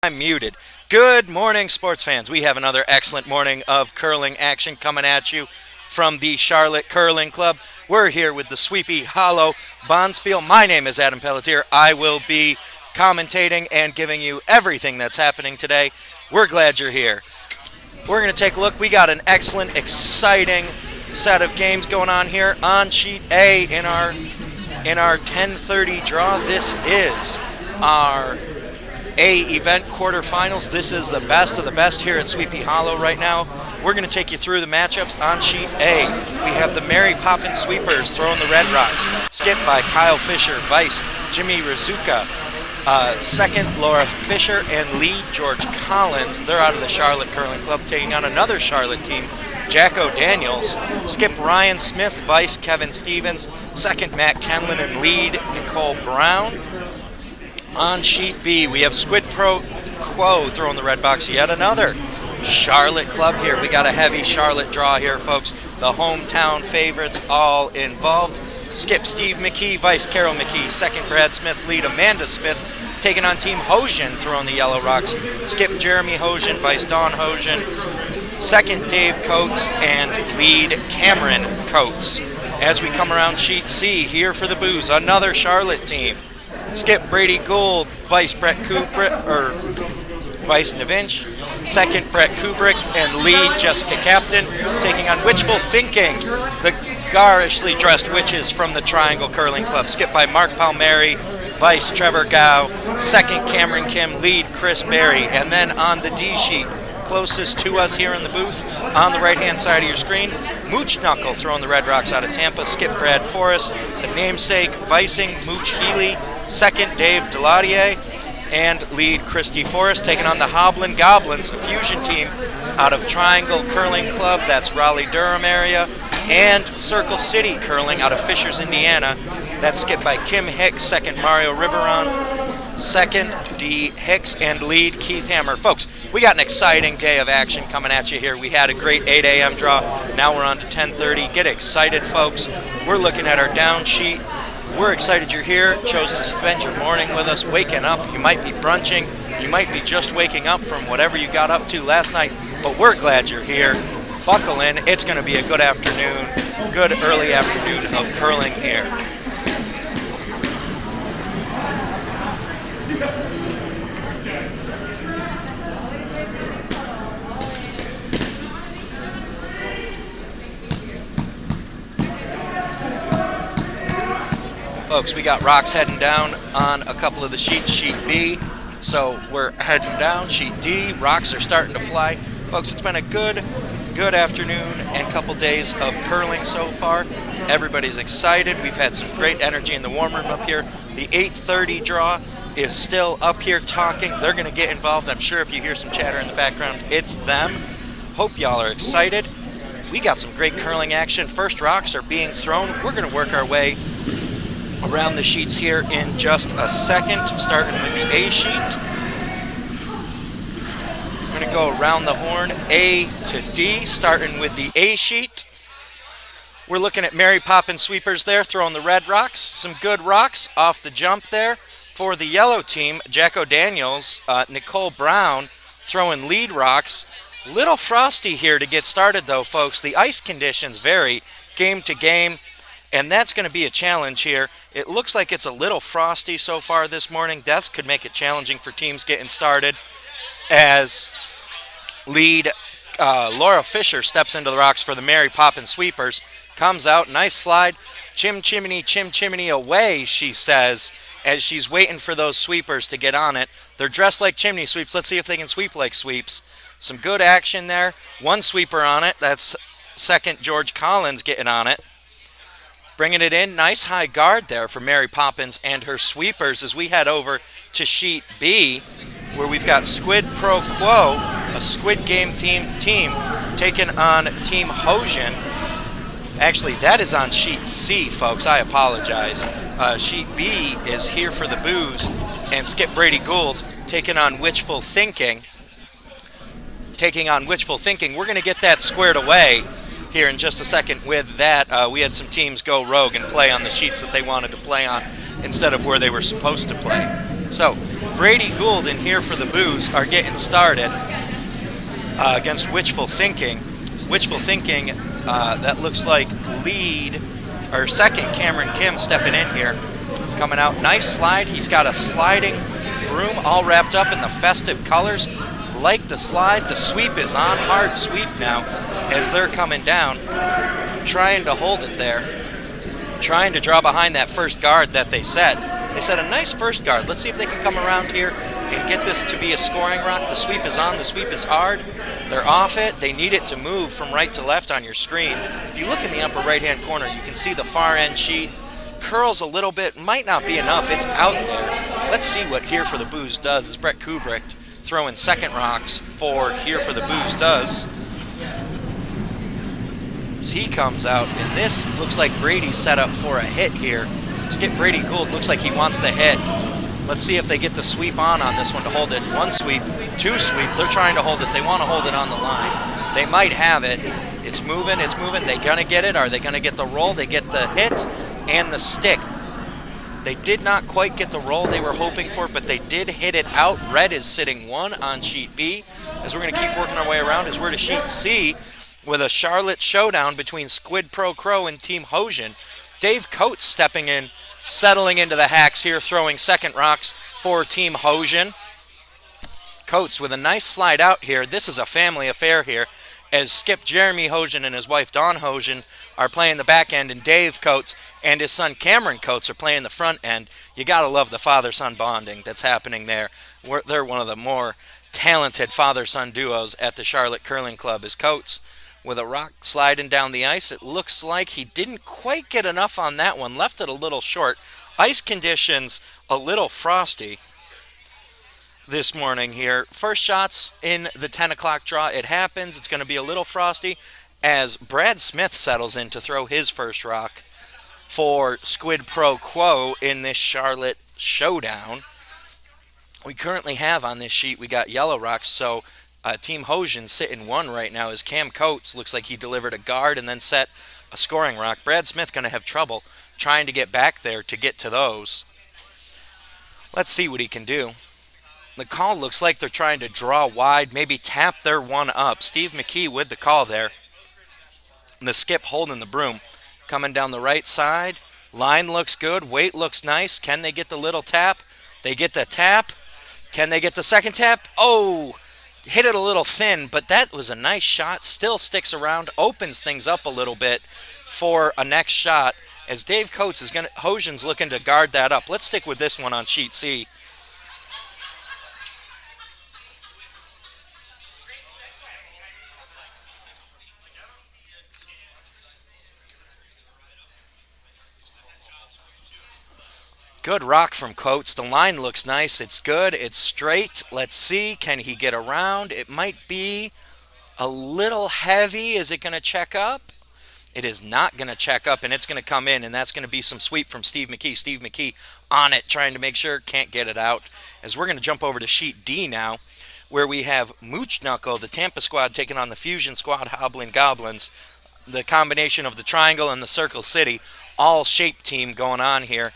I'm muted. Good morning, sports fans. We have another excellent morning of curling action coming at you from the Charlotte Curling Club. We're here with the Sweepy Hollow Bonspiel. My name is Adam Pelletier. I will be commentating and giving you everything that's happening today. We're glad you're here. We're going to take a look. We got an excellent, exciting set of games going on here on Sheet A in our 10:30 draw. This is our A event quarterfinals. This is the best of the best here at Sweepy Hollow right now. We're going to take you through the matchups on Sheet A. We have the Mary Poppins Sweepers throwing the Red Rocks, skipped by Kyle Fisher, vice Jimmy Rizuka, second Laura Fisher, and lead George Collins. They're out of the Charlotte Curling Club, taking on another Charlotte team, Jacko Daniels, skip Ryan Smith, vice Kevin Stevens, second Matt Kenlin, and lead Nicole Brown. On Sheet B, we have Squid Pro Quo throwing the red box. Yet another Charlotte club here. We got a heavy Charlotte draw here, folks. The hometown favorites all involved. Skip Steve McKee, vice Carol McKee. Second Brad Smith, lead Amanda Smith. Taking on Team Hojan throwing the yellow rocks. Skip Jeremy Hojan, vice Dawn Hojan. Second Dave Coates, and lead Cameron Coates. As we come around Sheet C, here for the booze, another Charlotte team. Skip Brady Gould, vice Brett Kubrick, or vice Navinch. Second Brett Kubrick, and lead Jessica Captain. Taking on Witchful Thinking, the garishly dressed witches from the Triangle Curling Club. Skip by Mark Palmieri, vice Trevor Gow. Second Cameron Kim, lead Chris Berry. And then on the D sheet, closest to us here in the booth, on the right-hand side of your screen, Mooch Knuckle throwing the Red Rocks out of Tampa. Skip Brad Forrest, the namesake vicing Mooch Healy. Second Dave Deladier, and lead Christy Forrest. Taking on the Hoblin Goblins, a fusion team out of Triangle Curling Club, that's Raleigh-Durham area, and Circle City Curling out of Fishers, Indiana. That's skipped by Kim Hicks, second Mario Riveron, second D. Hicks, and lead Keith Hammer. Folks, we got an exciting day of action coming at you here. We had a great 8 a.m. draw. Now we're on to 10:30. Get excited, folks. We're looking at our down sheet. We're excited you're here. Chose to spend your morning with us, waking up. You might be brunching. You might be just waking up from whatever you got up to last night. But we're glad you're here. Buckle in. It's going to be a good afternoon, good early afternoon of curling here. Folks, we got rocks heading down on a couple of the sheets, Sheet B. So we're heading down, Sheet D. Rocks are starting to fly. Folks, it's been a good afternoon and couple days of curling so far. Everybody's excited. We've had some great energy in the warm room up here. The 8:30 draw is still up here talking. They're going to get involved. I'm sure if you hear some chatter in the background, it's them. Hope y'all are excited. We got some great curling action. First rocks are being thrown. We're going to work our way around the sheets here in just a second, starting with the A sheet. We're going to go around the horn, A to D, starting with the A sheet. We're looking at Mary Poppins Sweepers there, throwing the red rocks. Some good rocks off the jump there. For the yellow team, Jacko Daniels, Nicole Brown throwing lead rocks. Little frosty here to get started though, folks. The ice conditions vary game to game, and that's going to be a challenge here. It looks like it's a little frosty so far this morning. That could make it challenging for teams getting started as lead Laura Fisher steps into the rocks for the Mary Poppins Sweepers. Comes out, nice slide. Chim chimney away, she says, as she's waiting for those sweepers to get on it. They're dressed like chimney sweeps. Let's see if they can sweep like sweeps. Some good action there. One sweeper on it. That's second George Collins getting on it. Bringing it in, nice high guard there for Mary Poppins and her sweepers as we head over to Sheet B, where we've got Squid Pro Quo, a Squid Game themed team, taking on Team Hojan. Actually, that is on Sheet C, folks. I apologize. Sheet B is here for the booze, and Skip Brady Gould taking on Witchful Thinking. We're going to get that squared away here in just a second. With that, we had some teams go rogue and play on the sheets that they wanted to play on instead of where they were supposed to play. So Brady Gould and Here for the Booze are getting started against Wishful Thinking. Wishful Thinking, that looks like lead, or second, Cameron Kim stepping in here. Coming out, nice slide. He's got a sliding broom all wrapped up in the festive colors. Like the slide, the sweep is on, hard sweep now as they're coming down, trying to hold it there, trying to draw behind that first guard that they set. They set a nice first guard. Let's see if they can come around here and get this to be a scoring rock. The sweep is on, the sweep is hard. They're off it. They need it to move from right to left on your screen. If you look in the upper right-hand corner, you can see the far end sheet. Curls a little bit, might not be enough. It's out there. Let's see what Here for the Booze does as Brett Kubrick throwing second rocks for Here for the Booze does. As he comes out, and this looks like Brady's set up for a hit here. Skip Brady Gould looks like he wants to hit. Let's see if they get the sweep on this one to hold it. One sweep, two sweep. They're trying to hold it. They want to hold it on the line. They might have it. It's moving, it's moving. They gonna get it? Are they gonna get the roll? They get the hit and the stick. They did not quite get the roll they were hoping for, but they did hit it out. Red is sitting 1 on sheet B. As we're going to keep working our way around, as we're to sheet C with a Charlotte showdown between Squid Pro Crow and Team Hosian. Dave Coates stepping in, settling into the hacks here, throwing second rocks for Team Hosian. Coates with a nice slide out here. This is a family affair here, as Skip Jeremy Hosian and his wife Dawn Hosian are playing the back end, and Dave Coates and his son Cameron Coates are playing the front end. You gotta love the father-son bonding that's happening there. They're one of the more talented father-son duos at the Charlotte Curling Club. Is Coates with a rock sliding down the ice. It looks like he didn't quite get enough on that one, left it a little short. Ice conditions a little frosty this morning here. First shots in the 10 o'clock draw. It happens. It's going to be a little frosty as Brad Smith settles in to throw his first rock for Squid Pro Quo in this Charlotte showdown. We currently have on this sheet, we got yellow rocks, so Team Hosian sitting 1 right now as Cam Coates looks like he delivered a guard and then set a scoring rock. Brad Smith going to have trouble trying to get back there to get to those. Let's see what he can do. The call looks like they're trying to draw wide, maybe tap their one up. Steve McKee with the call there. And the skip holding the broom. Coming down the right side. Line looks good. Weight looks nice. Can they get the little tap? They get the tap. Can they get the second tap? Oh! Hit it a little thin, but that was a nice shot. Still sticks around, opens things up a little bit for a next shot. As Dave Coates is going to, Hosian's looking to guard that up. Let's stick with this one on sheet C. Good rock from Coates. The line looks nice. It's good. It's straight. Let's see. Can he get around? It might be a little heavy. Is it going to check up? It is not going to check up, and it's going to come in, and that's going to be some sweep from Steve McKee. Steve McKee on it, trying to make sure. Can't get it out. As we're going to jump over to sheet D now, where we have Mooch Knuckle, the Tampa squad, taking on the Fusion squad, Hoblin Goblins. The combination of the Triangle and the Circle City, all shape team going on here.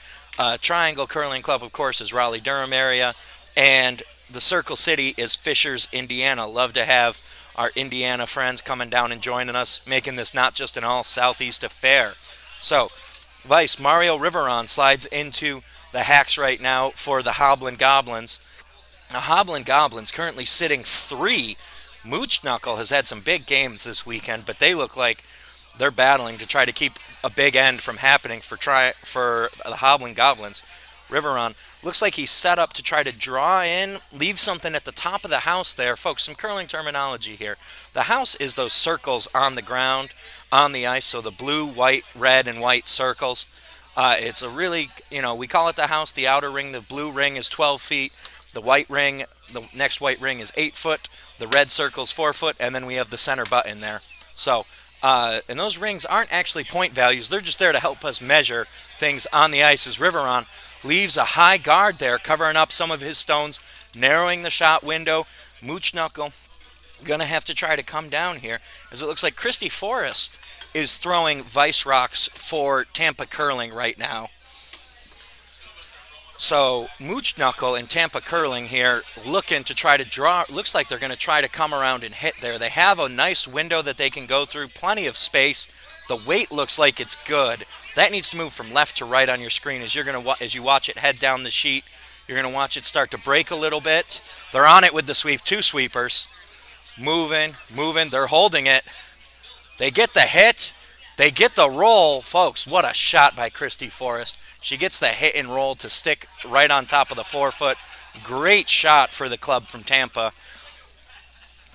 Triangle Curling Club, of course, is Raleigh-Durham area, and the Circle City is Fishers, Indiana. Love to have our Indiana friends coming down and joining us, making this not just an all-Southeast affair. So, Vice Mario Riveron slides into the hacks right now for the Hoblin Goblins. The Hoblin Goblins currently sitting 3. Mooch Knuckle has had some big games this weekend, but they look like they're battling to try to keep a big end from happening for the Hoblin Goblins. Riveron looks like he's set up to try to draw in, leave something at the top of the house there. Folks, some curling terminology here. The house is those circles on the ground, on the ice, so the blue, white, red, and white circles. It's a really, we call it the house. The outer ring, the blue ring is 12 feet. The white ring, the next white ring is 8 foot. The red circle's 4 foot, and then we have the center button there. So, and those rings aren't actually point values. They're just there to help us measure things on the ice. As Riveron leaves a high guard there, covering up some of his stones, narrowing the shot window. Mooch Knuckle going to have to try to come down here, as it looks like Christy Forrest is throwing vice rocks for Tampa Curling right now. So Mooch Knuckle and Tampa Curling here looking to try to draw. Looks like they're going to try to come around and hit there. They have a nice window that they can go through, plenty of space. The weight looks like it's good. That needs to move from left to right on your screen as as you watch it head down the sheet. You're going to watch it start to break a little bit. They're on it with the sweep, two sweepers. Moving, moving, they're holding it. They get the hit. They get the roll. Folks, what a shot by Christy Forrest. She gets the hit and roll to stick right on top of the forefoot. Great shot for the club from Tampa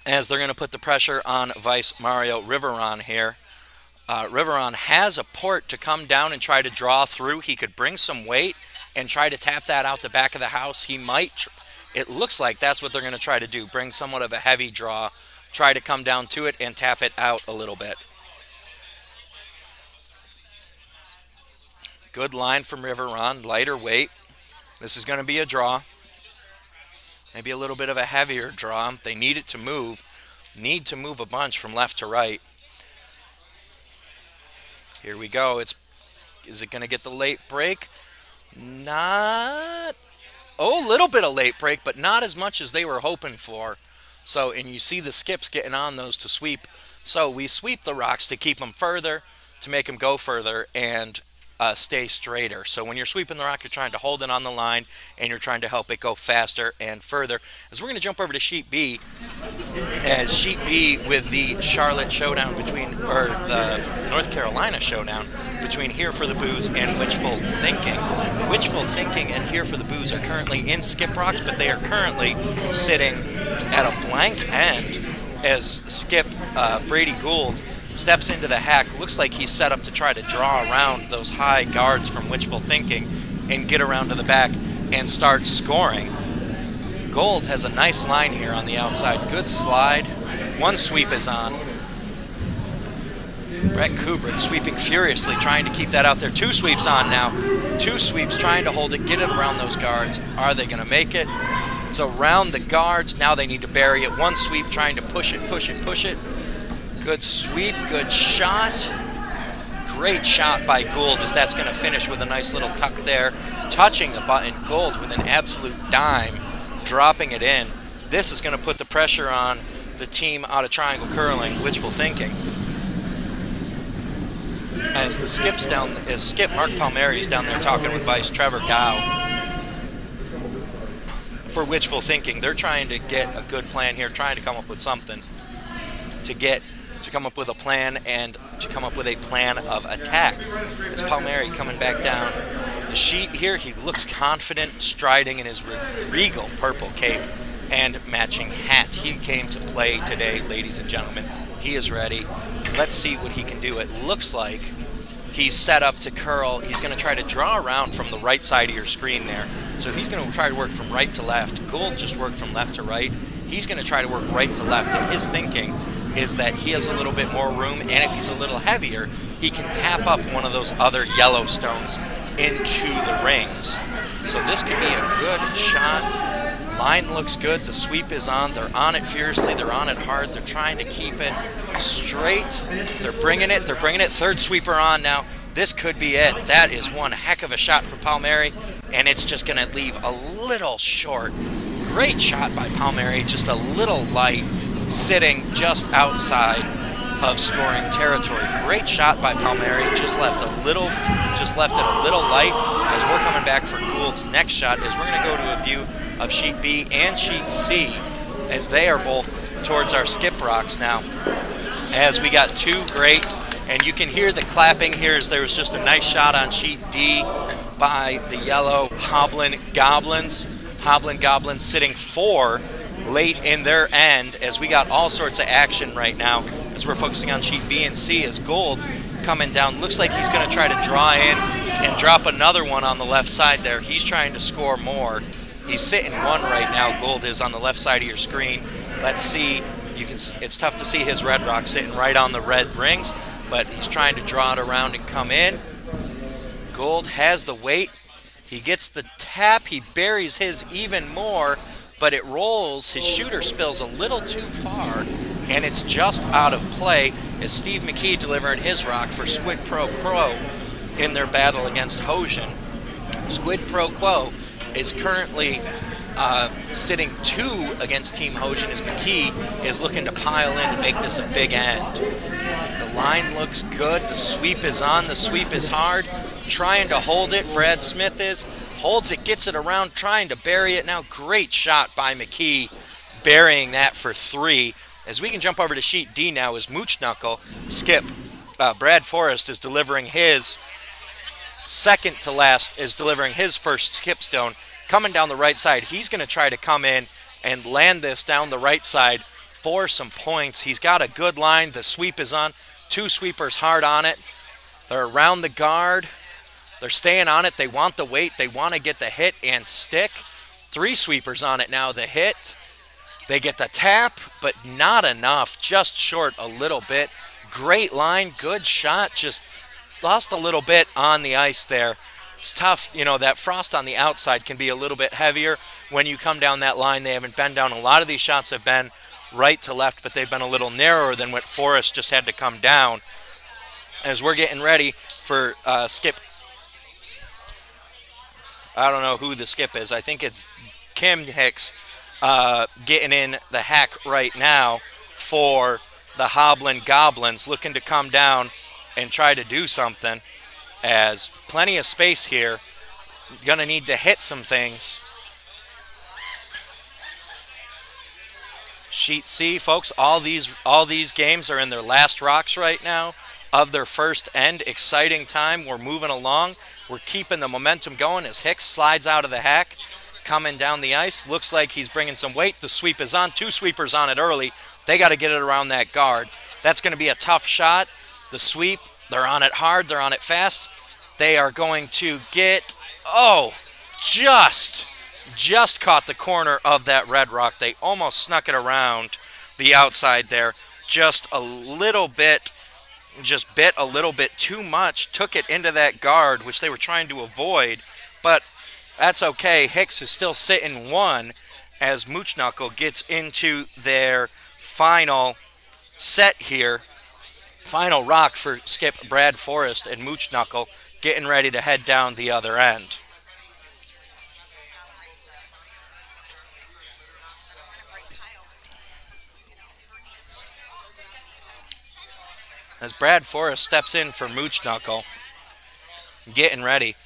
as they're going to put the pressure on Vice Mario Riveron here. Riveron has a port to come down and try to draw through. He could bring some weight and try to tap that out the back of the house. He might. It looks like that's what they're going to try to do. Bring somewhat of a heavy draw, try to come down to it and tap it out a little bit. Good line from Riveron, lighter weight. This is going to be a draw. Maybe a little bit of a heavier draw. They need it to move. Need to move a bunch from left to right. Here we go. Is it going to get the late break? Not. Oh, a little bit of late break, but not as much as they were hoping for. So, and you see the skips getting on those to sweep. So we sweep the rocks to keep them further, to make them go further, and stay straighter. So when you're sweeping the rock, you're trying to hold it on the line, and you're trying to help it go faster and further. As we're going to jump over to Sheet B, as Sheet B with the Charlotte showdown or the North Carolina showdown between Here for the Booze and Witchful Thinking. Witchful Thinking and Here for the Booze are currently in Skip Rocks, but they are currently sitting at a blank end as Skip Brady Gould steps into the hack. Looks like he's set up to try to draw around those high guards from Witchful Thinking and get around to the back and start scoring. Gold has a nice line here on the outside. Good slide. One sweep is on. Brett Kubrick sweeping furiously, trying to keep that out there. Two sweeps on now. Two sweeps trying to hold it, get it around those guards. Are they going to make it? It's around the guards. Now they need to bury it. One sweep trying to push it, push it, push it. Good sweep, good shot. Great shot by Gould as that's going to finish with a nice little tuck there. Touching the button, Gould with an absolute dime, dropping it in. This is going to put the pressure on the team out of Triangle Curling, Witchful Thinking. As Skip Mark Palmieri is down there talking with Vice Trevor Gow for Witchful Thinking. They're trying to get a good plan here, trying to come up with something to come up with a plan and to come up with a plan of attack. As Palmieri coming back down the sheet here, he looks confident, striding in his regal purple cape and matching hat. He came to play today, ladies and gentlemen. He is ready. Let's see what he can do. It looks like he's set up to curl. He's going to try to draw around from the right side of your screen there. So he's going to try to work from right to left. Gould just worked from left to right. He's going to try to work right to left. And his thinking is that he has a little bit more room, and if he's a little heavier, he can tap up one of those other yellow stones into the rings. So this could be a good shot. Line looks good. The sweep is on. They're on it fiercely. They're on it hard. They're trying to keep it straight. They're bringing it. They're bringing it. Third sweeper on now. This could be it. That is one heck of a shot from Palmieri, and it's just going to leave a little short. Great shot by Palmieri. Just a little light, sitting just outside of scoring territory. Great shot by Palmieri. Just left it a little light. As we're coming back for Gould's next shot, as we're going to go to a view of Sheet B and Sheet C, as they are both towards our skip rocks now. As we got two great, and you can hear the clapping here as there was just a nice shot on Sheet D by the yellow Hoblin Goblins. Hoblin Goblins sitting 4 late in their end, as we got all sorts of action right now as we're focusing on Sheet B and C as Gould coming down. Looks like he's going to try to draw in and drop another one on the left side there. He's trying to score more. He's sitting 1 right now. Gould is on the left side of your screen. Let's see. It's tough to see his red rock sitting right on the red rings, but he's trying to draw it around and come in. Gould has the weight. He gets the tap. He buries his even more, but it rolls. His shooter spills a little too far, and it's just out of play as Steve McKee delivering his rock for Squid Pro Quo in their battle against Hosian. Squid Pro Quo is currently sitting 2 against Team Hojan as McKee is looking to pile in and make this a big end. The line looks good. The sweep is on. The sweep is hard. Trying to hold it. Brad Smith holds it, gets it around, trying to bury it now. Great shot by McKee, burying that for 3. As we can jump over to sheet D now as Mooch Knuckle, Skip, Brad Forrest is delivering his second to last, is delivering his first skip stone. Coming down the right side, he's going to try to come in and land this down the right side for some points. He's got a good line. The sweep is on. 2 sweepers hard on it. They're around the guard. They're staying on it. They want the weight. They want to get the hit and stick. 3 sweepers on it now. The hit. They get the tap, but not enough. Just short a little bit. Great line. Good shot. Just lost a little bit on the ice there. It's tough. That frost on the outside can be a little bit heavier when you come down that line. They haven't been down. A lot of these shots have been right to left, but they've been a little narrower than what Forrest just had to come down. As we're getting ready for Skip. I don't know who the skip is. I think it's Kim Hicks getting in the hack right now for the Hoblin Goblins, looking to come down and try to do something. As plenty of space here. Gonna need to hit some things. Sheet C, folks, all these games are in their last rocks right now of their first end. Exciting time. We're moving along. We're keeping the momentum going as Hicks slides out of the hack, coming down the ice. Looks like he's bringing some weight. The sweep is on. 2 sweepers on it early. They got to get it around that guard. That's going to be a tough shot. The sweep, they're on it hard. They're on it fast. They are going to get, just caught the corner of that red rock. They almost snuck it around the outside there. Just a little bit too much. Took it into that guard, which they were trying to avoid. But that's okay. Hicks is still sitting 1 as Mooch Knuckle gets into their final set here. Final rock for Skip, Brad Forrest, and Mooch Knuckle getting ready to head down the other end. As Brad Forrest steps in for Mooch Knuckle, getting ready,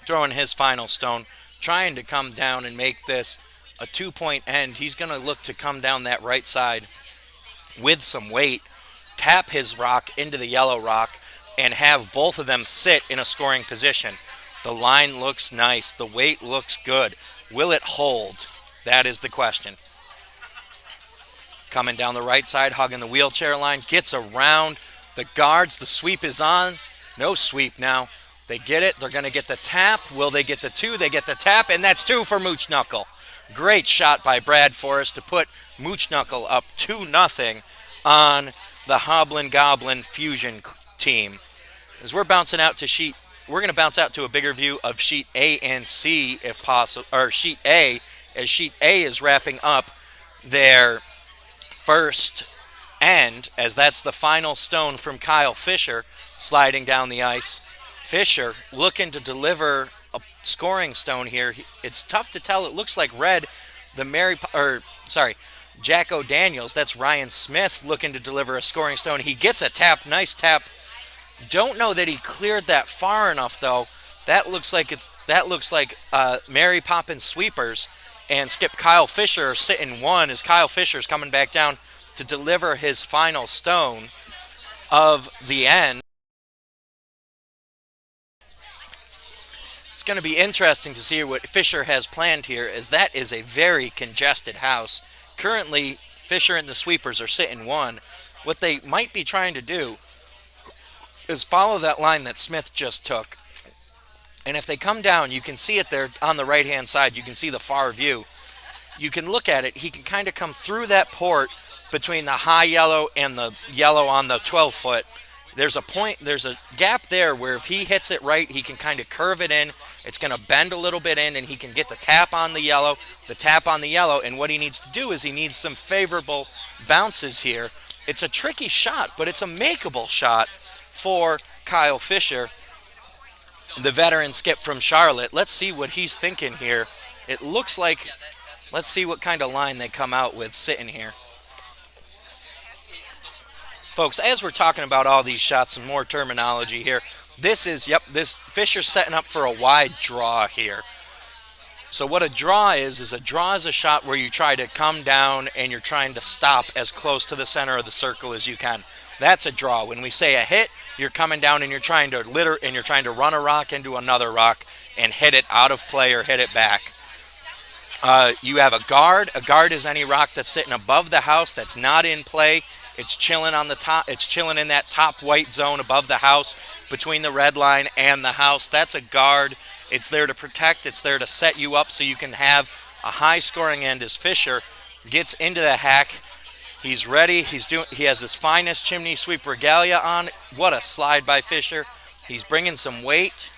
throwing his final stone, trying to come down and make this a 2-point end. He's going to look to come down that right side with some weight, tap his rock into the yellow rock, and have both of them sit in a scoring position. The line looks nice. The weight looks good. Will it hold? That is the question. Coming down the right side, hugging the wheelchair line, gets around the guards. The sweep is on. No sweep now. They get it. They're going to get the tap. Will they get the 2? They get the tap, and that's 2 for Mooch Knuckle. Great shot by Brad Forrest to put Mooch Knuckle up 2-0 on the Hoblin Goblin Fusion team. As we're bouncing out to sheet, we're going to bounce out to a bigger view of sheet A and C if possible, or sheet A, as sheet A is wrapping up their first end, as that's the final stone from Kyle Fisher sliding down the ice. Fisher looking to deliver a scoring stone here. It's tough to tell. It looks like red. Jacko Daniels, that's Ryan Smith looking to deliver a scoring stone. He gets a tap, nice tap. Don't know that he cleared that far enough though. That looks like Mary Poppins sweepers, and Skip Kyle Fisher are sitting 1 as Kyle Fisher's coming back down to deliver his final stone of the end. It's going to be interesting to see what Fisher has planned here, as that is a very congested house. Currently, Fisher and the sweepers are sitting 1. What they might be trying to do is follow that line that Smith just took. And if they come down, you can see it there on the right-hand side. You can see the far view. You can look at it. He can kind of come through that port between the high yellow and the yellow on the 12-foot. There's a gap there where if he hits it right, he can kind of curve it in. It's going to bend a little bit in, and he can get the tap on the yellow, and what he needs to do is he needs some favorable bounces here. It's a tricky shot, but it's a makeable shot for Kyle Fisher, the veteran skip from Charlotte. Let's see what he's thinking here It looks like, let's see what kind of line they come out with sitting here. Folks, as we're talking about all these shots and more terminology here, this Fisher's setting up for a wide draw here. So what a draw is a shot where you try to come down and you're trying to stop as close to the center of the circle as you can. That's a draw. When we say a hit, you're coming down and you're trying to run a rock into another rock and hit it out of play or hit it back. You have a guard. A guard is any rock that's sitting above the house that's not in play. It's chilling on the top. It's chilling in that top white zone above the house between the red line and the house. That's a guard. It's there to protect. It's there to set you up so you can have a high scoring end as Fisher gets into the hack. He's ready. He has his finest chimney sweep regalia on. What a slide by Fisher. He's bringing some weight.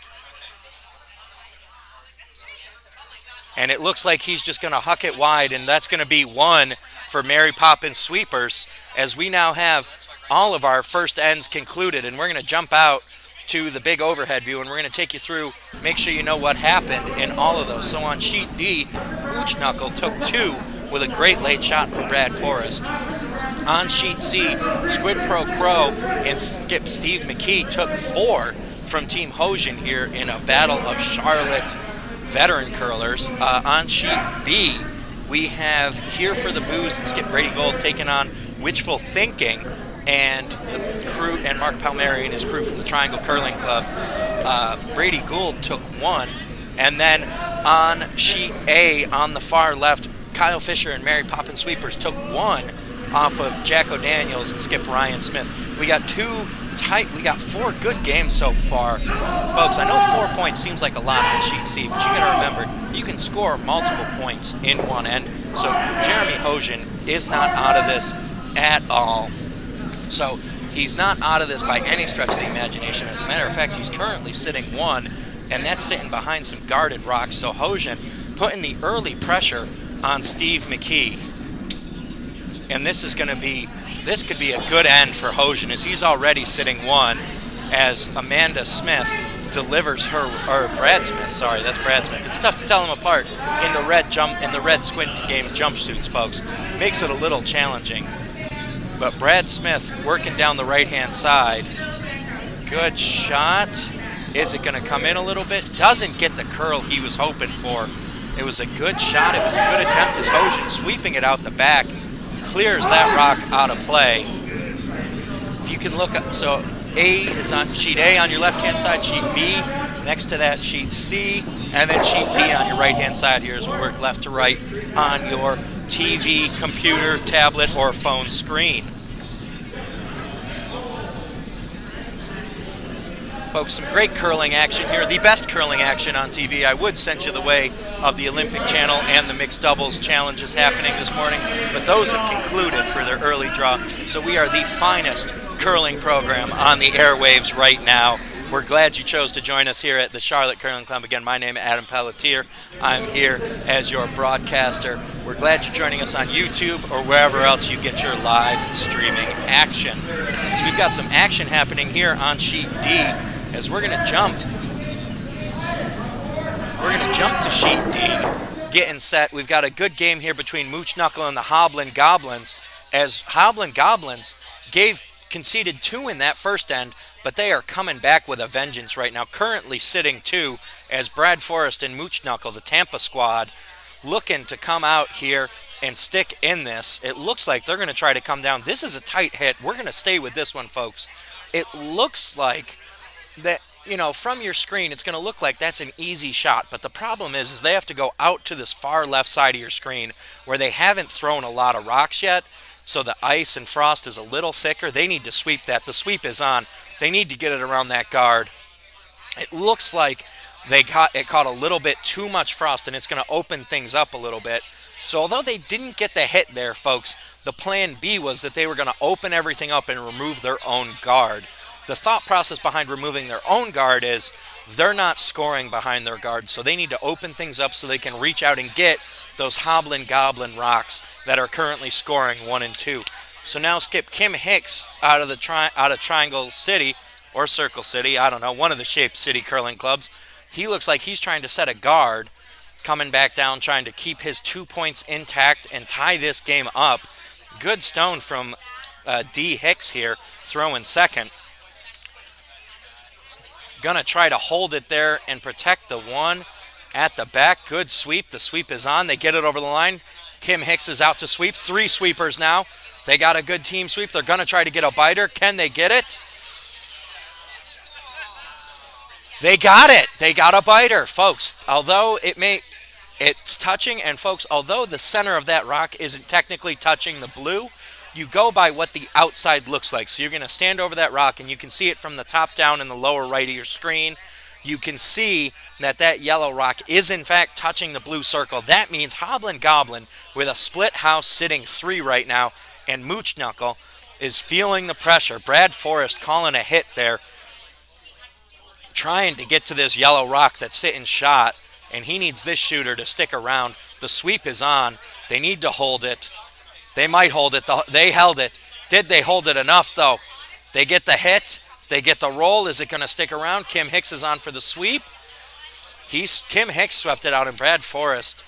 And it looks like he's just going to huck it wide, and that's going to be one for Mary Poppins Sweepers, as we now have all of our first ends concluded. And we're going to jump out to the big overhead view, and we're going to take you through, make sure you know what happened in all of those. So on sheet D, Mooch Knuckle took 2 with a great late shot from Brad Forrest. On sheet C, Squid Pro Crow and Skip Steve McKee took 4 from Team Hosian here in a battle of Charlotte veteran curlers. On sheet B, we have Here for the Booze and Skip Brady Gold taking on Witchful Thinking and the crew, and Mark Palmieri and his crew from the Triangle Curling Club. Brady Gould took 1. And then on sheet A, on the far left, Kyle Fisher and Mary Poppins Sweepers took 1 off of Jacko Daniels and Skip Ryan Smith. We got 4 good games so far. Folks, I know 4 points seems like a lot on sheet C, but you gotta remember, you can score multiple points in one end. So Jeremy Hosian is not out of this at all. So he's not out of this by any stretch of the imagination. As a matter of fact, he's currently sitting 1, and that's sitting behind some guarded rocks. So Hosian putting the early pressure on Steve McKee. And this could be a good end for Hosian, as he's already sitting 1 as Amanda Smith delivers Brad Smith, sorry, that's Brad Smith. It's tough to tell them apart in the red squint game jumpsuits, folks. Makes it a little challenging. But Brad Smith working down the right-hand side. Good shot. Is it going to come in a little bit? Doesn't get the curl he was hoping for. It was a good shot. It was a good attempt as Hosian sweeping it out the back. Clears that rock out of play. If you can look up, so A is on sheet A on your left-hand side, sheet B, next to that sheet C, and then sheet D on your right-hand side here as we work left to right on your TV, computer, tablet, or phone screen. Folks, some great curling action here. The best curling action on TV. I would send you the way of the Olympic Channel and the mixed doubles challenges happening this morning, but those have concluded for their early draw. So we are the finest curling program on the airwaves right now. We're glad you chose to join us here at the Charlotte Curling Club. Again, my name is Adam Pelletier. I'm here as your broadcaster. We're glad you're joining us on YouTube or wherever else you get your live streaming action. So we've got some action happening here on sheet D as we're going to jump. We're going to jump to sheet D, getting set. We've got a good game here between Mooch Knuckle and the Hoblin Goblins, as Hoblin Goblins conceded 2 in that first end, but they are coming back with a vengeance right now, currently sitting 2 as Brad Forrest and Mooch Knuckle, the Tampa squad, looking to come out here and stick in this. It looks like they're going to try to come down. This is a tight hit. We're going to stay with this one, folks. It looks like that, from your screen, it's going to look like that's an easy shot, but the problem is they have to go out to this far left side of your screen where they haven't thrown a lot of rocks yet. So the ice and frost is a little thicker. They need to sweep that. The sweep is on. They need to get it around that guard. It looks like it caught a little bit too much frost, and it's going to open things up a little bit. So although they didn't get the hit there, folks, the plan B was that they were going to open everything up and remove their own guard. The thought process behind removing their own guard is they're not scoring behind their guard, so they need to open things up so they can reach out and get those Hoblin Goblin rocks that are currently scoring 1 and 2. So now skip Kim Hicks out of Triangle City or Circle City, I don't know, one of the shaped city curling clubs. He looks like he's trying to set a guard. coming back down, trying to keep his 2 points intact and tie this game up. Good stone from D. Hicks here, throwing second. Gonna try to hold it there and protect the one at the back. Good sweep. The sweep is on. They get it over the line. Kim Hicks is out to sweep. 3 sweepers now. They got a good team sweep. They're gonna try to get a biter. Can they get it? They got it. They got a biter, folks. Although it's touching, and folks, although the center of that rock isn't technically touching the blue, you go by what the outside looks like. So you're going to stand over that rock, and you can see it from the top down in the lower right of your screen. You can see that that yellow rock is, in fact, touching the blue circle. That means Hoblin Goblin with a split house sitting 3 right now, and Mooch Knuckle is feeling the pressure. Brad Forrest calling a hit there, trying to get to this yellow rock that's sitting shot, and he needs this shooter to stick around. The sweep is on. They need to hold it. They might hold it. They held it. Did they hold it enough, though? They get the hit. They get the roll. Is it going to stick around? Kim Hicks is on for the sweep. Kim Hicks swept it out, and Brad Forrest,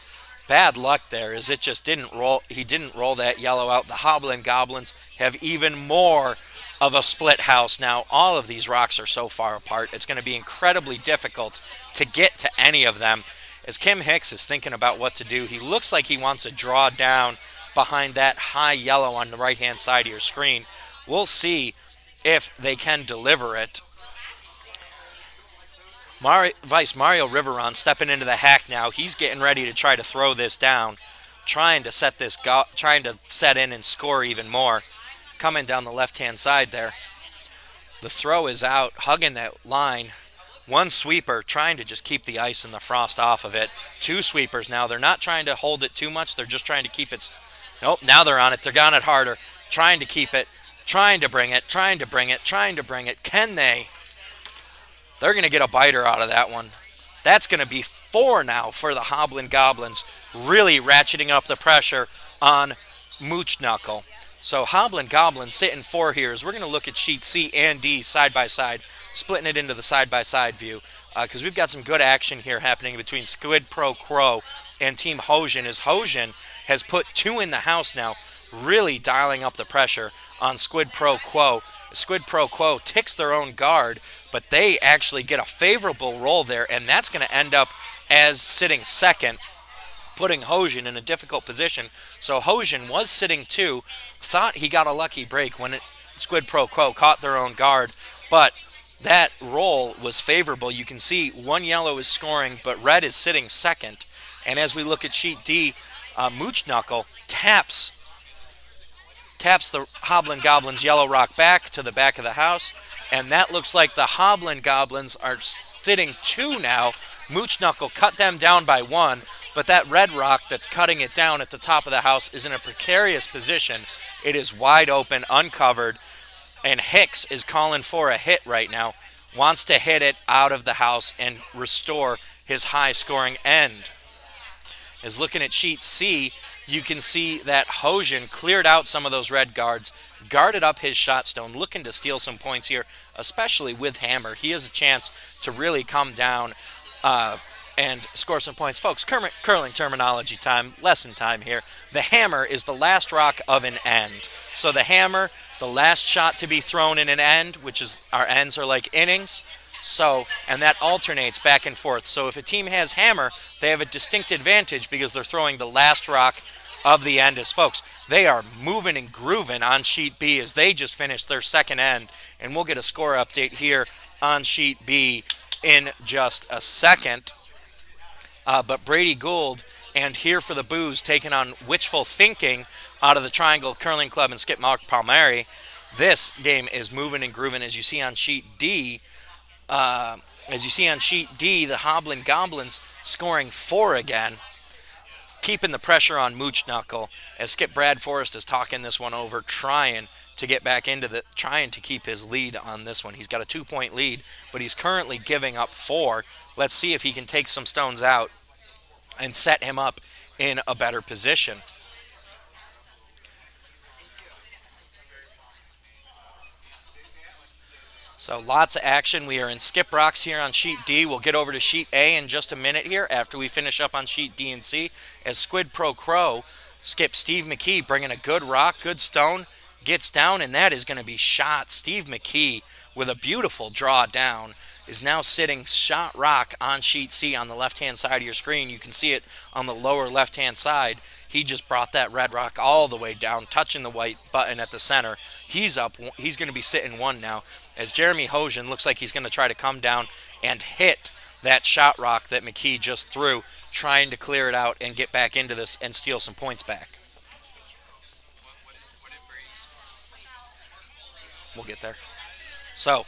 bad luck there, as it just didn't roll. He didn't roll that yellow out. The Hoblin Goblins have even more of a split house now. All of these rocks are so far apart. It's going to be incredibly difficult to get to any of them. As Kim Hicks is thinking about what to do, he looks like he wants to draw down behind that high yellow on the right-hand side of your screen. We'll see if they can deliver it. Vice Mario Riveron stepping into the hack now. He's getting ready to try to throw this down, trying to set in and score even more. Coming down the left-hand side there. The throw is out, hugging that line. 1 sweeper trying to just keep the ice and the frost off of it. 2 sweepers now. They're not trying to hold it too much. They're just trying to keep it. Nope, now they're on it. They're on it harder. Trying to keep it. Trying to bring it. Trying to bring it. Trying to bring it. Can they? They're going to get a biter out of that one. That's going to be 4 now for the Hoblin Goblins. Really ratcheting up the pressure on Mooch Knuckle. So Hoblin Goblin sitting 4 here as we're going to look at sheet C and D side by side, splitting it into the side by side view, because we've got some good action here happening between Squid Pro Quo and Team Hosian, as Hosian has put 2 in the house now, really dialing up the pressure on Squid Pro Quo. Squid Pro Quo ticks their own guard, but they actually get a favorable roll there, and that's going to end up as sitting second, putting Hosian in a difficult position. So Hosian was sitting 2, thought he got a lucky break when Squid Pro Quo caught their own guard, but that roll was favorable. You can see 1 yellow is scoring, but red is sitting second. And as we look at sheet D, Mooch Knuckle taps the Hoblin Goblins yellow rock back to the back of the house, and that looks like the Hoblin Goblins are sitting 2 now. Mooch Knuckle cut them down by 1, but that red rock that's cutting it down at the top of the house is in a precarious position. It is wide open, uncovered, and Hicks is calling for a hit right now. Wants to hit it out of the house and restore his high-scoring end. As looking at sheet C, you can see that Hosian cleared out some of those red guards, guarded up his shot stone, looking to steal some points here, especially with Hammer. He has a chance to really come down and score some points. Folks, curling terminology time, lesson time here. The hammer is the last rock of an end. So the hammer, the last shot to be thrown in an end, which is, our ends are like innings. So, and that alternates back and forth. So if a team has hammer, they have a distinct advantage because they're throwing the last rock of the end. As folks, they are moving and grooving on sheet B as they just finished their second end. And we'll get a score update here on sheet B in just a second. But Brady Gould and Here for the Booze taking on Witchful Thinking out of the Triangle Curling Club and Skip Mark Palmieri. This game is moving and grooving. As you see on sheet D, the Hoblin Goblins scoring 4 again, keeping the pressure on Mooch Knuckle as Skip Brad Forrest is talking this one over, trying to get back into trying to keep his lead on this one. He's got a 2-point lead, but he's currently giving up 4. Let's see if he can take some stones out and set him up in a better position. So lots of action. We are in skip rocks here on sheet D. We'll get over to sheet A in just a minute here after we finish up on sheet D and C. As Squid Pro Crow skip Steve McKee bringing a good rock, good stone, gets down, and that is going to be shot. Steve McKee with a beautiful draw down is now sitting shot rock on sheet C on the left-hand side of your screen. You can see it on the lower left-hand side. He just brought that red rock all the way down, touching the white button at the center. He's up. He's going to be sitting one now. As Jeremy Hojan looks like he's going to try to come down and hit that shot rock that McKee just threw, trying to clear it out and get back into this and steal some points back. We'll get there. So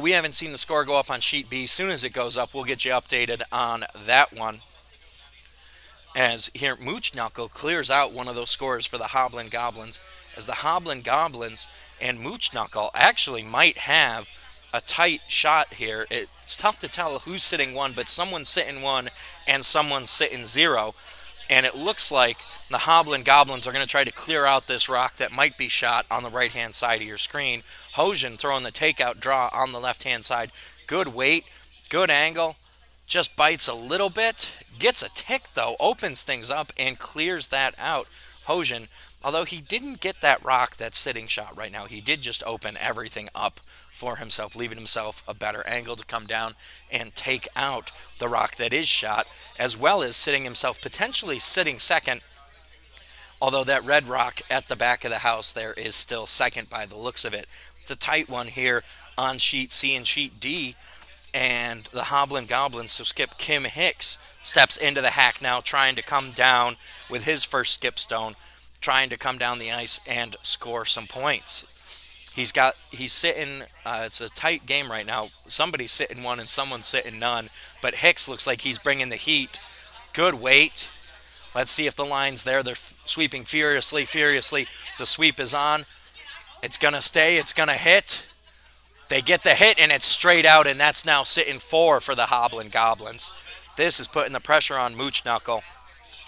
we haven't seen the score go up on sheet B. As soon as it goes up, we'll get you updated on that one. As here, Mooch Knuckle clears out one of those scores for the Hoblin Goblins. As the Hoblin Goblins and Mooch Knuckle actually might have a tight shot here. It's tough to tell who's sitting one, but someone's sitting one and someone's sitting zero. And it looks like the Hoblin Goblins are going to try to clear out this rock that might be shot on the right-hand side of your screen. Hojan throwing the takeout draw on the left-hand side. Good weight, good angle. Just bites a little bit. Gets a tick, though. Opens things up and clears that out. Hojan, although he didn't get that rock that's sitting shot right now, he did just open everything up for himself, leaving himself a better angle to come down and take out the rock that is shot, as well as sitting himself, potentially sitting second, although that red rock at the back of the house there is still second by the looks of it. It's a tight one here on sheet C and sheet D, and the Hoblin Goblins, so skip Kim Hicks steps into the hack now, trying to come down with his first skip stone, trying to come down the ice and score some points. He's sitting, it's a tight game right now. Somebody's sitting one and someone's sitting none, but Hicks looks like he's bringing the heat. Good weight. Let's see if the line's there. They're sweeping furiously. The sweep is on. It's going to stay. It's going to hit. They get the hit, and it's straight out, and that's now sitting four for the Hoblin Goblins. This is putting the pressure on Mooch Knuckle,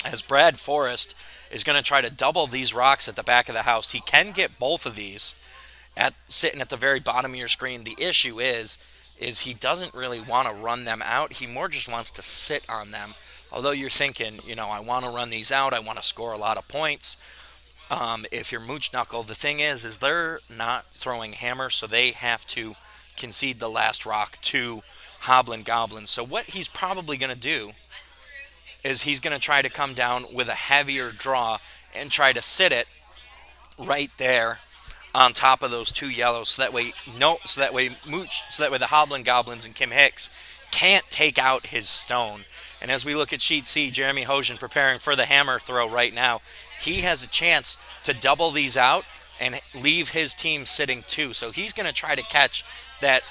as Brad Forrest is going to try to double these rocks at the back of the house. He can get both of these sitting at the very bottom of your screen. The issue is he doesn't really want to run them out. He more just wants to sit on them. Although you're thinking, I want to run these out. I want to score a lot of points. If you're Mooch Knuckle, the thing is they're not throwing hammer, so they have to concede the last rock to Hoblin Goblins. So what he's probably going to do is he's going to try to come down with a heavier draw and try to sit it right there on top of those two yellows, so that way the Hoblin Goblins and Kim Hicks can't take out his stone. And as we look at sheet C, Jeremy Hojan preparing for the hammer throw right now. He has a chance to double these out and leave his team sitting two. So he's going to try to catch that.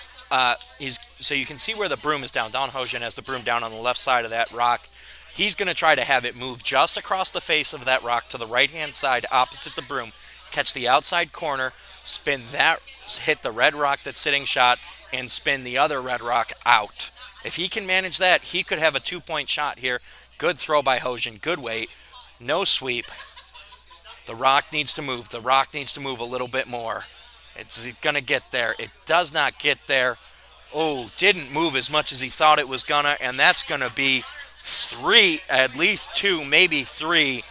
So you can see where the broom is down. Don Hojan has the broom down on the left side of that rock. He's going to try to have it move just across the face of that rock to the right-hand side opposite the broom. Catch the outside corner, spin that, hit the red rock that's sitting shot, and spin the other red rock out. If he can manage that, he could have a 2-point shot here. Good throw by Hojan. Good weight. No sweep. The rock needs to move. The rock needs to move a little bit more. It's going to get there. It does not get there. Oh, didn't move as much as he thought it was going to, and that's going to be three, at least two, maybe three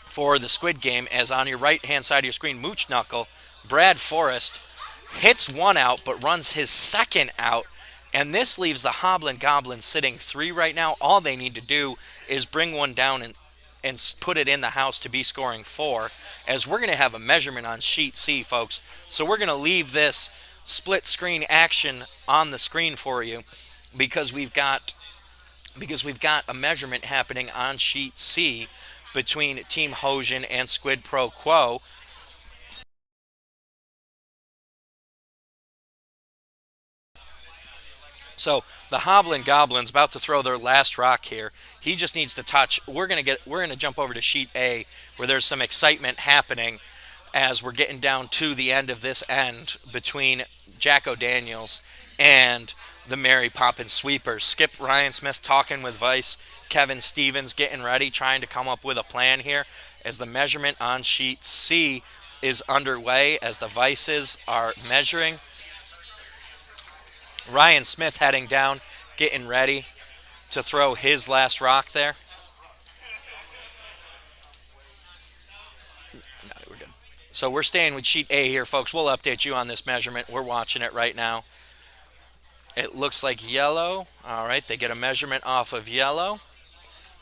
for the Squid Game, as on your right-hand side of your screen, Mooch Knuckle, Brad Forrest, hits one out but runs his second out. And this leaves the Hoblin Goblins sitting three right now. All they need to do is bring one down and put it in the house to be scoring four, as we're going to have a measurement on sheet C, folks. So we're going to leave this split screen action on the screen for you because we've got a measurement happening on sheet C between Team Hojan and Squid Pro Quo. So the Hoblin Goblins about to throw their last rock here. He just needs to touch. We're gonna jump over to sheet A, where there's some excitement happening as we're getting down to the end of this end between Jacko Daniels and the Mary Poppins Sweepers. Skip Ryan Smith talking with Vice. Kevin Stevens getting ready, trying to come up with a plan here as the measurement on sheet C is underway, as the Vices are measuring. Ryan Smith heading down, getting ready to throw his last rock there. No, we're good. So we're staying with sheet A here, folks. We'll update you on this measurement. We're watching it right now. It looks like yellow. All right, they get a measurement off of yellow.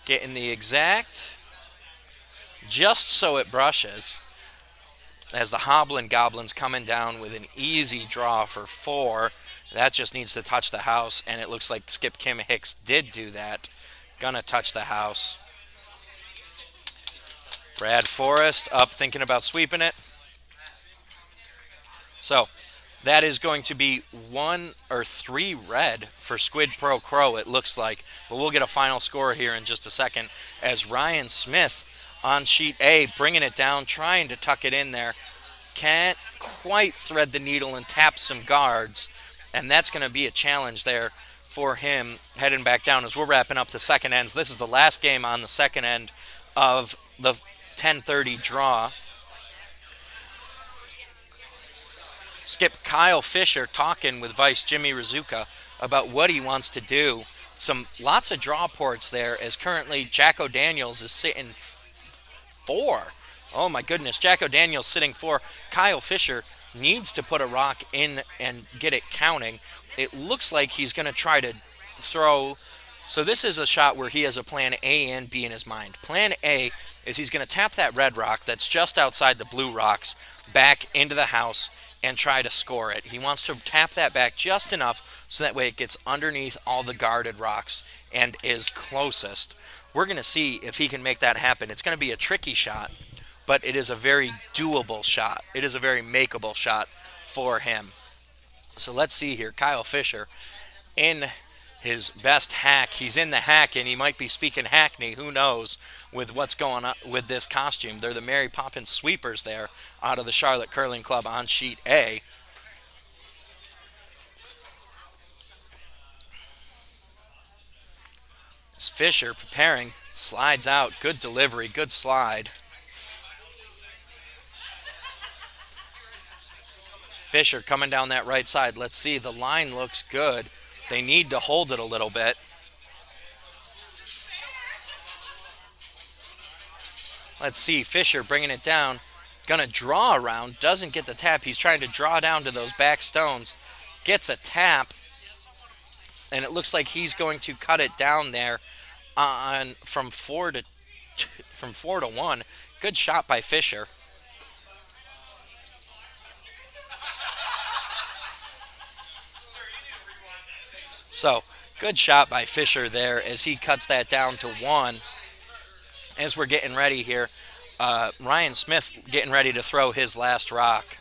Getting the exact, just so it brushes. As the Hoblin Goblin's coming down with an easy draw for 4. That just needs to touch the house, and it looks like Skip Kim Hicks did do that. Gonna touch the house. Brad Forrest up thinking about sweeping it. So that is going to be 1 or 3 red for Squid Pro Crow, it looks like. But we'll get a final score here in just a second as Ryan Smith on sheet A bringing it down, trying to tuck it in there. Can't quite thread the needle and tap some guards. And that's going to be a challenge there for him heading back down as we're wrapping up the second ends. This is the last game on the second end of the 10:30 draw. Skip Kyle Fisher talking with Vice Jimmy Rizuka about what he wants to do. Lots of draw ports there as currently Jacko Daniels is sitting 4. Oh my goodness, Jacko Daniels sitting 4. Kyle Fisher needs to put a rock in and get it counting. It looks like he's going to try to throw. So this is a shot where he has a plan A and B in his mind. Plan A is he's going to tap that red rock that's just outside the blue rocks back into the house and try to score it. He wants to tap that back just enough so that way it gets underneath all the guarded rocks and is closest. We're going to see if he can make that happen. It's going to be a tricky shot, but it is a very doable shot. It is a very makeable shot for him. So let's see here. Kyle Fisher in his best hack. He's in the hack, and he might be speaking Hackney. Who knows with what's going on with this costume. They're the Mary Poppins Sweepers there out of the Charlotte Curling Club on sheet A. As Fisher preparing, slides out. Good delivery, good slide. Fisher coming down that right side. Let's see, the line looks good. They need to hold it a little bit. Let's see, Fisher bringing it down. Gonna draw around, doesn't get the tap. He's trying to draw down to those back stones. Gets a tap, and it looks like he's going to cut it down there on from 4 to 1. Good shot by Fisher. So, good shot by Fisher there as he cuts that down to 1. As we're getting ready here, Ryan Smith getting ready to throw his last rock.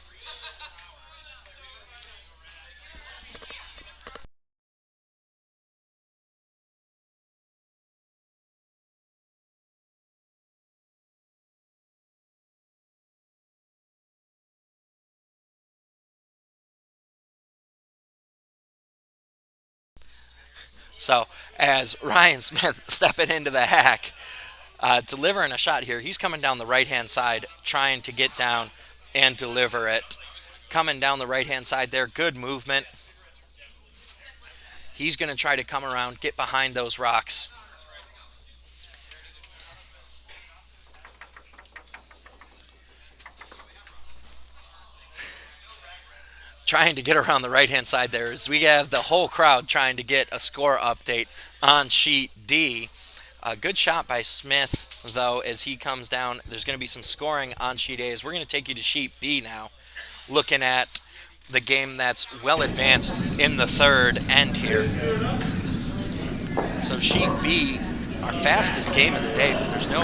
So, as Ryan Smith stepping into the hack, delivering a shot here, he's coming down the right-hand side, trying to get down and deliver it. Coming down the right-hand side there, good movement. He's going to try to come around, get behind those rocks. Trying to get around the right-hand side there as we have the whole crowd trying to get a score update on sheet D. A good shot by Smith, though, as he comes down. There's going to be some scoring on sheet A as we're going to take you to sheet B now, looking at the game that's well advanced in the third end here. So sheet B, our fastest game of the day, but there's no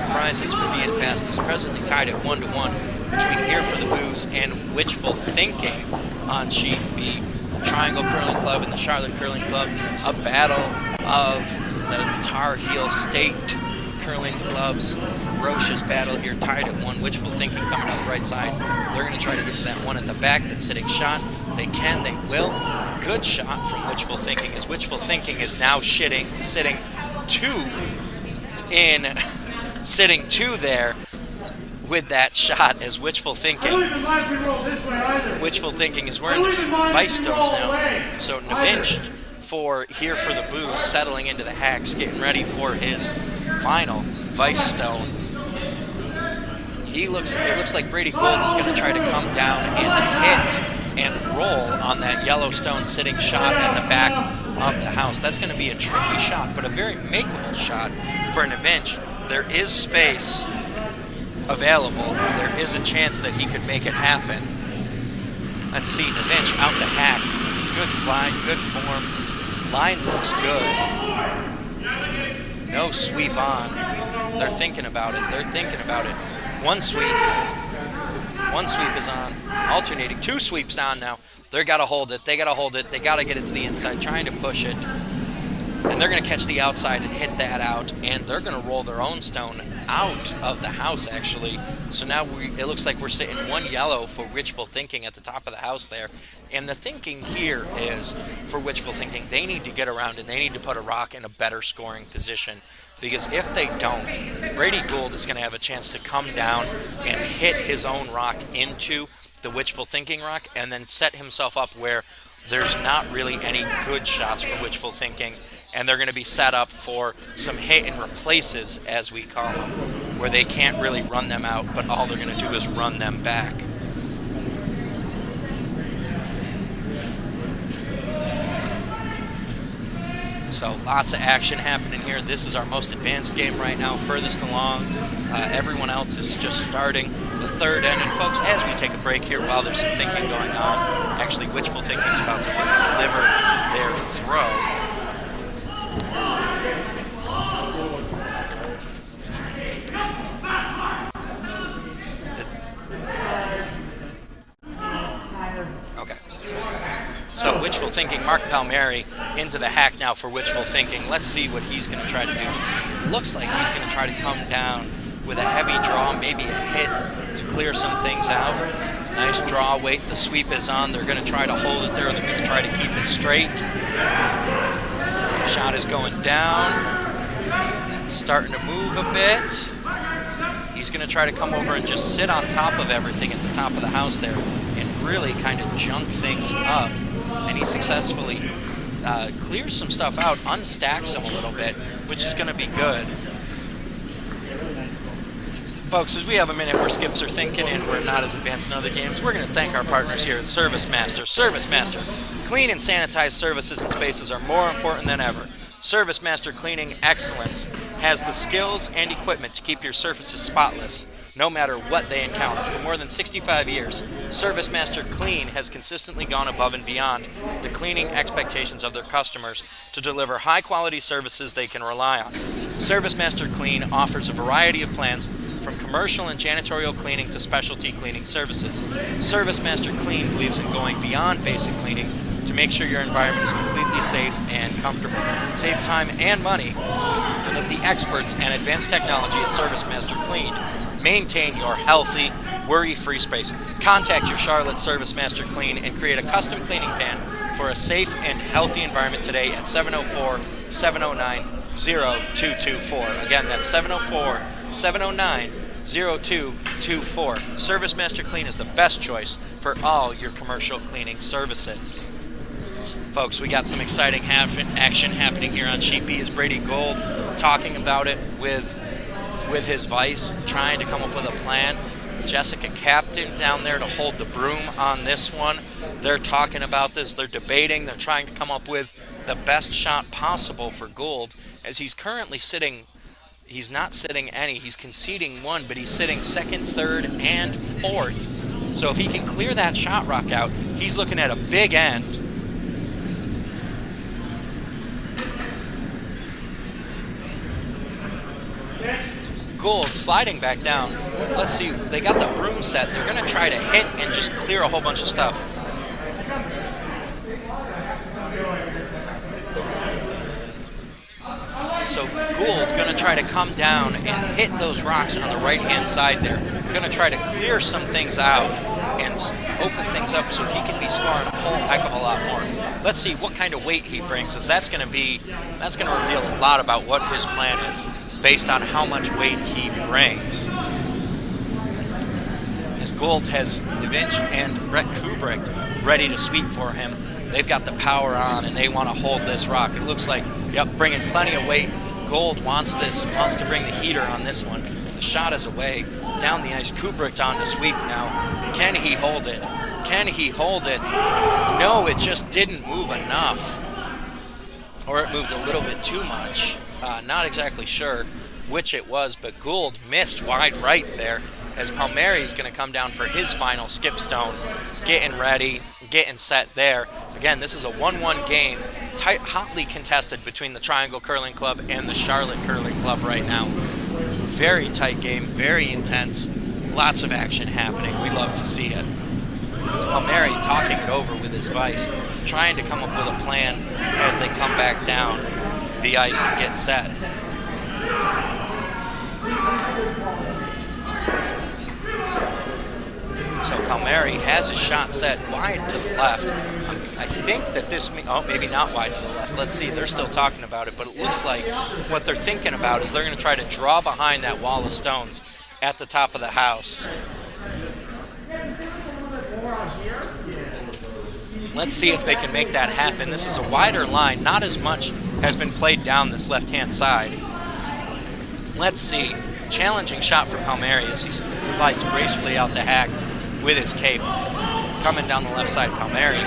prizes for being fastest. Presently tied at 1-1 between Here for the Booze and Wishful Thinking on sheet B. The Triangle Curling Club and the Charlotte Curling Club, a battle of the Tar Heel State Curling Clubs. Ferocious battle here, tied at 1. Wishful Thinking coming out the right side. They're going to try to get to that one at the back that's sitting shot. They can, they will. Good shot from Wishful Thinking as Wishful Thinking is now sitting 2 there with that shot as wishful thinking. Wishful thinking is wearing the vice stones now. So Navinch for the booze, settling into the hacks, getting ready for his final vice stone. It looks like Brady Gold is going to try to come down and hit and roll on that yellow stone sitting shot at the back of the house. That's going to be a tricky shot, but a very makeable shot for Navinch. There is space available. There is a chance that he could make it happen. Let's see, Navinch out the hack. Good slide, good form. Line looks good. No sweep on. They're thinking about it. One sweep is on. Alternating. Two sweeps on now. They got to hold it. They got to get it to the inside, trying to push it. And they're going to catch the outside and hit that out. And they're going to roll their own stone out of the house, actually. So now it looks like we're sitting one yellow for wishful thinking at the top of the house there. And the thinking here is, for wishful thinking, they need to get around and they need to put a rock in a better scoring position. Because if they don't, Brady Gould is going to have a chance to come down and hit his own rock into the wishful thinking rock and then set himself up where there's not really any good shots for wishful thinking. And they're going to be set up for some hit and replaces, as we call them, where they can't really run them out, but all they're going to do is run them back. So lots of action happening here. This is our most advanced game right now, furthest along. Everyone else is just starting the third inning. Folks, as we take a break here while there's some thinking going on, actually wishful thinking is about to deliver their throw. Okay. So wishful thinking, Mark Palmieri into the hack now for wishful thinking. Let's see what he's going to try to do. Looks like he's going to try to come down with a heavy draw, maybe a hit to clear some things out. Nice draw weight. The sweep is on. They're going to try to hold it there. They're going to try to keep it straight. The shot is going down. Starting to move a bit. He's going to try to come over and just sit on top of everything at the top of the house there and really kind of junk things up. And he successfully clears some stuff out, unstacks them a little bit, which is going to be good. Folks, as we have a minute where skips are thinking and we're not as advanced in other games, we're going to thank our partners here at Service Master. Service Master. Clean and sanitized services and spaces are more important than ever. Service Master Cleaning Excellence has the skills and equipment to keep your surfaces spotless, no matter what they encounter. For more than 65 years, Service Master Clean has consistently gone above and beyond the cleaning expectations of their customers to deliver high-quality services they can rely on. Service Master Clean offers a variety of plans from commercial and janitorial cleaning to specialty cleaning services. Service Master Clean believes in going beyond basic cleaning to make sure your environment is completely safe and comfortable. Save time and money, and let the experts and advanced technology at Service Master Clean maintain your healthy, worry-free space. Contact your Charlotte Service Master Clean and create a custom cleaning pan for a safe and healthy environment today at 704-709-0224. Again, that's 704-709-0224. Service Master Clean is the best choice for all your commercial cleaning services. Folks, we got some exciting action happening here on Sweepy. Is Brady Gould talking about it with his vice, trying to come up with a plan. Jessica Captain down there to hold the broom on this one. They're talking about this. They're debating. They're trying to come up with the best shot possible for Gould, as he's currently sitting. He's not sitting any. He's conceding one, but he's sitting second, third, and fourth. So if he can clear that shot rock out, he's looking at a big end. Gould sliding back down. Let's see, they got the broom set. They're going to try to hit and just clear a whole bunch of stuff. So Gould going to try to come down and hit those rocks on the right-hand side there. Going to try to clear some things out and open things up so he can be scoring a whole heck of a lot more. Let's see what kind of weight he brings, as that's going to reveal a lot about what his plan is, based on how much weight he brings. as Gould has Nevinch and Brett Kubrick ready to sweep for him. They've got the power on, and they want to hold this rock. It looks like, yep, bringing plenty of weight. Gould wants to bring the heater on this one. The shot is away. Down the ice, Kubrick on to sweep now. Can he hold it? Can he hold it? No, it just didn't move enough. Or it moved a little bit too much. Not exactly sure which it was, but Gould missed wide right there as Palmieri is going to come down for his final skip stone. Getting ready, getting set there. Again, this is a 1-1 game, tight, hotly contested between the Triangle Curling Club and the Charlotte Curling Club right now. Very tight game, very intense, lots of action happening. We love to see it. Palmieri talking it over with his vice, trying to come up with a plan as they come back down the ice and get set. So Palmieri has his shot set wide to the left. I think that maybe not wide to the left. Let's see, they're still talking about it, but it looks like what they're thinking about is they're going to try to draw behind that wall of stones at the top of the house. Let's see if they can make that happen. This is a wider line. Not as much has been played down this left-hand side. Let's see. Challenging shot for Palmieri as he slides gracefully out the hack with his cape. Coming down the left side, Palmieri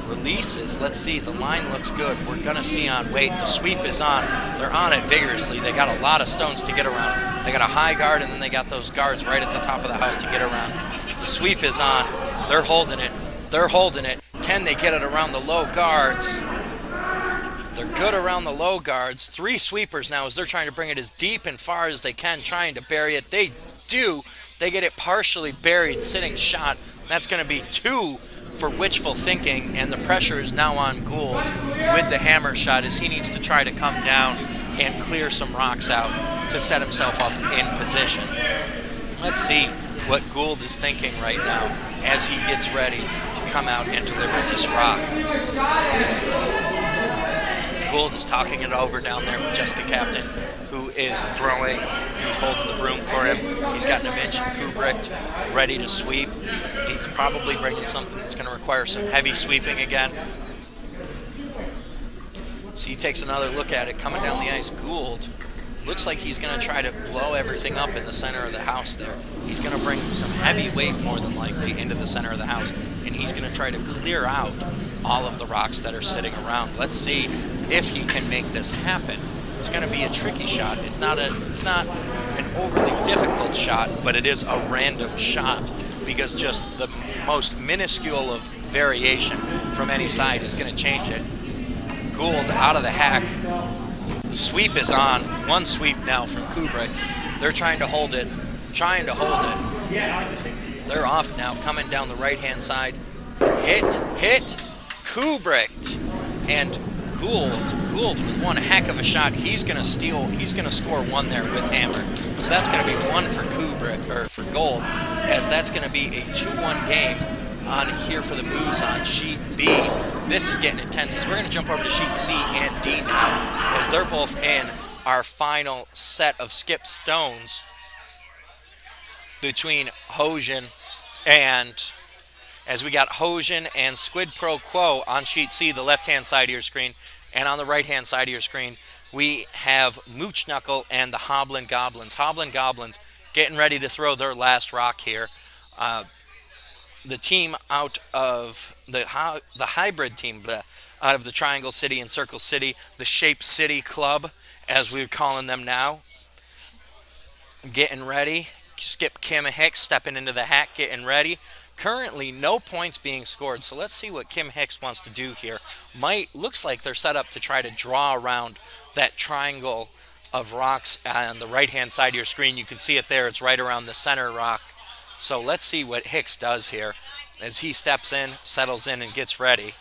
releases. Let's see. The line looks good. We're going to see on weight. The sweep is on. They're on it vigorously. They got a lot of stones to get around. They got a high guard, and then they got those guards right at the top of the house to get around. The sweep is on. They're holding it. They're holding it. Can they get it around the low guards? They're good around the low guards. 3 sweepers now as they're trying to bring it as deep and far as they can, trying to bury it. They do. They get it partially buried, sitting shot. That's going to be 2 for wishful thinking, and the pressure is now on Gould with the hammer shot as he needs to try to come down and clear some rocks out to set himself up in position. Let's see what Gould is thinking right now as he gets ready to come out and deliver this rock. Gould is talking it over down there with Jessica Captain, who is throwing, who's holding the broom for him. He's got Nevinch and Kubrick ready to sweep. He's probably bringing something that's going to require some heavy sweeping again. So he takes another look at it, coming down the ice. Gould looks like he's going to try to blow everything up in the center of the house there. He's going to bring some heavy weight, more than likely, into the center of the house, and he's going to try to clear out all of the rocks that are sitting around. Let's see if he can make this happen. It's going to be a tricky shot. It's not an overly difficult shot, but it is a random shot because just the most minuscule of variation from any side is going to change it. Gould out of the hack. The sweep is on. 1 sweep now from Kubrick. They're trying to hold it. They're off now, coming down the right-hand side. Hit. Kubrick. And Gould with one heck of a shot. He's going to score 1 there with hammer. So that's going to be 1 for Kubrick, or for Gould, as that's going to be a 2-1 game on here for the Boos on sheet B. This is getting intense as we're going to jump over to sheet C and D now, as they're both in our final set of skip stones between Hosian and, as we got Hosian and Squid Pro Quo on sheet C, the left-hand side of your screen, and on the right-hand side of your screen, we have Mooch Knuckle and the Hoblin Goblins. Hoblin Goblins getting ready to throw their last rock here. The team out of the hybrid team out of the Triangle City and Circle City, the Shape City Club, as we're calling them now, getting ready. Skip Kim Hicks stepping into the hack, getting ready. Currently, no points being scored, so let's see what Kim Hicks wants to do here. Looks like they're set up to try to draw around that triangle of rocks on the right-hand side of your screen. You can see it there. It's right around the center rock. So let's see what Hicks does here as he steps in, settles in, and gets ready.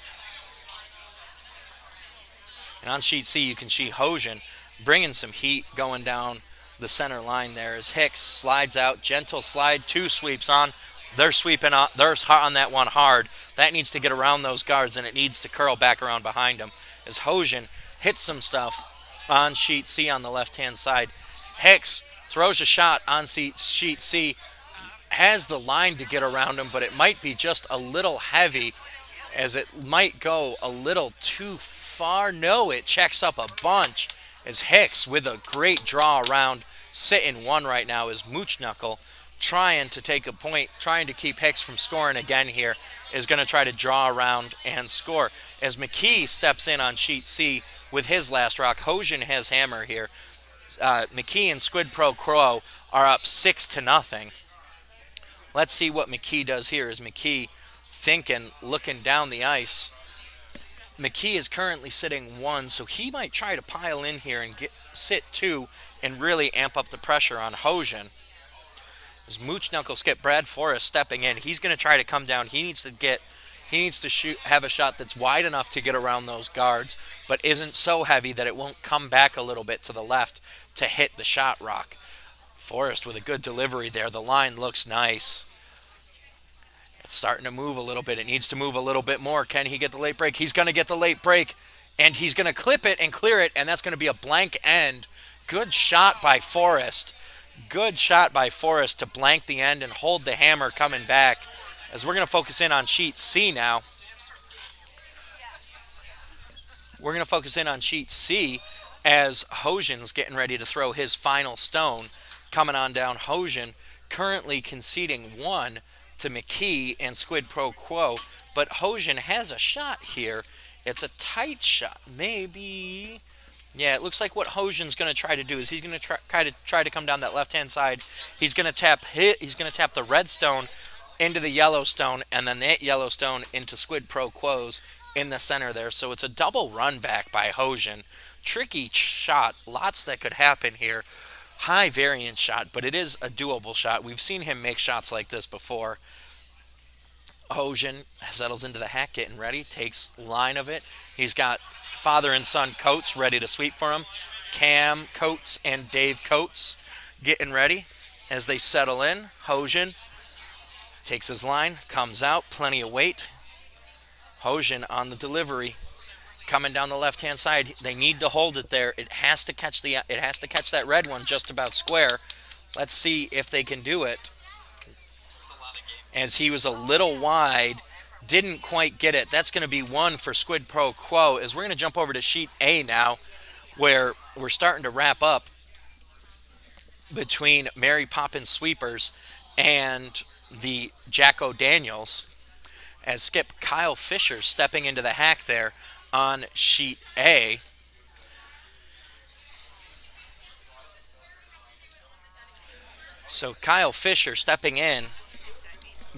And on sheet C, you can see Hosian bringing some heat going down the center line there as Hicks slides out, gentle slide, 2 sweeps on. They're sweeping on, they're on that one hard. That needs to get around those guards, and it needs to curl back around behind them. As Hosian hits some stuff on sheet C on the left-hand side. Hicks throws a shot on sheet C. has the line to get around him, but it might be just a little heavy as it might go a little too far. No, it checks up a bunch as Hicks with a great draw around sitting one right now is Mooch Knuckle trying to take a point, trying to keep Hicks from scoring again here, is going to try to draw around and score. As McKee steps in on sheet C with his last rock, Hosian has hammer here. McKee and Squid Pro Crow are up 6-0. Let's see what McKee does here. Is McKee thinking, looking down the ice? McKee is currently sitting one, so he might try to pile in here and sit two and really amp up the pressure on Hosian. As Mooch Knuckle skip Brad Forrest stepping in, he's going to try to come down. He needs to shoot, have a shot that's wide enough to get around those guards, but isn't so heavy that it won't come back a little bit to the left to hit the shot rock. Forrest with a good delivery there. The line looks nice. It's starting to move a little bit. It needs to move a little bit more. Can he get the late break? He's going to get the late break, and he's going to clip it and clear it, and that's going to be a blank end. Good shot by Forrest. Good shot by Forrest to blank the end and hold the hammer coming back. As we're going to focus in on sheet C now. We're going to focus in on sheet C as Hosian's getting ready to throw his final stone. Coming on down, Hosian currently conceding one to McKee and Squid Pro Quo, but Hosian has a shot here. It's a tight shot, maybe. Yeah, it looks like what Hosian's going to try to do is he's going to try to come down that left-hand side. He's going to tap the red stone into the yellow stone, and then that yellow stone into Squid Pro Quo's in the center there. So it's a double run back by Hosian. Tricky shot, lots that could happen here. High variance shot, but it is a doable shot. We've seen him make shots like this before. Hosian settles into the hack, getting ready, takes line of it. He's got father and son Coates ready to sweep for him. Cam Coates and Dave Coates getting ready as they settle in. Hosian takes his line, comes out, plenty of weight. Hosian on the delivery. Coming down the left-hand side, they need to hold it there. It has to catch that red one just about square. Let's see if they can do it. As he was a little wide, didn't quite get it. That's going to be one for Squid Pro Quo. As we're going to jump over to sheet A now, where we're starting to wrap up between Mary Poppins Sweepers and the Jacko Daniels. As Skip Kyle Fisher stepping into the hack there on sheet A. So Kyle Fisher stepping in,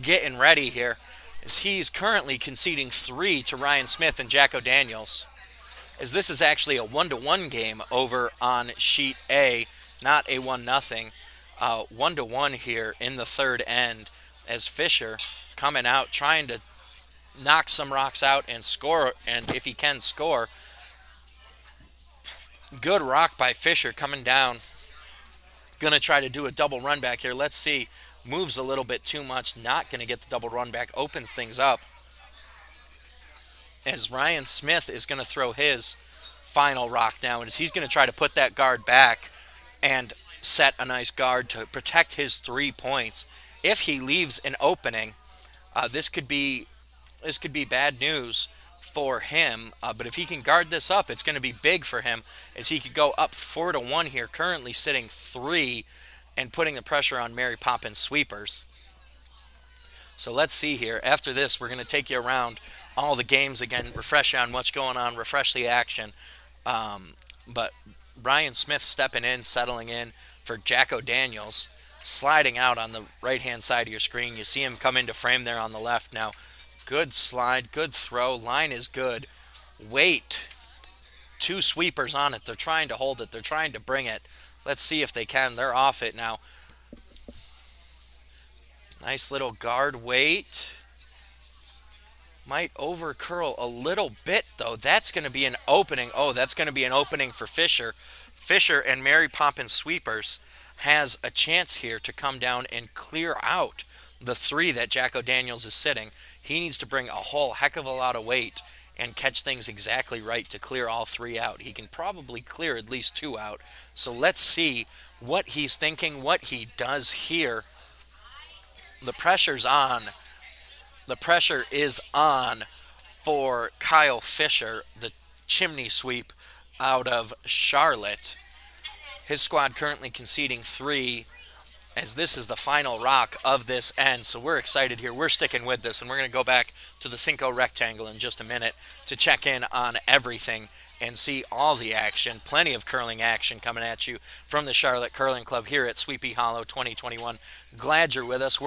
getting ready here, as he's currently conceding 3 to Ryan Smith and Jacko Daniels. As this is actually a 1-1 game over on sheet A, not a 1-0. 1-1 here in the third end, as Fisher coming out trying to knock some rocks out and score, and if he can score. Good rock by Fisher coming down. Going to try to do a double run back here. Let's see. Moves a little bit too much. Not going to get the double run back. Opens things up. As Ryan Smith is going to throw his final rock now, and he's going to try to put that guard back and set a nice guard to protect his 3 points. If he leaves an opening, this could be bad news for him, but if he can guard this up, it's going to be big for him, as he could go up 4-1 here, currently sitting 3 and putting the pressure on Mary Poppins Sweepers. So let's see here. After this, we're going to take you around all the games again, refresh you on what's going on, refresh the action. But Ryan Smith stepping in, settling in for Jacko Daniels, sliding out on the right-hand side of your screen. You see him come into frame there on the left now. Good slide, good throw. Line is good. Weight. 2 sweepers on it. They're trying to hold it. They're trying to bring it. Let's see if they can. They're off it now. Nice little guard weight. Might over curl a little bit, though. That's going to be an opening. Oh, that's going to be an opening for Fisher. Fisher and Mary Poppins Sweepers has a chance here to come down and clear out the 3 that Jacko Daniels is sitting. He needs to bring a whole heck of a lot of weight and catch things exactly right to clear all 3 out. He can probably clear at least 2 out. So let's see what he's thinking, what he does here. The pressure's on. The pressure is on for Kyle Fisher, the chimney sweep out of Charlotte. His squad currently conceding 3, as this is the final rock of this end. So we're excited here. We're sticking with this, and we're going to go back to the Cinco Rectangle in just a minute to check in on everything and see all the action. Plenty of curling action coming at you from the Charlotte Curling Club here at Sweepy Hollow 2021. Glad you're with us.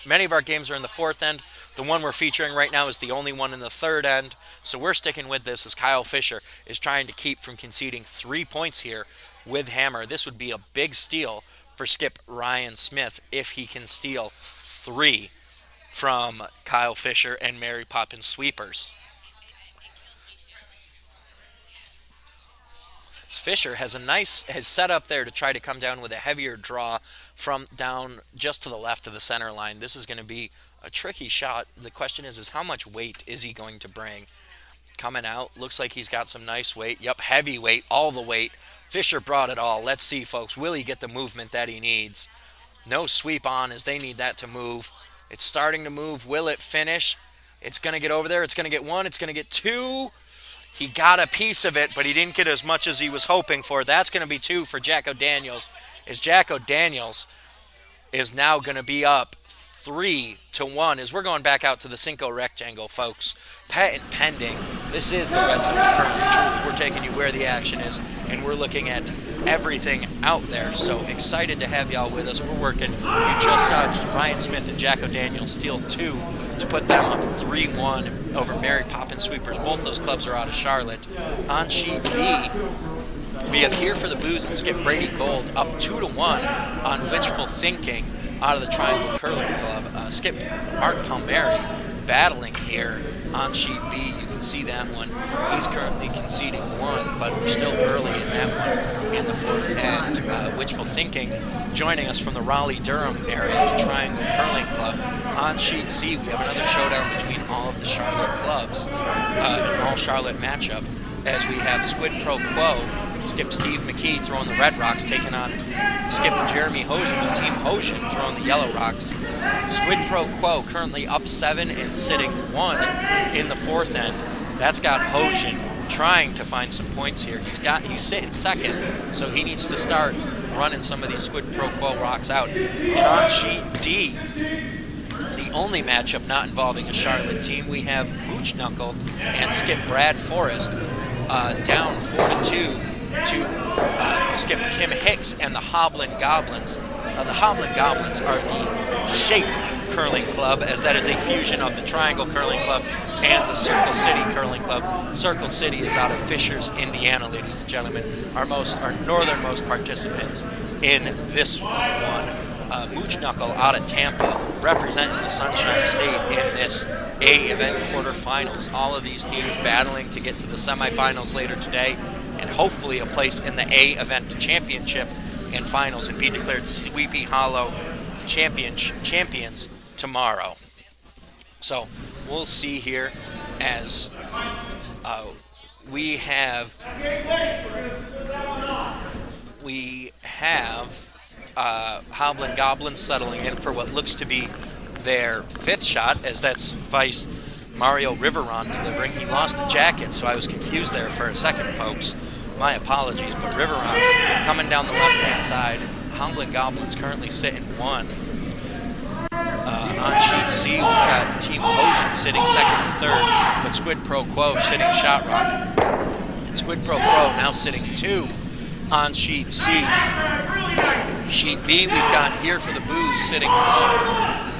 Many of our games are in the fourth end. The one we're featuring right now is the only one in the third end. So we're sticking with this as Kyle Fisher is trying to keep from conceding 3 points here with hammer. This would be a big steal for skip Ryan Smith if he can steal 3 from Kyle Fisher and Mary Poppins sweepers. Fisher has set up there to try to come down with a heavier draw from down just to the left of the center line. This is going to be a tricky shot. The question is how much weight is he going to bring? Coming out, looks like he's got some nice weight. Yep, heavy weight, all the weight. Fisher brought it all. Let's see, folks. Will he get the movement that he needs? No sweep on as they need that to move. It's starting to move. Will it finish? It's going to get over there. It's going to get 1. It's going to get 2. He got a piece of it, but he didn't get as much as he was hoping for. That's going to be 2 for Jacko Daniels, as Jacko Daniels is now going to be up 3-1 as we're going back out to the Cinco Rectangle, folks. Patent pending. This is the Red Zone currently. We're taking you where the action is, and we're looking at everything out there. So excited to have y'all with us. We're working. You just saw Ryan Smith and Jacko Daniels steal 2 to put them up 3-1 over Mary Poppins Sweepers. Both those clubs are out of Charlotte. On sheet B, we have Here for the Booze and Skip Brady Gold up 2-1 on Wishful Thinking out of the Triangle Curling Club. Skip Mark Palmieri battling here on sheet B. You can see that one. He's currently conceding 1, but we're still early in that one in the fourth end. Wishful Thinking joining us from the Raleigh-Durham area, the Triangle Curling Club. On sheet C, we have another showdown between all of the Charlotte clubs, an all-Charlotte matchup, as we have Squid Pro Quo. Skip Steve McKee throwing the Red Rocks, taking on Skip Jeremy Hosian of Team Hosian throwing the Yellow Rocks. Squid Pro Quo currently up 7 and sitting 1 in the fourth end. That's got Hosian trying to find some points here. He's sitting second, so he needs to start running some of these Squid Pro Quo rocks out. And on sheet D, the only matchup not involving a Charlotte team, we have Mooch Knuckle and Skip Brad Forrest down 4-2 to Skip Kim Hicks and the Hoblin Goblins. The Hoblin Goblins are the Shape Curling Club, as that is a fusion of the Triangle Curling Club and the Circle City Curling Club. Circle City is out of Fishers, Indiana, ladies and gentlemen. Our northernmost participants in this one. Mooch Knuckle out of Tampa, representing the Sunshine State in this A event quarterfinals. All of these teams battling to get to the semifinals later today, and hopefully a place in the A event championship and finals, and be declared Sweepy Hollow champions tomorrow. So we'll see here as we have Hoblin Goblins settling in for what looks to be their 5th shot, as that's Vice Mario Riveron delivering. He lost the jacket, so I was confused there for a second, folks. My apologies, but Riveron coming down the left-hand side. Hoblin Goblins currently sitting 1. On sheet C, we've got Team Hosian sitting 2nd and 3rd, but Squid Pro Quo sitting Shot Rock. And Squid Pro Quo now sitting 2 on sheet C. Sheet B, we've got Here for the Booze sitting 1,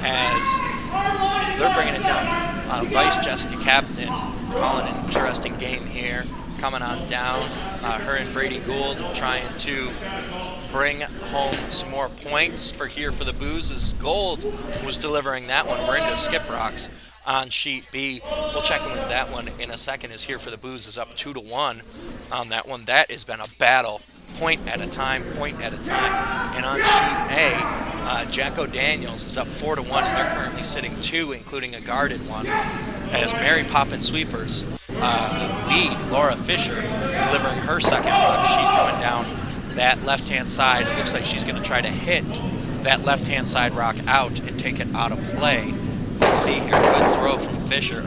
as they're bringing it down. Vice Jessica Captain calling an interesting game here. Coming on down, her and Brady Gould trying to bring home some more points for Here for the Booze, as Gould was delivering that one. We're into Skip Rocks on sheet B. We'll check in with that one in a second, as Here for the Booze is up 2-1 on that one. That has been a battle, point at a time. And on sheet A, Jacko Daniels is up 4-1, and they're currently sitting 2, including a guarded one, as Mary Poppins Sweepers lead Laura Fisher, delivering her second rock. She's going down that left-hand side. It looks like she's going to try to hit that left-hand side rock out and take it out of play. Let's see here. Good throw from Fisher.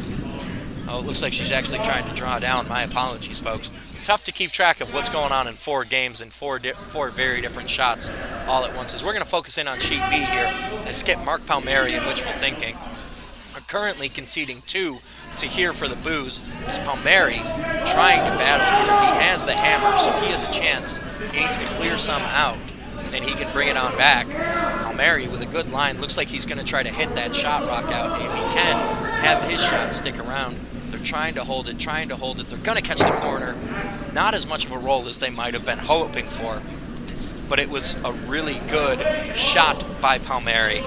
Oh, it looks like she's actually trying to draw down. My apologies, folks. Tough to keep track of what's going on in 4 games and four very different shots all at once. As we're going to focus in on sheet B here and skip Mark Palmieri and wishful thinking. Are currently conceding 2 to here for the Boos. Is Palmieri trying to battle here? He has the hammer, so he has a chance. He needs to clear some out, and he can bring it on back. Palmieri with a good line. Looks like he's going to try to hit that shot rock out. And if he can, have his shot stick around. They're trying to hold it. They're going to catch the corner. Not as much of a roll as they might have been hoping for, but it was a really good shot by Palmieri.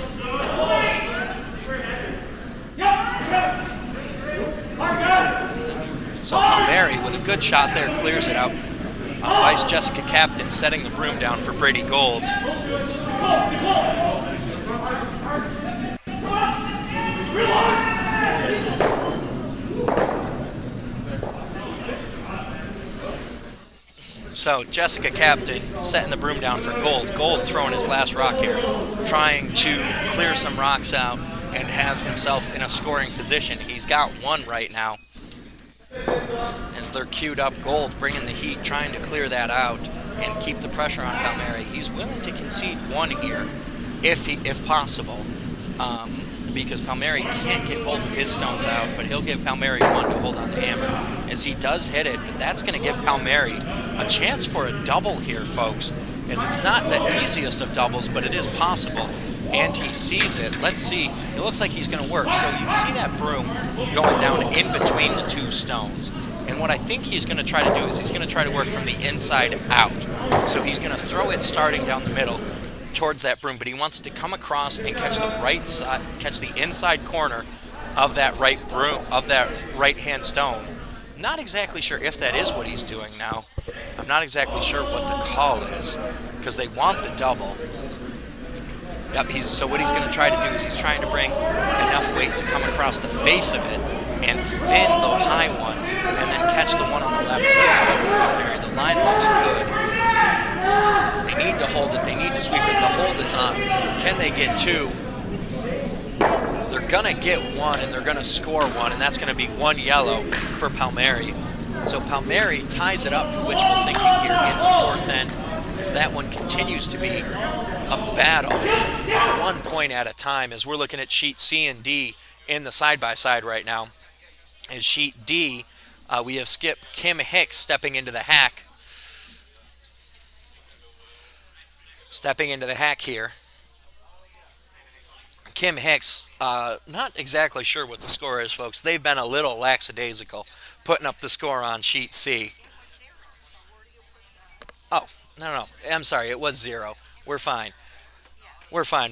So Palmieri with a good shot there clears it out. Vice Jessica Captain setting the broom down for Brady Gold. So Jessica Captain setting the broom down for Gold. Gold throwing his last rock here, trying to clear some rocks out and have himself in a scoring position. He's got 1 right now. As they're queued up, Gold bringing the heat, trying to clear that out and keep the pressure on Palmieri. He's willing to concede 1 here, if possible, because Palmieri can't get both of his stones out, but he'll give Palmieri 1 to hold on to hammer, as he does hit it. But that's going to give Palmieri a chance for a double here, folks, as it's not the easiest of doubles, but it is possible. And he sees it. Let's see. It looks like he's going to work. So you see that broom going down in between the 2 stones. And what I think he's going to try to do is he's going to try to work from the inside out. So he's going to throw it starting down the middle towards that broom, but he wants it to come across and catch the right side, catch the inside corner of that right broom, of that right-hand stone. Not exactly sure if that is what he's doing now. I'm not exactly sure what the call is, because they want the double. Yep, so what he's going to try to do is he's trying to bring enough weight to come across the face of it and thin the high one, and then catch the one on the left. The line looks good. They need to hold it. They need to sweep it. The hold is on. Can they get 2? They're going to get 1, and they're going to score 1, and that's going to be 1 yellow for Palmieri. So Palmieri ties it up for wishful thinking here in the 4th end, as that one continues to be a battle, 1 point at a time, as we're looking at sheet C and D in the side-by-side right now. In sheet D, we have Skip Kim Hicks stepping into the hack. Here. Kim Hicks, not exactly sure what the score is, folks. They've been a little lackadaisical putting up the score on sheet C. Oh, no. I'm sorry, it was 0. We're fine.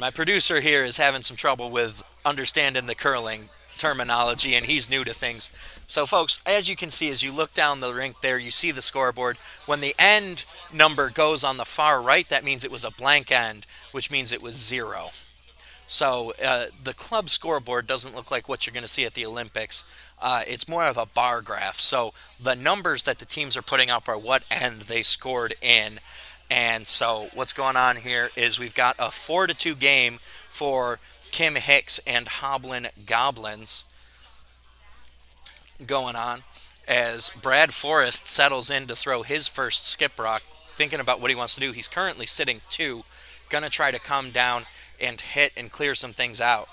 My producer here is having some trouble with understanding the curling terminology, and he's new to things. So, folks, as you can see, as you look down the rink there, you see the scoreboard. When the end number goes on the far right, that means it was a blank end, which means it was 0. So the club scoreboard doesn't look like what you're going to see at the Olympics. It's more of a bar graph. So the numbers that the teams are putting up are what end they scored in. And so what's going on here is we've got a 4-2 game for Kim Hicks and Hoblin Goblins going on, as Brad Forrest settles in to throw his first skip rock, thinking about what he wants to do. He's currently sitting 2, going to try to come down and hit and clear some things out.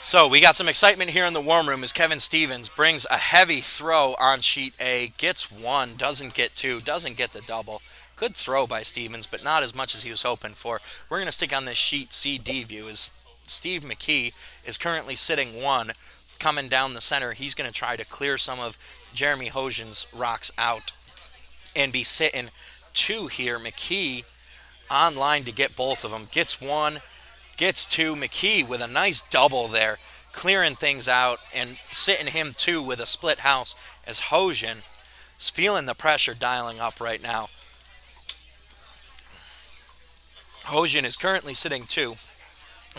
So we got some excitement here in the warm room as Kevin Stevens brings a heavy throw on sheet A, gets 1, doesn't get 2, doesn't get the double. Good throw by Stevens, but not as much as he was hoping for. We're going to stick on this sheet C-D view as Steve McKee is currently sitting 1, coming down the center. He's going to try to clear some of Jeremy Hojan's rocks out and be sitting 2 here. McKee on line to get both of them. Gets 1, gets 2. McKee with a nice double there, clearing things out and sitting him 2 with a split house, as Hojan is feeling the pressure dialing up right now. Hojan is currently sitting 2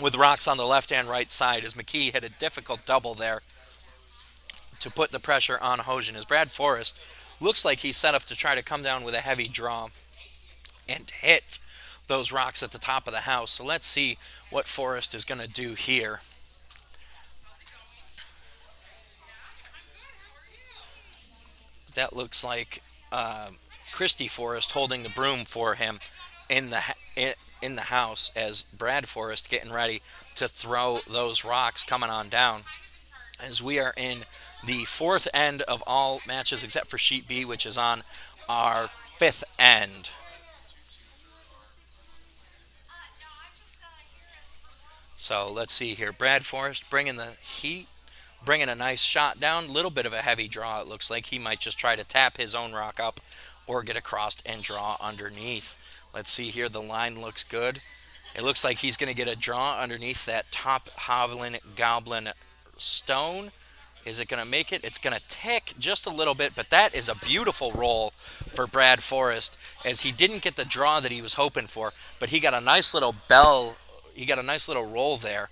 with rocks on the left and right side, as McKee hit a difficult double there to put the pressure on Hojan as Brad Forrest looks like he's set up to try to come down with a heavy draw and hit those rocks at the top of the house. So let's see what Forrest is going to do here. That looks like Christy Forrest holding the broom for him in the house as Brad Forrest getting ready to throw those rocks coming on down. As we are in the fourth end of all matches except for Sheet B, which is on our fifth end. So let's see here. Brad Forrest bringing the heat, bringing a nice shot down. A little bit of a heavy draw, it looks like. He might just try to tap his own rock up or get across and draw underneath. Let's see here. The line looks good. It looks like he's going to get a draw underneath that top Hoblin Goblin stone. Is it going to make it? It's going to tick just a little bit, but that is a beautiful roll for Brad Forrest as he didn't get the draw that he was hoping for, but he got a nice little bell. He got a nice little roll there.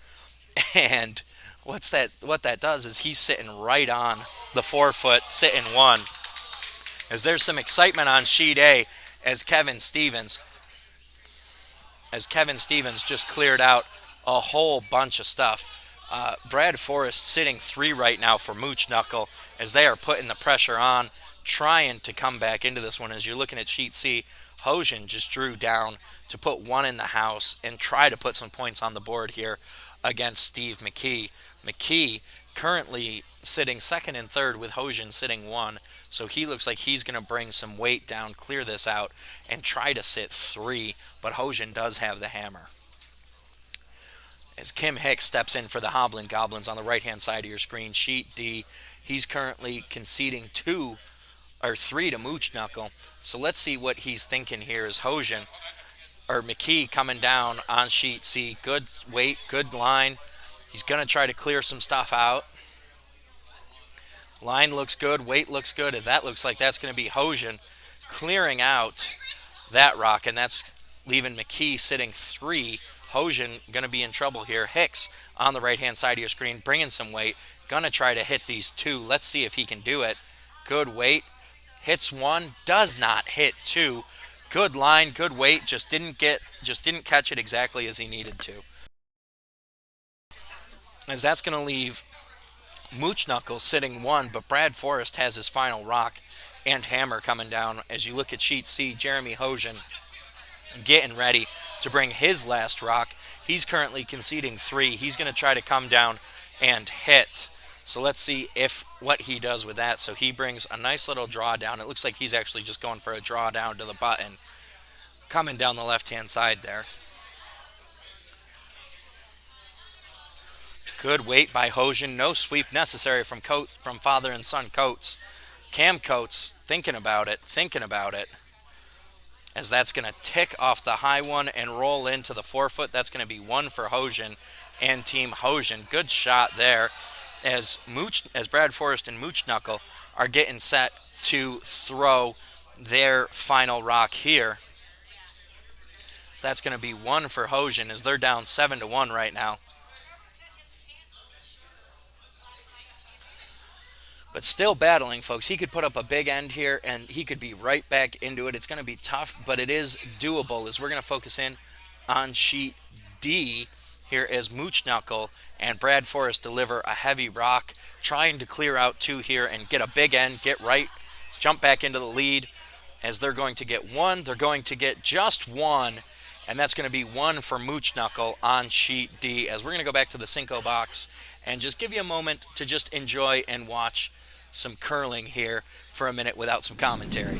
And what that does is he's sitting right on the 4-foot, sitting one. As there's some excitement on sheet A as Kevin Stevens just cleared out a whole bunch of stuff. Brad Forrest sitting 3 right now for Mooch Knuckle as they are putting the pressure on, trying to come back into this one. As you're looking at sheet C, Hojan just drew down to put 1 in the house and try to put some points on the board here against Steve McKee. McKee currently sitting second and third with Hojan sitting 1, so he looks like he's going to bring some weight down, clear this out, and try to sit 3, but Hojan does have the hammer. As Kim Hicks steps in for the Hoblin Goblins on the right-hand side of your screen, sheet D, he's currently conceding 3 to Mooch Knuckle. So let's see what he's thinking here as McKee coming down on sheet C. Good weight, good line. He's going to try to clear some stuff out. Line looks good, weight looks good, and that looks like that's going to be Hojan clearing out that rock, and that's leaving McKee sitting 3. Hojan going to be in trouble here. Hicks on the right-hand side of your screen, bringing some weight. Going to try to hit these 2. Let's see if he can do it. Good weight. Hits 1. Does not hit 2. Good line, good weight. Just didn't catch it exactly as he needed to. As that's going to leave Mooch Knuckle sitting 1, but Brad Forrest has his final rock and hammer coming down. As you look at sheet C, Jeremy Hojan getting ready to bring his last rock. He's currently conceding 3. He's going to try to come down and hit. So let's see what he does with that. So he brings a nice little draw down. It looks like he's actually just going for a draw down to the button. Coming down the left-hand side there. Good weight by Hojan. No sweep necessary from father and son Coates. Cam Coates thinking about it. As that's going to tick off the high one and roll into the 4-foot. That's going to be 1 for Hojan and Team Hojan. Good shot there as Brad Forrest and Mooch Knuckle are getting set to throw their final rock here. So that's going to be 1 for Hojan as they're down 7-1 right now. But still battling, folks. He could put up a big end here, and he could be right back into it. It's going to be tough, but it is doable as we're going to focus in on sheet D here as Mooch Knuckle and Brad Forrest deliver a heavy rock, trying to clear out 2 here and get a big end, get right, jump back into the lead as they're going to get 1. They're going to get just 1, and that's going to be 1 for Mooch Knuckle on sheet D as we're going to go back to the Cinco box and just give you a moment to just enjoy and watch some curling here for a minute without some commentary.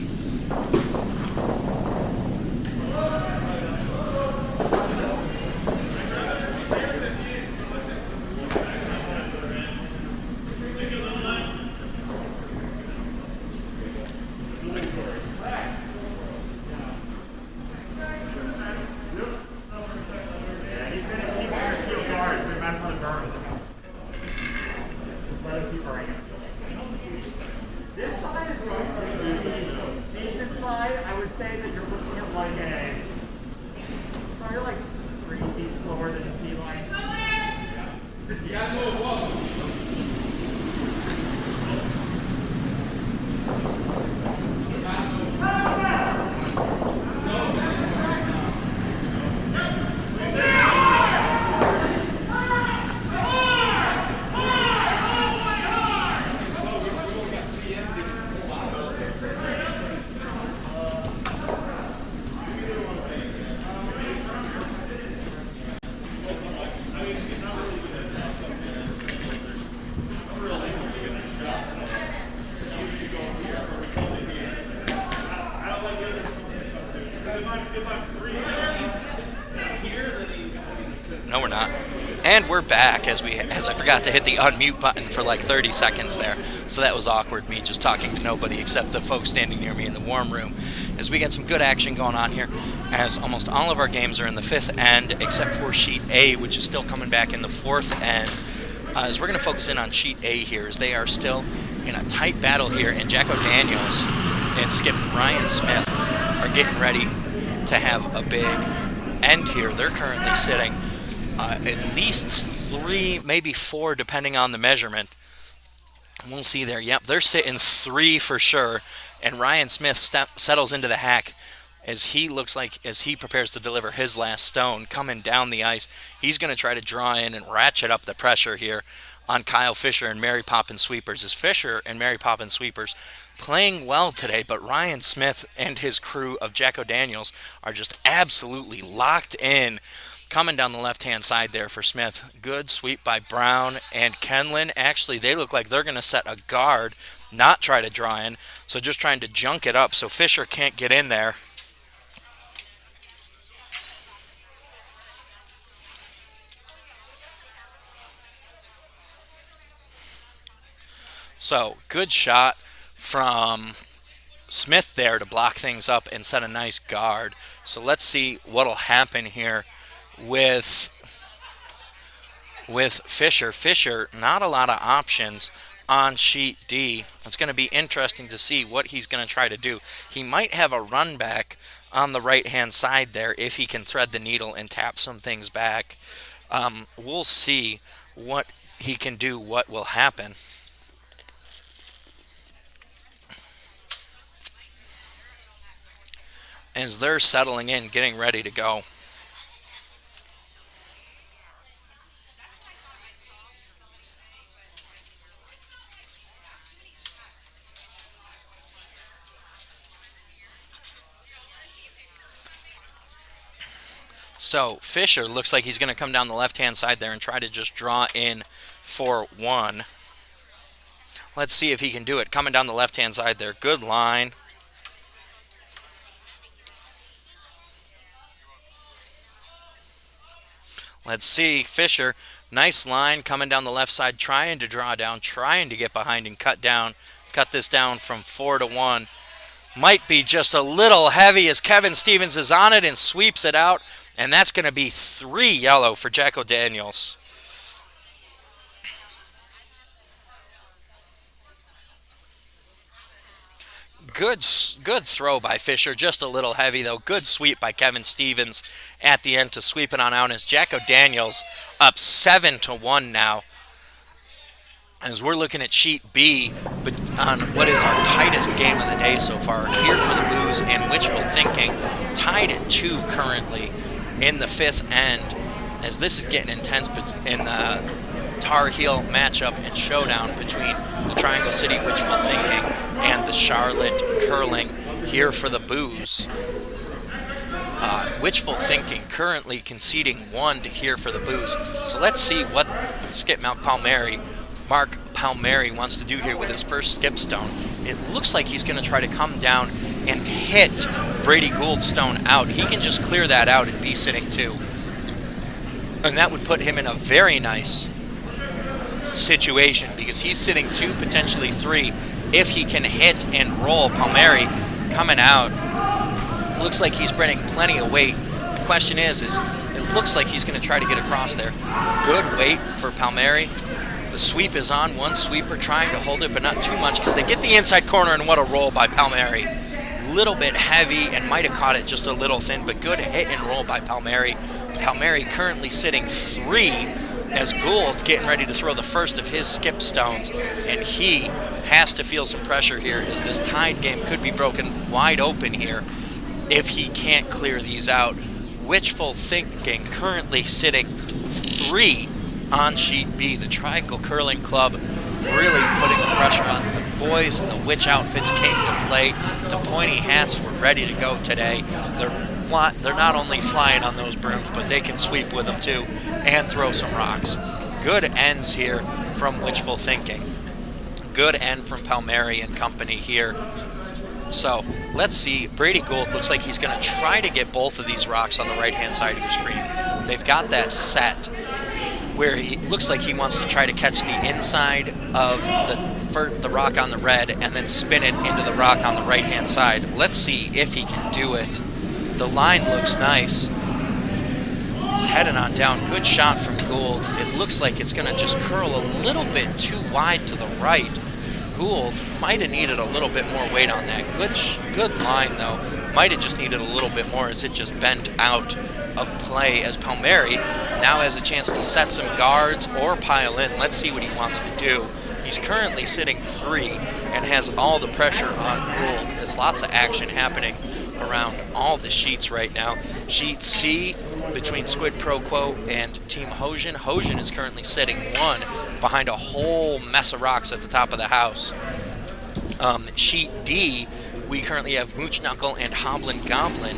No, we're not. And we're back as I forgot to hit the unmute button for like 30 seconds there. So that was awkward, me just talking to nobody except the folks standing near me in the warm room. As we get some good action going on here, as almost all of our games are in the fifth end, except for Sheet A, which is still coming back in the fourth end. As we're going to focus in on Sheet A here, as they are still in a tight battle here, and Jacko Daniels and Skip Ryan Smith are getting ready to have a big end here. They're currently sitting at least 3, maybe 4, depending on the measurement. We'll see there. Yep, they're sitting 3 for sure. And Ryan Smith settles into the hack as he looks like, as he prepares to deliver his last stone coming down the ice. He's going to try to draw in and ratchet up the pressure here on Kyle Fisher and Mary Poppins Sweepers. As Fisher and Mary Poppins Sweepers playing well today, but Ryan Smith and his crew of Jacko Daniels are just absolutely locked in. Coming down the left-hand side there for Smith. Good sweep by Brown and Kenlin. Actually, they look like they're going to set a guard, not try to draw in. So just trying to junk it up so Fisher can't get in there. So good shot from Smith there to block things up and set a nice guard. So let's see what'll happen here with Fisher. Fisher, not a lot of options on Sheet D. It's going to be interesting to see what he's going to try to do. He might have a run back on the right-hand side there if he can thread the needle and tap some things back. We'll see what he can do, what will happen. As they're settling in, getting ready to go. So Fisher looks like he's going to come down the left-hand side there and try to just draw in for 1. Let's see if he can do it. Coming down the left-hand side there. Good line. Let's see. Fisher, nice line coming down the left side, trying to draw down, trying to get behind and cut this down from 4 to 1. Might be just a little heavy as Kevin Stevens is on it and sweeps it out. And that's going to be 3 yellow for Jacko Daniels. Good throw by Fisher, just a little heavy though. Good sweep by Kevin Stevens at the end to sweep it on out. As Jacko Daniels up 7 to 1 now. As we're looking at Sheet B, but on what is our tightest game of the day so far, Here for the Booze and Wishful Thinking, tied at 2 currently in the fifth end. As this is getting intense in the Tar Heel matchup and showdown between the Triangle City Wishful Thinking and the Charlotte Curling Here for the Booze. Wishful Thinking currently conceding 1 to Here for the Booze. So let's see what Mark Palmieri wants to do here with his first skip stone. It looks like he's going to try to come down and hit Brady Gouldstone out. He can just clear that out and be sitting 2. And that would put him in a very nice situation because he's sitting 2, potentially 3, if he can hit and roll. Palmieri coming out. Looks like he's bringing plenty of weight. The question is it looks like he's going to try to get across there. Good weight for Palmieri. The sweep is on. One sweeper trying to hold it, but not too much because they get the inside corner, and what a roll by Palmieri. Little bit heavy and might have caught it just a little thin, but good hit and roll by Palmieri. Palmieri currently sitting 3 as Gould getting ready to throw the first of his skip stones, and he has to feel some pressure here as this tied game could be broken wide open here if he can't clear these out. Wishful Thinking currently sitting 3 on Sheet B. The Triangle Curling Club really putting the pressure on. The boys in the witch outfits came to play. The pointy hats were ready to go today. They're not only flying on those brooms, but they can sweep with them too and throw some rocks. Good ends here from Wishful Thinking. Good end from Palmieri and company here So let's see. Brady Gould looks like he's going to try to get both of these rocks on the right-hand side of your screen. They've got that set where he looks like he wants to try to catch the inside of the rock on the red and then spin it into the rock on the right-hand side. Let's see if he can do it. The line looks nice. He's heading on down. Good shot from Gould. It looks like it's going to just curl a little bit too wide to the right. Gould might have needed a little bit more weight on that. Good line, though. Might have just needed a little bit more as it just bent out of play as Palmieri now has a chance to set some guards or pile in. Let's see what he wants to do. He's currently sitting 3 and has all the pressure on Gould. There's lots of action happening around all the sheets right now. Sheet C between Squid Pro Quo and Team Hosian. Hosian is currently sitting 1 behind a whole mess of rocks at the top of the house. Sheet D, we currently have Mooch Knuckle and Hoblin Goblin.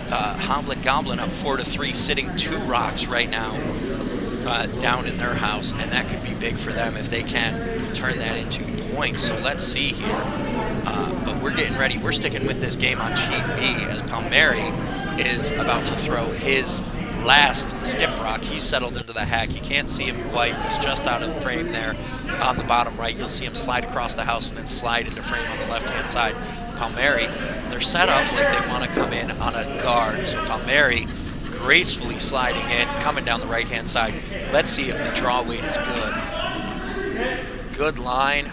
Hoblin Goblin up 4-3, sitting 2 rocks right now down in their house, and that could be big for them if they can turn that into points. So let's see here. But we're getting ready. We're sticking with this game on sheet B as Palmieri is about to throw his last skip rock. He's settled into the hack. You can't see him quite. He's just out of frame there on the bottom right. You'll see him slide across the house and then slide into frame on the left-hand side. Palmieri, they're set up like they want to come in on a guard. So Palmieri gracefully sliding in, coming down the right-hand side. Let's see if the draw weight is good. Good line.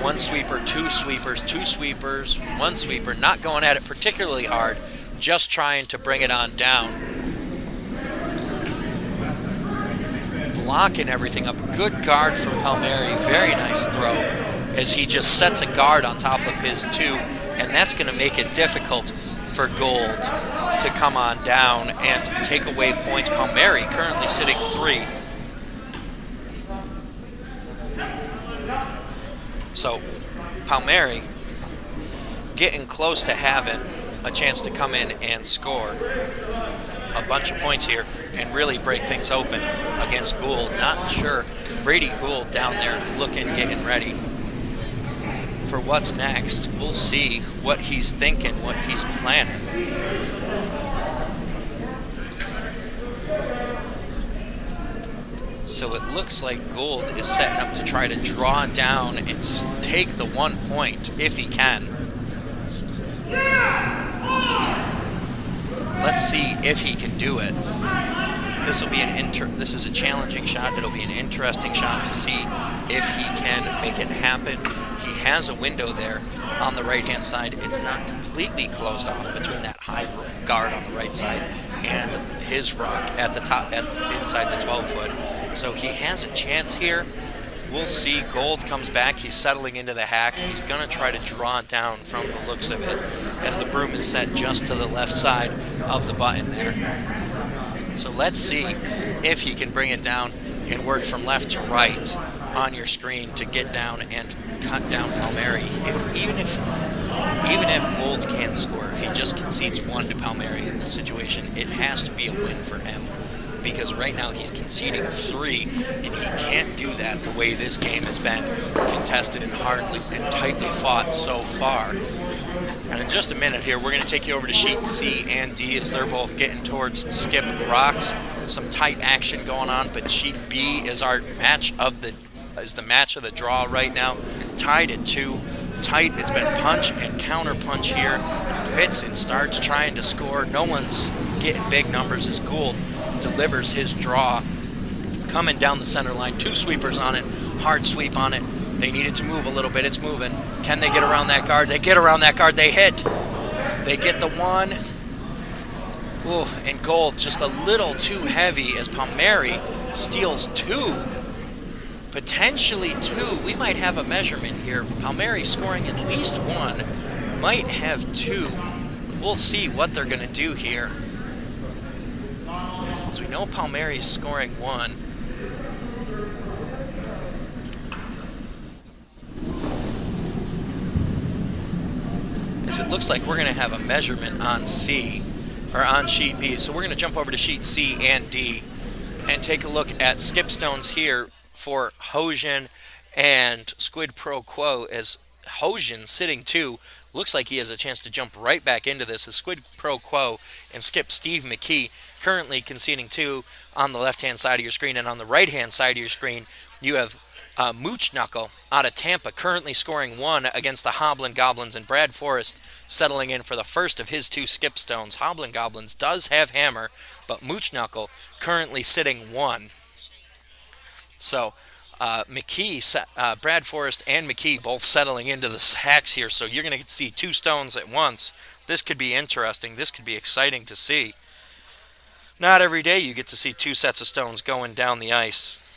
1 sweeper, 2 sweepers, 2 sweepers, 1 sweeper. Not going at it particularly hard, just trying to bring it on down. Blocking everything up. Good guard from Palmieri. Very nice throw as he just sets a guard on top of his 2, and that's going to make it difficult for Gould to come on down and take away points. Palmieri currently sitting 3. So Palmieri getting close to having a chance to come in and score a bunch of points here and really break things open against Gould. Not sure. Brady Gould down there looking, getting ready for what's next. We'll see what he's thinking, what he's planning. So it looks like Gould is setting up to try to draw down and take the 1 point if he can. Let's see if he can do it. This will be this is a challenging shot. It'll be an interesting shot to see if he can make it happen. He has a window there on the right-hand side. It's not completely closed off between that high guard on the right side and his rock at the top, inside the 12-foot. So he has a chance here. We'll see. Gould comes back. He's settling into the hack. He's going to try to draw it down from the looks of it as the broom is set just to the left side of the button there. So let's see if he can bring it down and work from left to right on your screen to get down and cut down Palmieri. Even if Gould can't score, if he just concedes 1 to Palmieri in this situation, it has to be a win for him. Because right now he's conceding 3, and he can't do that the way this game has been contested and tightly fought so far. And in just a minute here, we're going to take you over to sheet C and D as they're both getting towards skip rocks. Some tight action going on, but sheet B is our match of the match of the draw right now. Tied at 2. Tight. It's been punch and counter punch here. Fitz and starts trying to score. No one's getting big numbers as Gould delivers his draw. Coming down the center line. 2 sweepers on it. Hard sweep on it. They needed to move a little bit. It's moving. Can they get around that guard? They get around that guard. They hit. They get the 1. Ooh, and Gould just a little too heavy as Palmieri steals 2. Potentially 2. We might have a measurement here. Palmieri scoring at least 1. Might have 2. We'll see what they're going to do here. As we know Palmieri's scoring 1. As it looks like we're going to have a measurement on C, or on sheet B. So we're going to jump over to sheet C and D and take a look at skip stones here for Hosian and Squid Pro Quo as Hojan sitting 2. Looks like he has a chance to jump right back into this as Squid Pro Quo and skip Steve McKee currently conceding 2 on the left-hand side of your screen. And on the right-hand side of your screen, you have Mooch Knuckle out of Tampa currently scoring 1 against the Hoblin Goblins, and Brad Forrest settling in for the first of his 2 skip stones. Hoblin Goblins does have hammer, but Mooch Knuckle currently sitting 1. So Brad Forrest and McKee both settling into the hacks here, so you're going to see 2 stones at once. This could be interesting. This could be exciting to see. Not every day you get to see 2 sets of stones going down the ice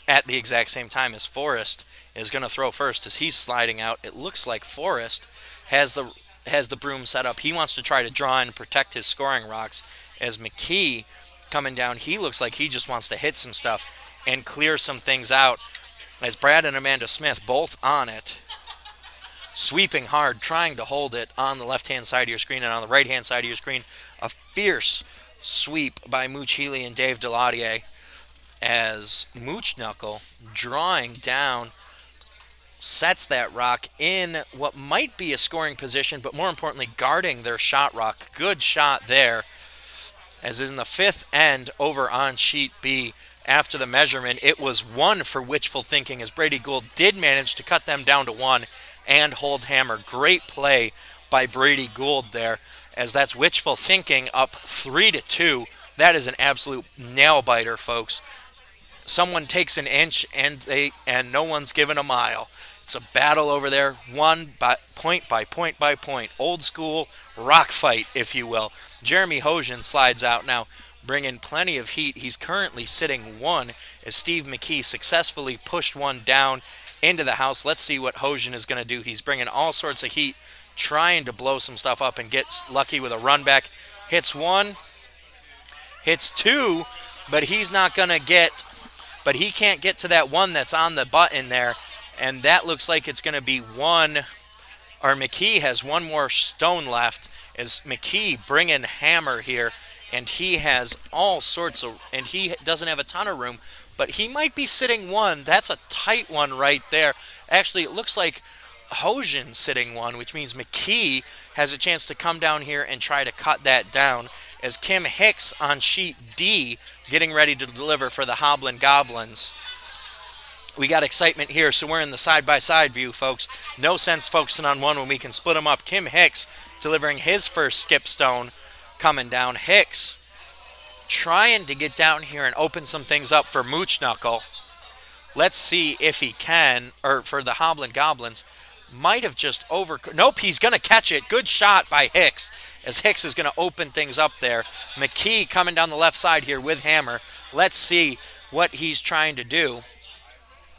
at the exact same time. As Forrest is going to throw first as he's sliding out. It looks like Forrest has the broom set up. He wants to try to draw and protect his scoring rocks. As McKee coming down, he looks like he just wants to hit some stuff and clear some things out, as Brad and Amanda Smith both on it, sweeping hard, trying to hold it on the left-hand side of your screen. And on the right-hand side of your screen, a fierce sweep by Mooch Healy and Dave Delaudier, as Mooch Knuckle drawing down sets that rock in what might be a scoring position, but more importantly guarding their shot rock. Good shot there, as in the 5th end over on sheet B. After the measurement, it was 1 for wishful thinking, as Brady Gould did manage to cut them down to 1 and hold hammer. Great play by Brady Gould there, as that's wishful thinking up 3-2. That is an absolute nail biter, folks. Someone takes an inch and no one's given a mile. It's a battle over there, one by point by point by point. Old school rock fight, if you will. Jeremy Hojan slides out now, bringing plenty of heat. He's currently sitting 1 as Steve McKee successfully pushed 1 down into the house. Let's see what Hojan is going to do. He's bringing all sorts of heat, trying to blow some stuff up and get lucky with a run back. Hits 1, hits 2, but he's not going to get, but he can't get to that 1 that's on the button there. And that looks like it's going to be 1, or McKee has 1 more stone left, as McKee bringing hammer here. And he has all sorts of, and he doesn't have a ton of room, but he might be sitting 1. That's a tight one right there. Actually, it looks like Hojan sitting 1, which means McKee has a chance to come down here and try to cut that down, as Kim Hicks on sheet D getting ready to deliver for the Hoblin Goblins. We got excitement here, so we're in the side-by-side view, folks. No sense focusing on 1 when we can split them up. Kim Hicks delivering his first skip stone coming down. Hicks trying to get down here and open some things up for Mooch Knuckle. Let's see if he can, or for the Hoblin Goblins. Might have just nope, he's going to catch it. Good shot by Hicks, as Hicks is going to open things up there. McKee coming down the left side here with hammer. Let's see what he's trying to do,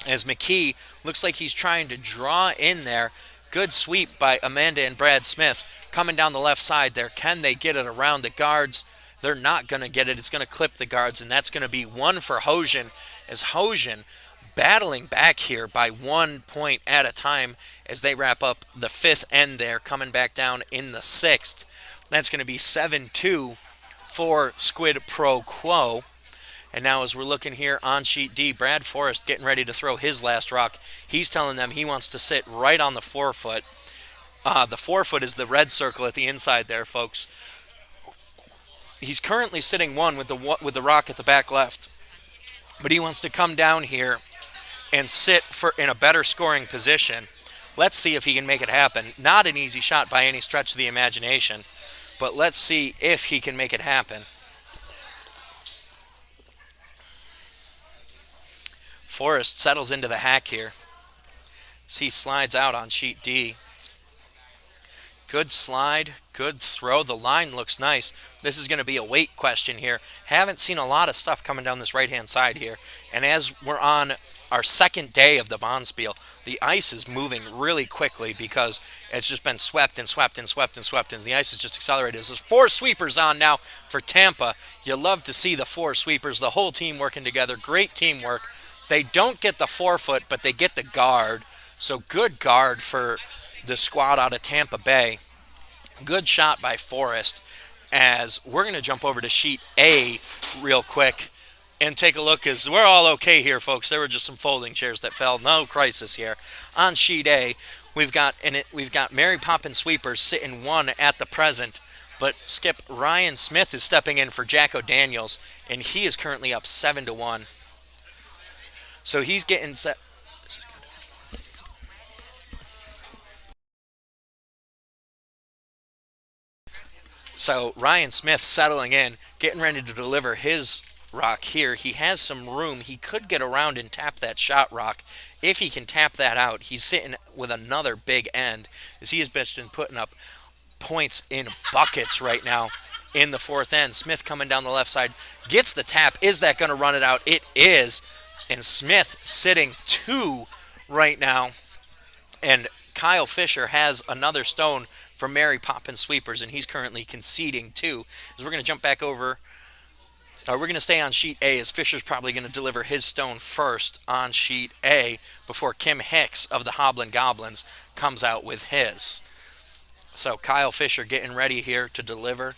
as McKee looks like he's trying to draw in there. Good sweep by Amanda and Brad Smith coming down the left side there. Can they get it around the guards? They're not going to get it. It's going to clip the guards, and that's going to be 1 for Hojan, as Hojan battling back here by 1 point at a time as they wrap up the 5th end there, coming back down in the 6th. That's going to be 7-2 for Squid Pro Quo. And now as we're looking here on sheet D, Brad Forrest getting ready to throw his last rock. He's telling them he wants to sit right on the 4-foot. The 4-foot is the red circle at the inside there, folks. He's currently sitting 1 with the rock at the back left. But he wants to come down here and sit in a better scoring position. Let's see if he can make it happen. Not an easy shot by any stretch of the imagination, but let's see if he can make it happen. Forrest settles into the hack here. So he slides out on sheet D. Good slide, good throw. The line looks nice. This is going to be a weight question here. Haven't seen a lot of stuff coming down this right-hand side here. And as we're on our 2nd day of the Bonspiel, the ice is moving really quickly because it's just been swept and swept and swept and swept, and the ice is just accelerated. There's 4 sweepers on now for Tampa. You love to see the 4 sweepers, the whole team working together. Great teamwork. They don't get the 4-foot, but they get the guard. So good guard for the squad out of Tampa Bay. Good shot by Forrest, as we're going to jump over to sheet A real quick and take a look, as we're all okay here, folks. There were just some folding chairs that fell. No crisis here. On sheet A, We've got Mary Poppins Sweepers sitting one at the present, but Skip Ryan Smith is stepping in for Jacko Daniels, and he is currently up 7-1. So he's getting set. So Ryan Smith settling in, getting ready to deliver his rock here. He has some room. He could get around and tap that shot rock. If he can tap that out, he's sitting with another big end, as he has been putting up points in buckets right now in the fourth end. Smith coming down the left side, gets the tap. Is that going to run it out? It is. And Smith sitting two right now. And Kyle Fisher has another stone from Mary Poppins Sweepers, and he's currently conceding two. As we're going to jump back over, we're going to stay on sheet A, as Fisher's probably going to deliver his stone first on sheet A before Kim Hicks of the Hoblin Goblins comes out with his. So Kyle Fisher getting ready here to deliver.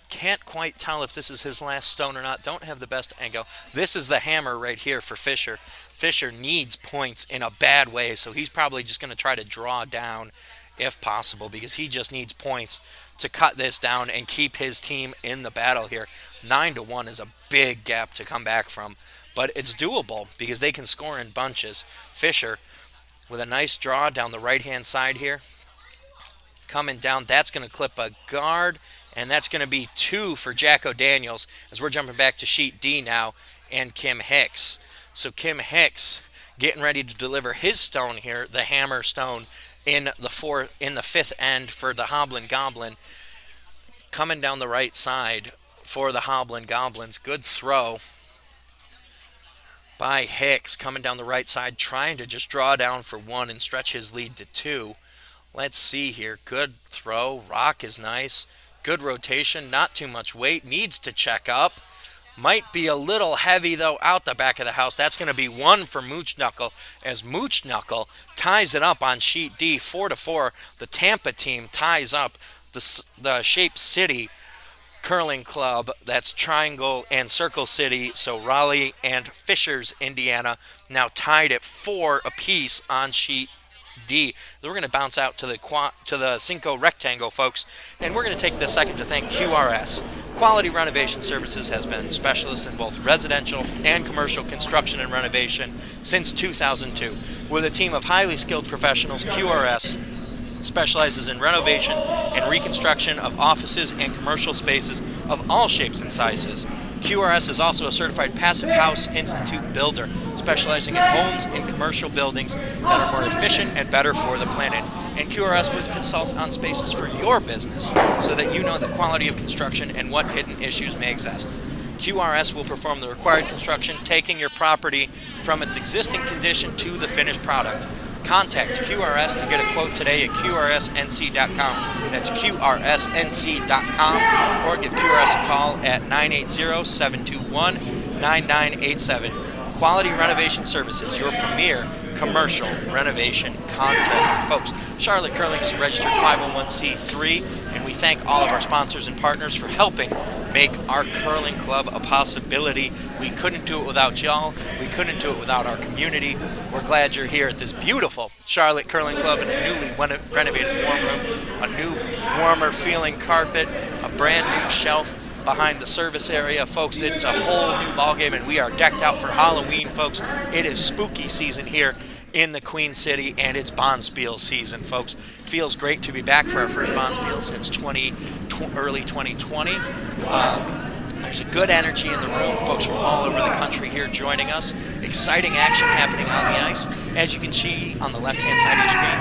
Can't quite tell if this is his last stone or not. Don't have the best angle. This is the hammer right here for Fisher. Fisher needs points in a bad way, so he's probably just going to try to draw down if possible, because he just needs points to cut this down and keep his team in the battle here. 9-1 is a big gap to come back from, but it's doable because they can score in bunches. Fisher with a nice draw down the right-hand side here. Coming down, that's going to clip a guard, and that's going to be two for Jacko Daniels, as we're jumping back to sheet D now, and Kim Hicks. So Kim Hicks getting ready to deliver his stone here, the hammer stone, in the fifth end for the Hoblin Goblin. Coming down the right side for the Hoblin Goblins. Good throw by Hicks, coming down the right side, trying to just draw down for one and stretch his lead to two. Let's see here. Good throw. Rock is nice. Good rotation. Not too much weight. Needs to check up. Might be a little heavy, though, out the back of the house. That's going to be one for Mooch Knuckle, as Mooch Knuckle ties it up on sheet D, 4-4. The Tampa team ties up the Shape City Curling Club. That's Triangle and Circle City. So Raleigh and Fishers, Indiana, now tied at 4 apiece on sheet D. We're going to bounce out to the Cinco Rectangle, folks, and we're going to take this second to thank QRS. Quality Renovation Services has been specialist in both residential and commercial construction and renovation since 2002. With a team of highly skilled professionals, QRS specializes in renovation and reconstruction of offices and commercial spaces of all shapes and sizes. QRS is also a certified Passive House Institute builder, specializing in homes and commercial buildings that are more efficient and better for the planet. And QRS would consult on spaces for your business so that you know the quality of construction and what hidden issues may exist. QRS will perform the required construction, taking your property from its existing condition to the finished product. Contact QRS to get a quote today at QRSNC.com. That's QRSNC.com, or give QRS a call at 980-721-9987. Quality Renovation Services, your premier commercial renovation contractor. Folks, Charlotte Curling is a registered 501c3, and we thank all of our sponsors and partners for helping make our curling club a possibility. We couldn't do it without y'all. We couldn't do it without our community. We're glad you're here at this beautiful Charlotte Curling Club in a newly renovated warm room, a new, warmer feeling carpet, a brand new shelf behind the service area. Folks, it's a whole new ballgame, and we are decked out for Halloween, folks. It is spooky season here in the Queen City, and it's Bonspiel season, folks. Feels great to be back for our first Bonspiel since early 2020. There's a good energy in the room. Folks from all over the country here joining us. Exciting action happening on the ice. As you can see on the left-hand side of your screen,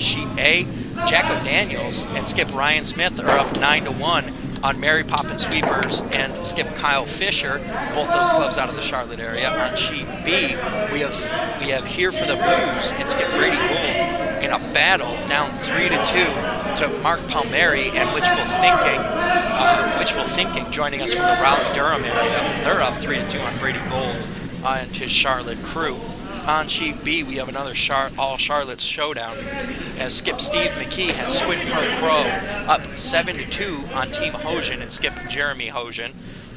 sheet A, Jacko Daniels and Skip Ryan Smith are up 9-1 on Mary Poppins Sweepers and Skip Kyle Fisher, both those clubs out of the Charlotte area. On sheet B, we have Here for the Booze and Skip Brady Gould in a battle down 3-2 to Mark Palmieri and Wishful Thinking joining us from the Raleigh-Durham area. They're up 3-2 on Brady Gould and his Charlotte crew. On sheet B, we have another all Charlotte's showdown, as Skip Steve McKee has Squid Pro Crow up 7-2 on Team Hojan and Skip Jeremy Hojan.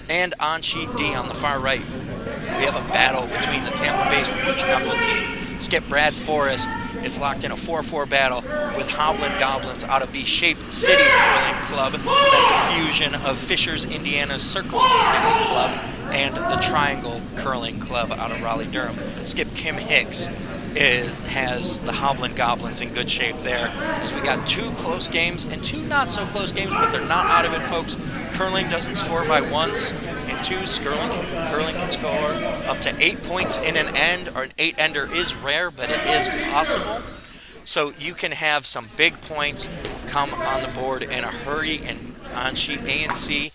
And on sheet D on the far right, we have a battle between the Tampa-based Mooch Knuckle team, Skip Brad Forrest is locked in a 4-4 battle with Hoblin Goblins out of the Shape City Curling Club. That's a fusion of Fishers, Indiana's Circle City Club and the Triangle Curling Club out of Raleigh-Durham. Skip Kim Hicks has the Hoblin Goblins in good shape there. As we got 2 close games and 2 not so close games, but they're not out of it, folks. Curling doesn't score by once and twos. Curling can score up to 8 points in an end, or an 8-ender is rare, but it is possible. So you can have some big points come on the board in a hurry, and on sheet A and C,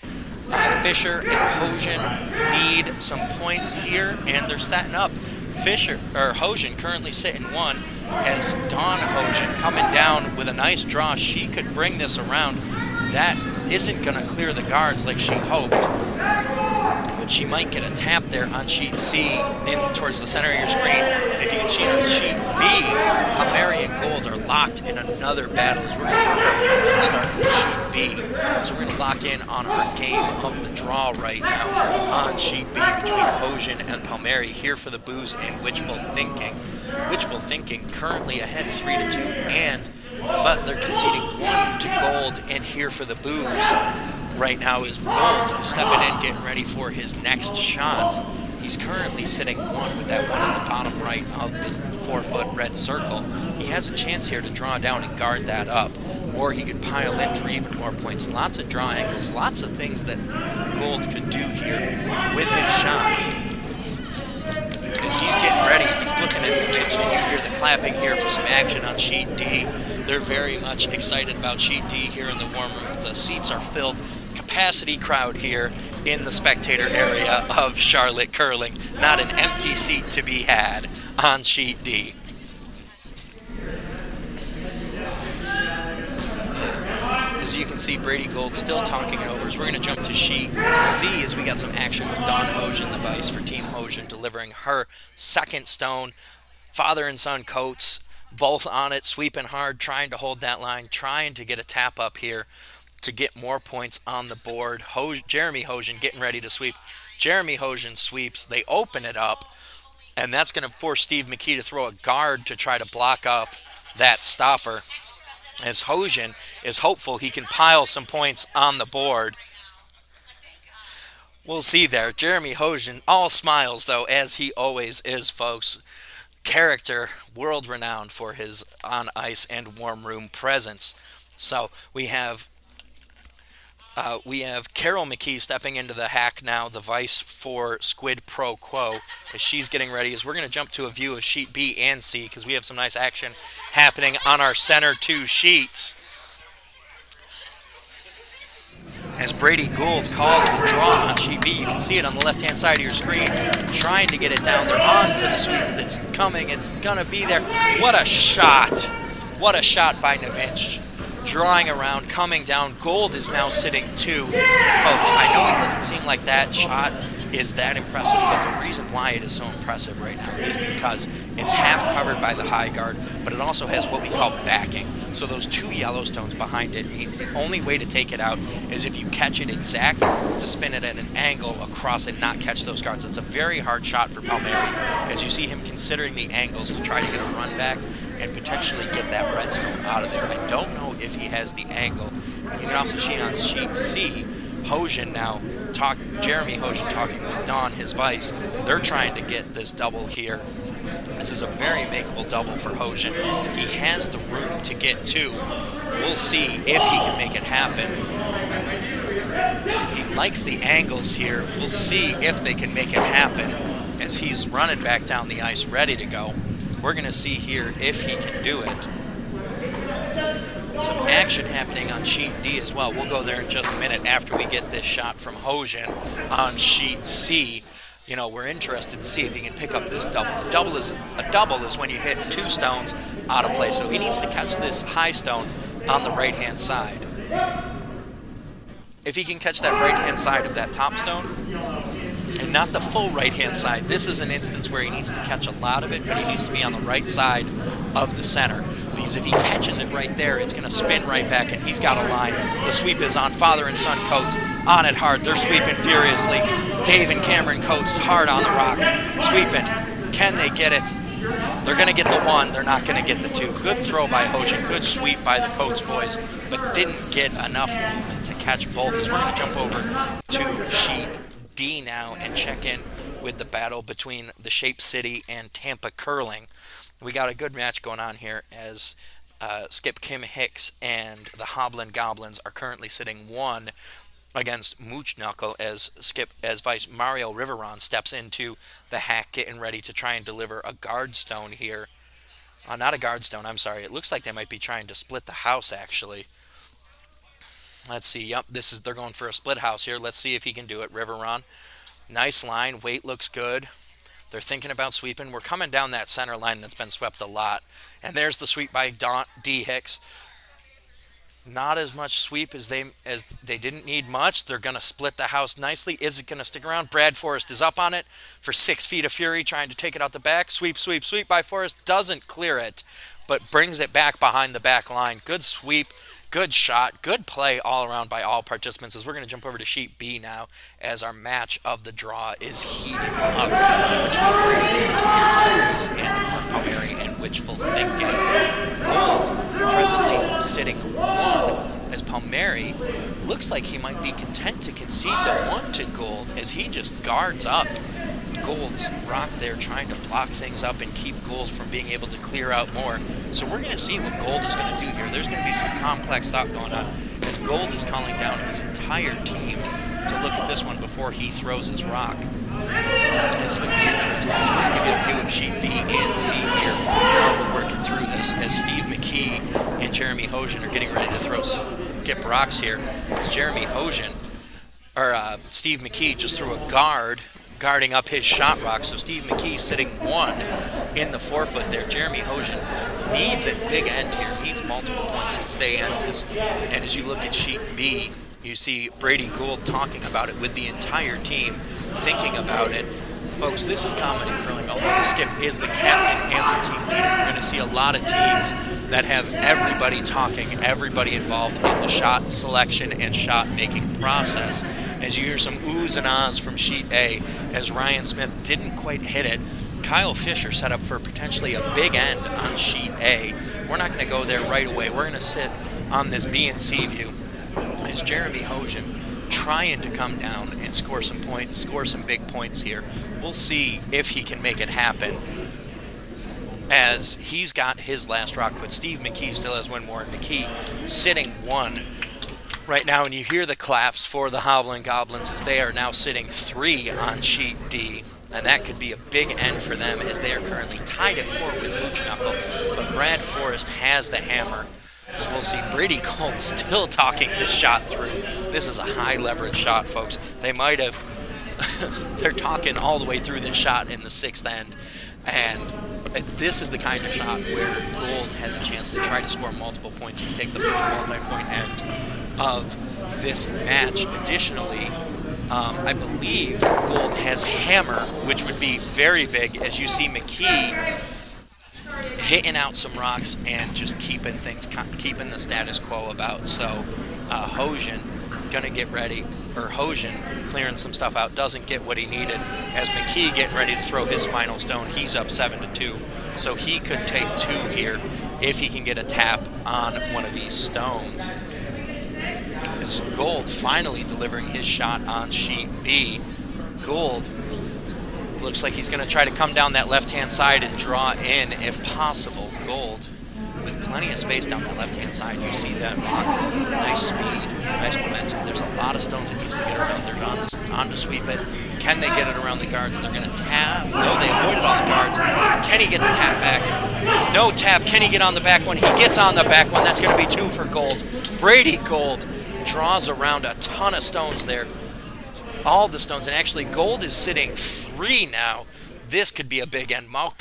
Fisher and Hojan need some points here, and they're setting up. Hojan currently sitting 1 as Dawn Hojan coming down with a nice draw. She could bring this around. That isn't going to clear the guards like she hoped, but she might get a tap there on sheet C in towards the center of your screen. If you can see on sheet B, Mary and Gold are locked in another battle as we're going to work our way down starting with sheet B. So we're going to lock in on our game of the draw right now on sheet B between Hojan and Palmieri here for the booze and Wishful Thinking. Wishful Thinking currently ahead 3-2, but they're conceding 1 to Gold, and here for the booze right now is Gold stepping in, getting ready for his next shot. He's currently sitting 1 with that 1 at the bottom right of the 4-foot red circle. He has a chance here to draw down and guard that up, or he could pile in for even more points. Lots of draw angles, lots of things that Gold could do here with his shot. As he's getting ready, he's looking at the bench, and you hear the clapping here for some action on sheet D. They're very much excited about sheet D here in the warm room. The seats are filled. Capacity crowd here in the spectator area of Charlotte Curling. Not an empty seat to be had on sheet D. As you can see, Brady Gold still talking it over. As we're going to jump to sheet C as we got some action with Dawn Hojan, the vice for Team Hojan, delivering her second stone. Father and son Coates both on it, sweeping hard, trying to hold that line, trying to get a tap up here to get more points on the board. Jeremy Hojan getting ready to sweep. Jeremy Hojan sweeps. They open it up, and that's going to force Steve McKee to throw a guard to try to block up that stopper, as Hojan is hopeful he can pile some points on the board. We'll see there. Jeremy Hojan, all smiles, though, as he always is, folks. Character, world-renowned for his on-ice and warm room presence. So we have Carol McKee stepping into the hack now, the vice for Squid Pro Quo, as she's getting ready. As we're going to jump to a view of sheet B and C, because we have some nice action happening on our center 2 sheets. As Brady Gould calls the draw on sheet B, you can see it on the left-hand side of your screen, trying to get it down. They're on for the sweep that's coming. It's going to be there. What a shot. What a shot by Navinch. Drawing around, coming down. Gold is now sitting 2. And folks, I know it doesn't seem like that shot is that impressive, but the reason why it is so impressive right now is because it's half covered by the high guard, but it also has what we call backing. So those 2 Yellowstones behind it means the only way to take it out is if you catch it exact to spin it at an angle across and not catch those guards. It's a very hard shot for Palmieri, as you see him considering the angles to try to get a run back and potentially get that redstone out of there. I don't know if he has the angle. And you can also see on sheet C, Hojan now, Jeremy Hojan talking with Don, his vice. They're trying to get this double here. This is a very makeable double for Hojan. He has the room to get 2. We'll see if he can make it happen. He likes the angles here. We'll see if they can make it happen as he's running back down the ice ready to go. We're going to see here if he can do it. Some action happening on sheet D as well. We'll go there in just a minute after we get this shot from Hojan on sheet C. You know, we're interested to see if he can pick up this double. A double is when you hit 2 stones out of play. So he needs to catch this high stone on the right-hand side. If he can catch that right-hand side of that top stone, and not the full right-hand side, this is an instance where he needs to catch a lot of it, but he needs to be on the right side of the center. Because if he catches it right there, it's going to spin right back, and he's got a line. The sweep is on. Father and son Coates on it hard. They're sweeping furiously. Dave and Cameron Coates hard on the rock. Sweeping. Can they get it? They're going to get the one. They're not going to get the two. Good throw by Hojan. Good sweep by the Coates boys, but didn't get enough movement to catch both. As we're going to jump over to sheet D now and check in with the battle between the Shape City and Tampa Curling. We got a good match going on here as Skip Kim Hicks and the Hoblin Goblins are currently sitting one against Mooch Knuckle as Vice Mario Riveron steps into the hack, getting ready to try and deliver a guard stone here. Not a guard stone, I'm sorry. It looks like they might be trying to split the house, actually. Let's see. Yep, they're going for a split house here. Let's see if he can do it. Riveron, nice line. Weight looks good. They're thinking about sweeping. We're coming down that center line that's been swept a lot. And there's the sweep by D. Hicks. Not as much sweep as they didn't need much. They're going to split the house nicely. Is it going to stick around? Brad Forrest is up on it for 6 feet of fury, trying to take it out the back. Sweep, sweep, sweep by Forrest. Doesn't clear it, but brings it back behind the back line. Good sweep, good shot, good play all around by all participants. As we're going to jump over to sheet B now, as our match of the draw is heating up between Brady and Mark Palmieri and Witchful Thinking. Gold presently sitting one as Palmieri looks like he might be content to concede the one to Gold as he just guards up Gold's rock there, trying to block things up and keep Gold from being able to clear out more. So we're going to see what Gold is going to do here. There's going to be some complex thought going on as Gold is calling down his entire team to look at this one before he throws his rock. It's going to be interesting. So we're going to give you a view of sheet B and C here while we're working through this as Steve McKee and Jeremy Hojan are getting ready to throw skip rocks here. As Steve McKee just threw a guarding up his shot rock. So Steve McKee sitting one in the 4-foot there. Jeremy Hojan needs a big end here, needs multiple points to stay in this. And as you look at sheet B, you see Brady Gould talking about it with the entire team, thinking about it. Folks, this is common in curling. Although the skip is the captain and the team leader, you're going to see a lot of teams that have everybody talking, everybody involved in the shot selection and shot making process. As you hear some oohs and ahs from sheet A, as Ryan Smith didn't quite hit it, Kyle Fisher set up for potentially a big end on sheet A. We're not going to go there right away. We're going to sit on this B and C view as Jeremy Hojan trying to come down and score some points, score some big points here. We'll see if he can make it happen, as he's got his last rock, but Steve McKee still has one more. McKee sitting one right now, and you hear the claps for the Hoblin Goblins as they are now sitting 3 on sheet D, and that could be a big end for them as they are currently tied at 4 with Mooch Knuckle, but Brad Forrest has the hammer. So we'll see Brady Colt still talking this shot through. This is a high leverage shot, folks. They might have, they're talking all the way through this shot in the 6th end. And this is the kind of shot where Gould has a chance to try to score multiple points and take the first multi-point end of this match. Additionally, I believe Gould has hammer, which would be very big, as you see McKee hitting out some rocks and just keeping the status quo about. So Hojan gonna get ready, or Hojan clearing some stuff out, doesn't get what he needed, as McKee getting ready to throw his final stone. He's up 7-2, so he could take 2 here if he can get a tap on one of these stones. It's Gould finally delivering his shot on sheet B. Gould looks like he's going to try to come down that left-hand side and draw in if possible. Gould with plenty of space down that left-hand side. You see that rock. Nice speed, nice momentum. There's a lot of stones it needs to get around. They're on to sweep it. Can they get it around the guards? They're going to tap. No, they avoided all the guards. Can he get the tap back? No tap. Can he get on the back one? He gets on the back one. That's going to be 2 for Gould. Brady Gould draws around a ton of stones there. All the stones, and actually Gould is sitting 3 now. This could be a big end. Mark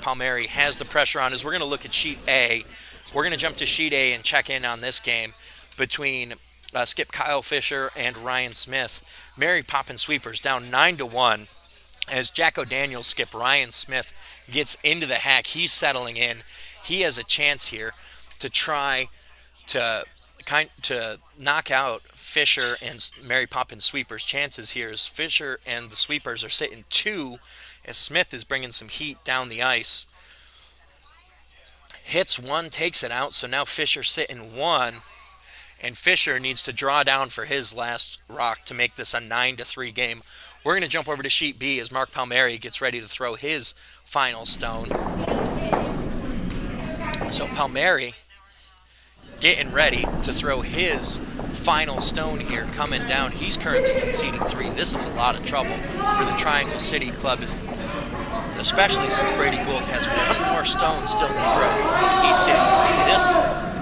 Palmieri has the pressure on as we're going to look at sheet A. We're going to jump to sheet A and check in on this game between skip Kyle Fisher and Ryan Smith. Mary Poppin Sweepers down 9-1 as Jack O'Daniel skip Ryan Smith gets into the hack. He's settling in. He has a chance here to try to knock out Fisher and Mary Poppins Sweepers. Chances here is Fisher and the Sweepers are sitting 2 as Smith is bringing some heat down the ice. Hits one, takes it out. So now Fisher sitting one. And Fisher needs to draw down for his last rock to make this a 9-3 game. We're going to jump over to sheet B as Mark Palmieri gets ready to throw his final stone. So Palmieri getting ready to throw his final stone here, coming down. He's currently conceding 3. This is a lot of trouble for the Triangle City Club, especially since Brady Gould has one more stone still to throw. He's sitting 3. This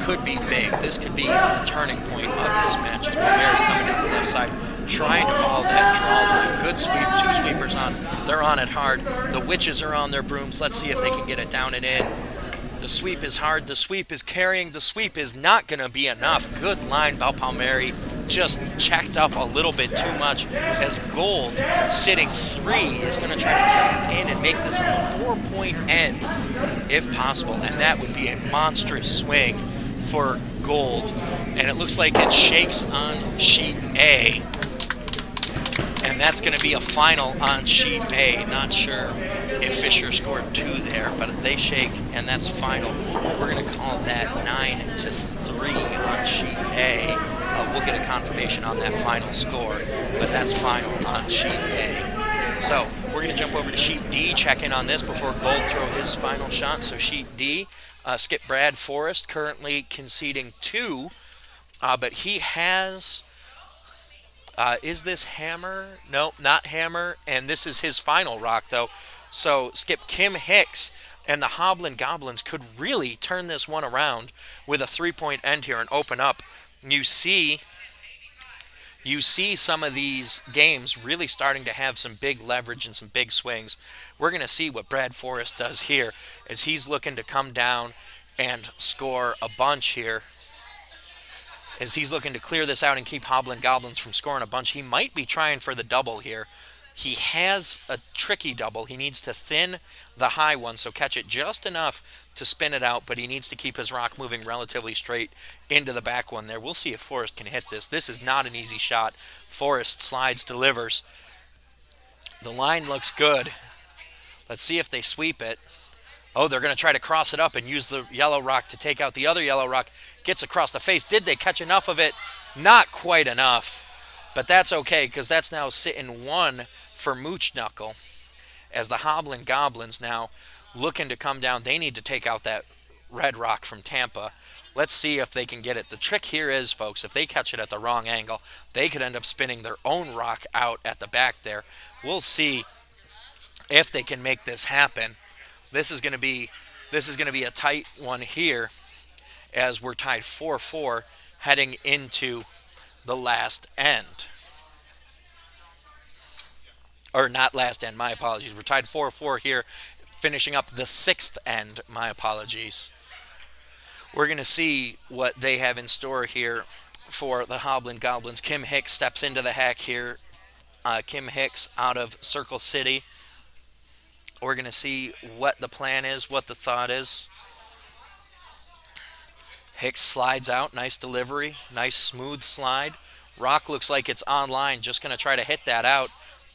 could be big. This could be the turning point of this match. As Palmieri coming down the left side, trying to follow that draw line. Good sweep, 2 sweepers on. They're on it hard. The Witches are on their brooms. Let's see if they can get it down and in. The sweep is hard. The sweep is carrying. The sweep is not going to be enough. Good line by Palmieri. Just checked up a little bit too much as Gould, sitting 3, is going to try to tap in and make this a 4-point end if possible. And that would be a monstrous swing for Gould. And it looks like it shakes on sheet A. And that's going to be a final on sheet A. Not sure if Fisher scored 2 there, but they shake, and that's final. We're going to call that 9-3 on sheet A. We'll get a confirmation on that final score, but that's final on sheet A. So we're going to jump over to sheet D, check in on this before Gould throw his final shot. So sheet D, Skip Brad Forrest currently conceding 2, but he has... is this Hammer? No, not Hammer. And this is his final rock, though. So Skip Kim Hicks and the Hoblin Goblins could really turn this one around with a 3-point end here and open up. You see some of these games really starting to have some big leverage and some big swings. We're going to see what Brad Forrest does here as he's looking to come down and score a bunch here. As he's looking to clear this out and keep Hoblin Goblins from scoring a bunch. He might be trying for the double here. He has a tricky double. He needs to thin the high one, so catch it just enough to spin it out, but he needs to keep his rock moving relatively straight into the back one there. We'll see if Forrest can hit this. This is not an easy shot. Forrest slides, delivers. The line looks good. Let's see if they sweep it. Oh, they're going to try to cross it up and use the yellow rock to take out the other yellow rock. Gets across the face. Did they catch enough of it? Not quite enough. But that's okay, because that's now sitting 1 for Mooch Knuckle. As the Hoblin Goblins now looking to come down. They need to take out that red rock from Tampa. Let's see if they can get it. The trick here is, folks, if they catch it at the wrong angle, they could end up spinning their own rock out at the back there. We'll see if they can make this happen. This is going to be a tight one here, as we're tied 4-4 heading into the last end. Or not last end, my apologies. We're tied 4-4 here, finishing up the 6th end, my apologies. We're going to see what they have in store here for the Hoblin Goblins. Kim Hicks steps into the hack here. Kim Hicks out of Circle City. We're going to see what the plan is, what the thought is. Hicks slides out. Nice delivery. Nice smooth slide. Rock looks like it's online. Just going to try to hit that out.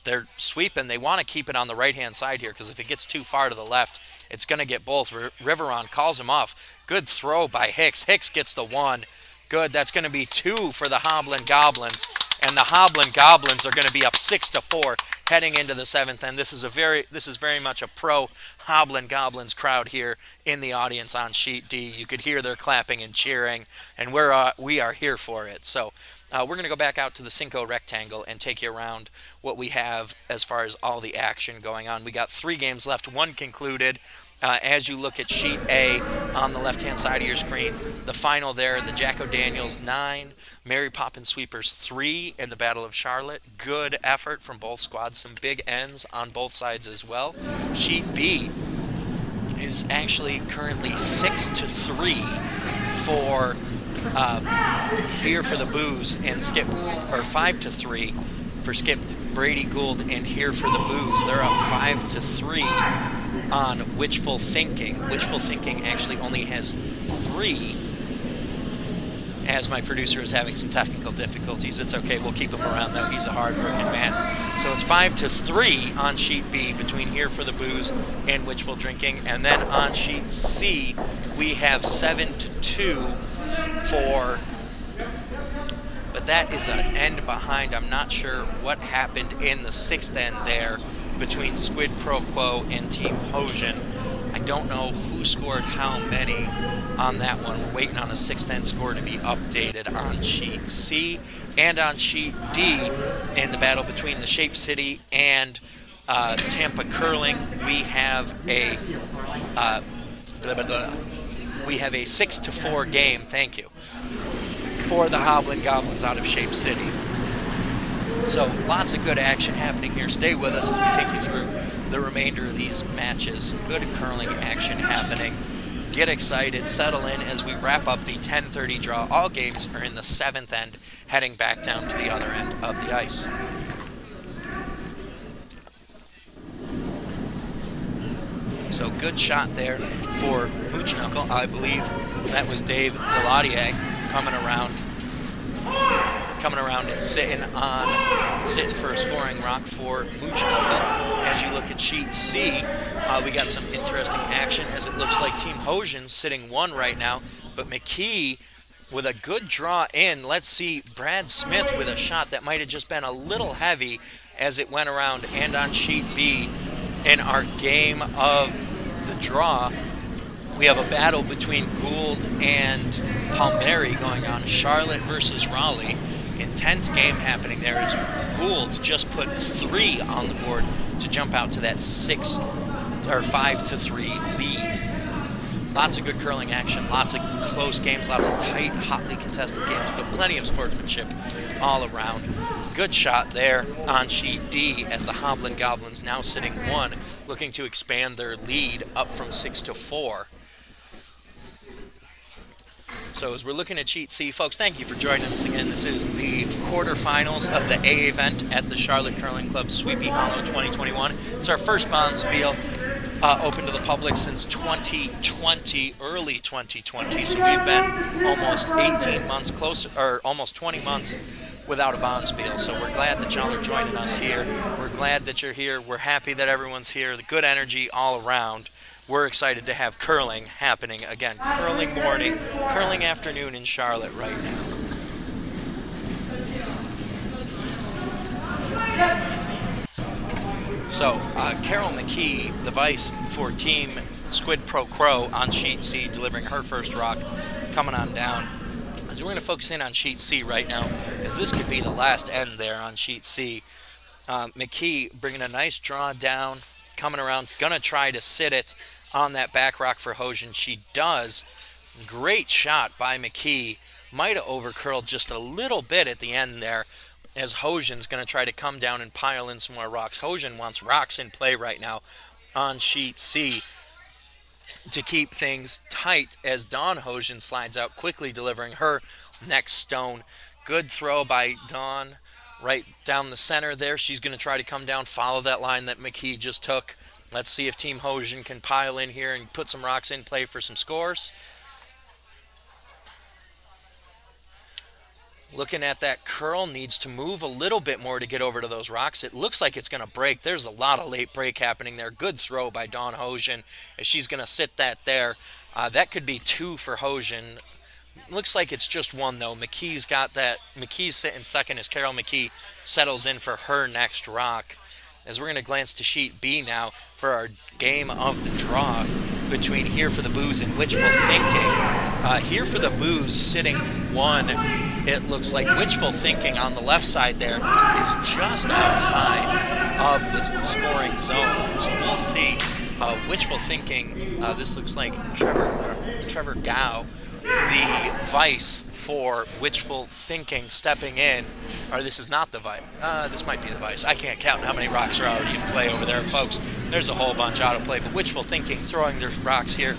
They're sweeping. They want to keep it on the right-hand side here, because if it gets too far to the left, it's going to get both. Riveron calls him off. Good throw by Hicks. Hicks gets the 1. Good. That's going to be 2 for the Hoblin Goblins. And the Hoblin Goblins are going to be up 6-4 heading into the 7th end. This is very much a pro Hoblin Goblins crowd here in the audience on sheet D. You could hear their clapping and cheering, and we are here for it. So we're going to go back out to the Cinco Rectangle and take you around what we have as far as all the action going on. We got 3 games left, 1 concluded. As you look at sheet A on the left-hand side of your screen, the final there, the Jacko Daniels 9, Mary Poppins Sweepers 3 in the Battle of Charlotte. Good effort from both squads. Some big ends on both sides as well. Sheet B is actually currently 6-3 for Here for the Booze and Skip, or 5-3 for Skip Brady Gould and Here for the Booze. They're up 5-3 on Wishful Thinking. Wishful Thinking actually only has 3 as my producer is having some technical difficulties. It's okay. We'll keep him around, though. He's a hard-working man. So it's 5-3 on sheet B between Here for the Booze and Witchful Drinking. And then on sheet C, we have 7-2 for... But that is an end behind. I'm not sure what happened in the sixth end there between Squid Pro Quo and Team Hojan. I don't know who scored how many on that one. We're waiting on the sixth end score to be updated on sheet C. And on sheet D, in the battle between the Shape City and Tampa Curling, we have a 6-4 game. Thank you. For the Hoblin Goblins out of Shape City. So lots of good action happening here. Stay with us as we take you through the remainder of these matches. Some good curling action happening. Get excited, settle in as we wrap up the 10:30 draw. All games are in the seventh end, heading back down to the other end of the ice. So good shot there for Mooch Knuckle. I believe that was Dave Deladier coming around and sitting for a scoring rock for Mooch Knuckle. As you look at sheet C, we got some interesting action as it looks like Team Hojan's sitting one right now, but McKee with a good draw in. Let's see Brad Smith with a shot that might have just been a little heavy as it went around. And on sheet B, in our game of the draw, we have a battle between Gould and Palmieri going on. Charlotte versus Raleigh. Intense game happening there as Gould just put 3 on the board to jump out to that 5-3 lead. Lots of good curling action, lots of close games, lots of tight, hotly contested games, but plenty of sportsmanship all around. Good shot there on sheet D as the Hoblin Goblins now sitting 1, looking to expand their lead up from 6-4. So as we're looking at sheet C, folks, thank you for joining us again. This is the quarterfinals of the A event at the Charlotte Curling Club Sweepy Hollow 2021. It's our first Bonspiel open to the public since 2020, early 2020. So we've been almost 18 months closer, or almost 20 months without a Bonspiel. So we're glad that y'all are joining us here. We're glad that you're here. We're happy that everyone's here. The good energy all around. We're excited to have curling happening again. Curling morning, curling afternoon in Charlotte right now. So, Carol McKee, the vice for Team Squid Pro Crow on sheet C, delivering her first rock, coming on down. As we're going to focus in on sheet C right now, as this could be the last end there on sheet C. McKee bringing a nice draw down, coming around, gonna try to sit it on that back rock for Hojan. She does. Great shot by McKee. Might have overcurled just a little bit at the end there, as Hojan's gonna try to come down and pile in some more rocks. Hojan wants rocks in play right now on sheet C to keep things tight as Dawn Hojan slides out, quickly delivering her next stone. Good throw by Dawn. Right down the center there. She's going to try to come down, follow that line that McKee just took. Let's see if Team Hojan can pile in here and put some rocks in play for some scores. Looking at that curl, needs to move a little bit more to get over to those rocks. It looks like it's going to break. There's a lot of late break happening there. Good throw by Dawn Hojan as she's going to sit that there. That could be 2 for Hojan. Looks like it's just 1, though. McKee's got that. McKee's sitting second as Carol McKee settles in for her next rock. As we're going to glance to sheet B now for our game of the draw between Here for the Booze and Witchful Thinking. Here for the Booze sitting 1. It looks like Witchful Thinking on the left side there is just outside of the scoring zone. So we'll see. Witchful Thinking, this looks like Trevor Gow, the vice for Witchful Thinking, stepping in. Or this is not the vice. This might be the vice. I can't count how many rocks are already in play over there, folks. There's a whole bunch out of play. But Witchful Thinking throwing their rocks here,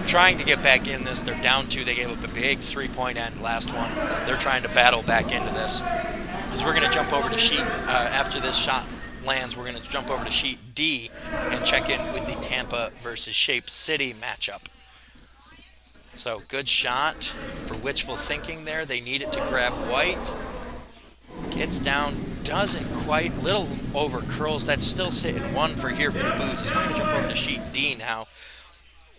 trying to get back in this. They're down 2. They gave up a big 3-point end last one. They're trying to battle back into this. As we're going to jump over to sheet, after this shot lands, we're going to jump over to sheet D and check in with the Tampa versus Shape City matchup. So good shot for wishful thinking there. They need it to grab white. Gets down, doesn't quite, little over curls. That's still sitting one for here for the Boozes. We're going to jump over to sheet D now.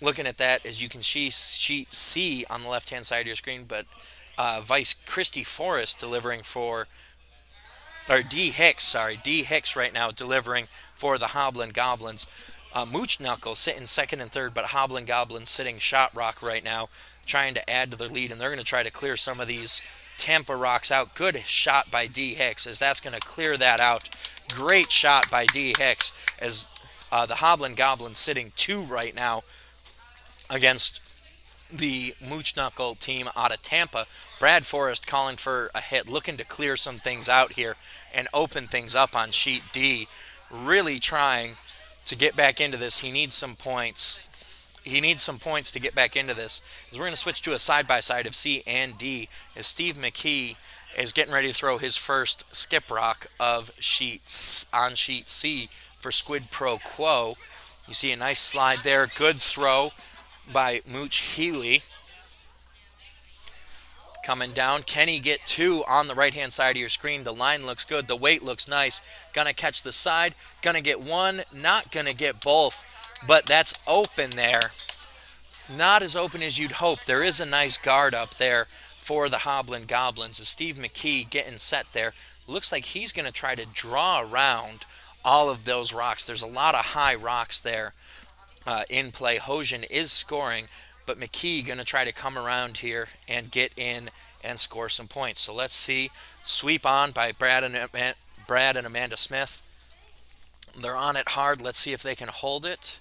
Looking at that, as you can see, sheet C on the left-hand side of your screen, but Vice Christy Forrest delivering for, or D Hicks, sorry, D Hicks right now delivering for the Hoblin Goblins. Mooch Knuckle sitting second and third, but Hoblin Goblins sitting shot rock right now, trying to add to their lead, and they're going to try to clear some of these Tampa rocks out. Good shot by D Hicks, as that's going to clear that out. Great shot by D Hicks, as the Hoblin Goblins sitting 2 right now against the Mooch Knuckle team out of Tampa. Brad Forrest calling for a hit, looking to clear some things out here and open things up on sheet D. Really trying to get back into this. He needs some points. He needs some points to get back into this. As we're going to switch to a side-by-side of C and D, as Steve McKee is getting ready to throw his first skip rock of sheets on sheet C for Squid Pro Quo. You see a nice slide there. Good throw by Mooch Healy. Coming down, can he get 2 on the right-hand side of your screen? The line looks good. The weight looks nice. Gonna catch the side. Gonna get 1. Not gonna get both. But that's open there. Not as open as you'd hope. There is a nice guard up there for the Hoblin Goblins. As Steve McKee getting set there. Looks like he's gonna try to draw around all of those rocks. There's a lot of high rocks there in play. Hojan is scoring, but McKee going to try to come around here and get in and score some points. So let's see. Sweep on by Brad and Amanda Smith. They're on it hard. Let's see if they can hold it.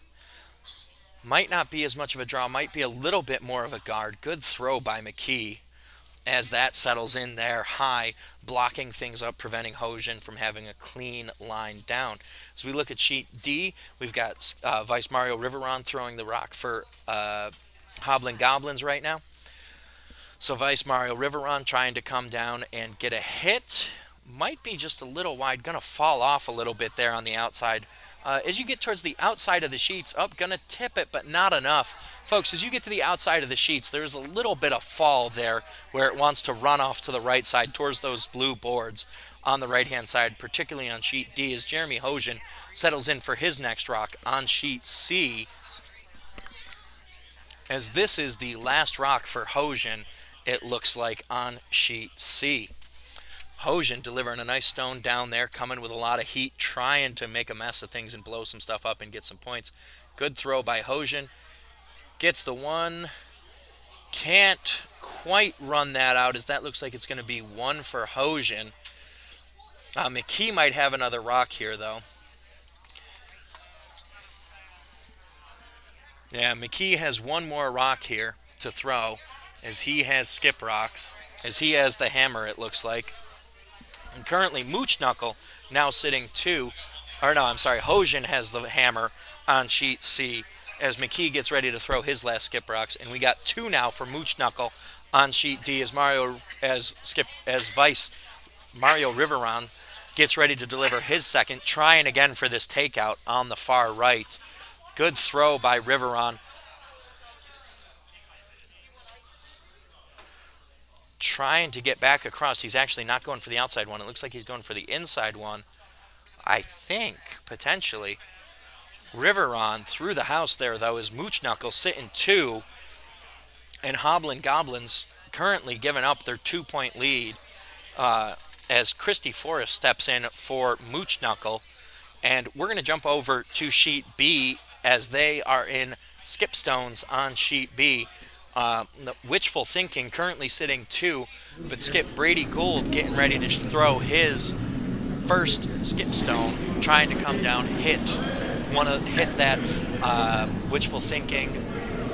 Might not be as much of a draw. Might be a little bit more of a guard. Good throw by McKee as that settles in there high, blocking things up, preventing Hojan from having a clean line down. As we look at sheet D, we've got Vice Mario Riveron throwing the rock for Hoblin Goblins right now. So Vice Mario Riveron trying to come down and get a hit. Might be just a little wide. Going to fall off a little bit there on the outside. As you get towards the outside of the sheets, going to tip it, but not enough. Folks, as you get to the outside of the sheets, there's a little bit of fall there where it wants to run off to the right side towards those blue boards on the right-hand side, particularly on sheet D, as Jeremy Hojan settles in for his next rock on sheet C. As this is the last rock for Hojan, it looks like, on sheet C. Hojan delivering a nice stone down there, coming with a lot of heat, trying to make a mess of things and blow some stuff up and get some points. Good throw by Hojan. Gets the 1. Can't quite run that out, as that looks like it's going to be 1 for Hojan. McKee might have another rock here, though. Yeah, McKee has 1 more rock here to throw, as he has skip rocks, as he has the hammer, it looks like. And currently, Mooch Knuckle now sitting 2. Or no, I'm sorry, Hojan has the hammer on sheet C, as McKee gets ready to throw his last skip rocks. And we got 2 now for Mooch Knuckle on sheet D, as Vice Mario Riveron gets ready to deliver his second, trying again for this takeout on the far right. Good throw by Riveron. Trying to get back across. He's actually not going for the outside one. It looks like he's going for the inside one. I think, potentially. Riveron through the house there, though, is Mooch Knuckle sitting 2. And Hoblin Goblins currently giving up their 2-point lead as Christy Forrest steps in for Mooch Knuckle. And we're going to jump over to sheet B, as they are in skip stones on sheet B. Wishful Thinking currently sitting 2, but Skip Brady Gould getting ready to throw his first skip stone, trying to come down, hit that Wishful Thinking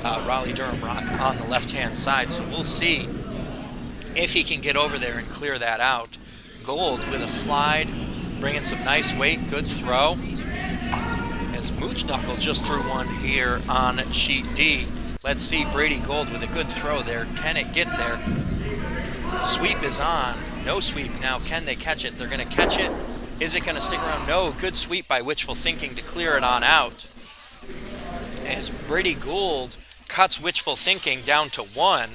Raleigh Durham rock on the left-hand side. So we'll see if he can get over there and clear that out. Gould with a slide, bringing some nice weight, good throw. As Mooch Knuckle just threw one here on sheet D. Let's see Brady Gould with a good throw there. Can it get there? The sweep is on. No sweep now. Can they catch it? They're going to catch it. Is it going to stick around? No. Good sweep by Wishful Thinking to clear it on out. As Brady Gould cuts Wishful Thinking down to 1.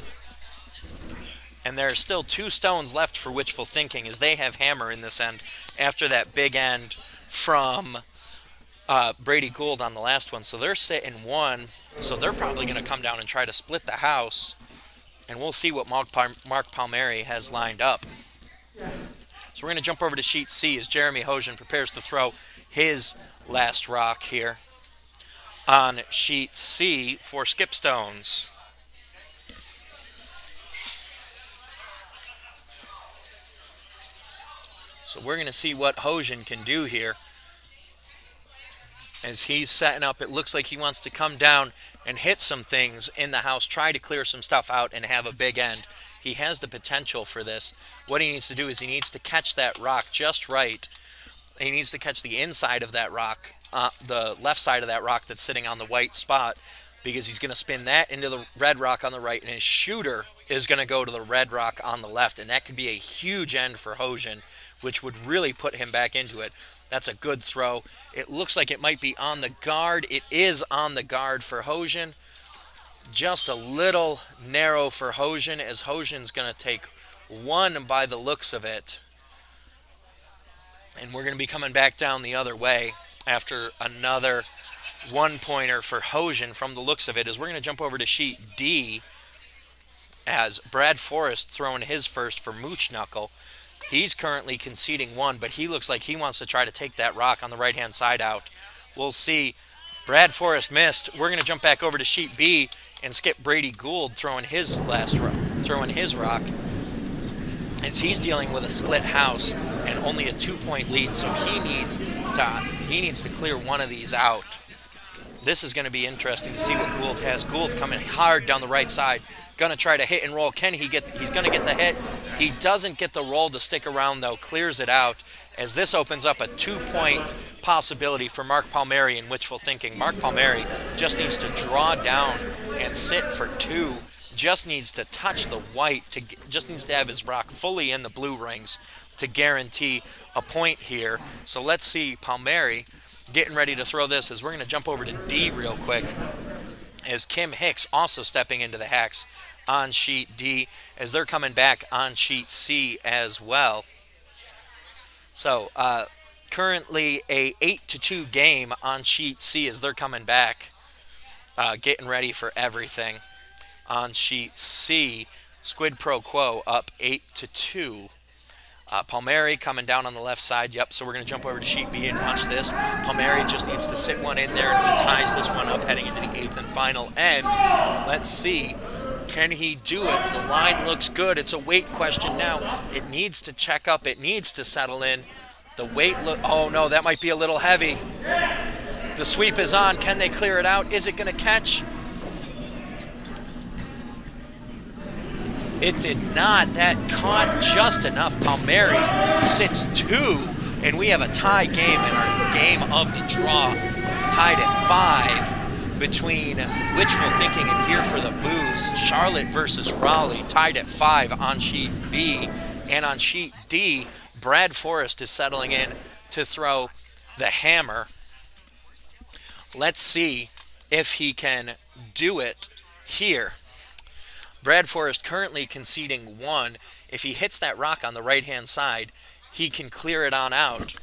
And there are still 2 stones left for Wishful Thinking as they have Hammer in this end after that big end from Brady Gould on the last one. So they're sitting 1. So they're probably going to come down and try to split the house. And we'll see what Mark Palmieri has lined up. So we're going to jump over to sheet C as Jeremy Hojan prepares to throw his last rock here on sheet C for skip stones. So we're going to see what Hojan can do here. As he's setting up, it looks like he wants to come down and hit some things in the house, try to clear some stuff out and have a big end. He has the potential for this. What he needs to do is he needs to catch that rock just right. He needs to catch the inside of that rock, the left side of that rock that's sitting on the white spot, because he's going to spin that into the red rock on the right, and his shooter is going to go to the red rock on the left, and that could be a huge end for Hojan, which would really put him back into it. That's a good throw. It looks like it might be on the guard. It is on the guard for Hojan. Just a little narrow for Hojan, as Hojan's going to take 1 by the looks of it. And we're going to be coming back down the other way after another 1-pointer for Hojan from the looks of it, as we're going to jump over to sheet D as Brad Forrest throwing his first for Mooch Knuckle. He's currently conceding 1, but he looks like he wants to try to take that rock on the right-hand side out. We'll see. Brad Forrest missed. We're going to jump back over to sheet B and skip Brady Gould throwing his rock, as he's dealing with a split house and only a 2-point lead, so he needs to clear one of these out. This is going to be interesting to see what Gould has. Gould coming hard down the right side. Going to try to hit and roll. He's going to get the hit. He doesn't get the roll to stick around, though. Clears it out, as this opens up a 2-point possibility for Mark Palmieri in Wishful Thinking. Mark Palmieri just needs to draw down and sit for 2. Just needs to touch the white. Just needs to have his rock fully in the blue rings to guarantee a point here. So let's see Palmieri getting ready to throw this, as we're going to jump over to D real quick, as Kim Hicks also stepping into the hacks on sheet D, as they're coming back on sheet C as well. So currently a 8-2 game on sheet C as they're coming back, getting ready for everything. On sheet C, Squid Pro Quo up 8-2. Palmieri coming down on the left side. Yep, so we're going to jump over to sheet B and watch this. Palmieri just needs to sit one in there, and he ties this one up heading into the 8th and final end. Let's see. Can he do it? The line looks good. It's a weight question now. It needs to check up. It needs to settle in. The weight oh no, that might be a little heavy. The sweep is on. Can they clear it out? Is it going to catch? It did not. That caught just enough. Palmieri sits 2, and we have a tie game in our game of the draw. Tied at 5 between Wishful Thinking and Here for the Booze. Charlotte versus Raleigh, tied at 5 on sheet B. And on sheet D, Brad Forrest is settling in to throw the hammer. Let's see if he can do it here. Brad Forrest currently conceding 1. If he hits that rock on the right-hand side, he can clear it on out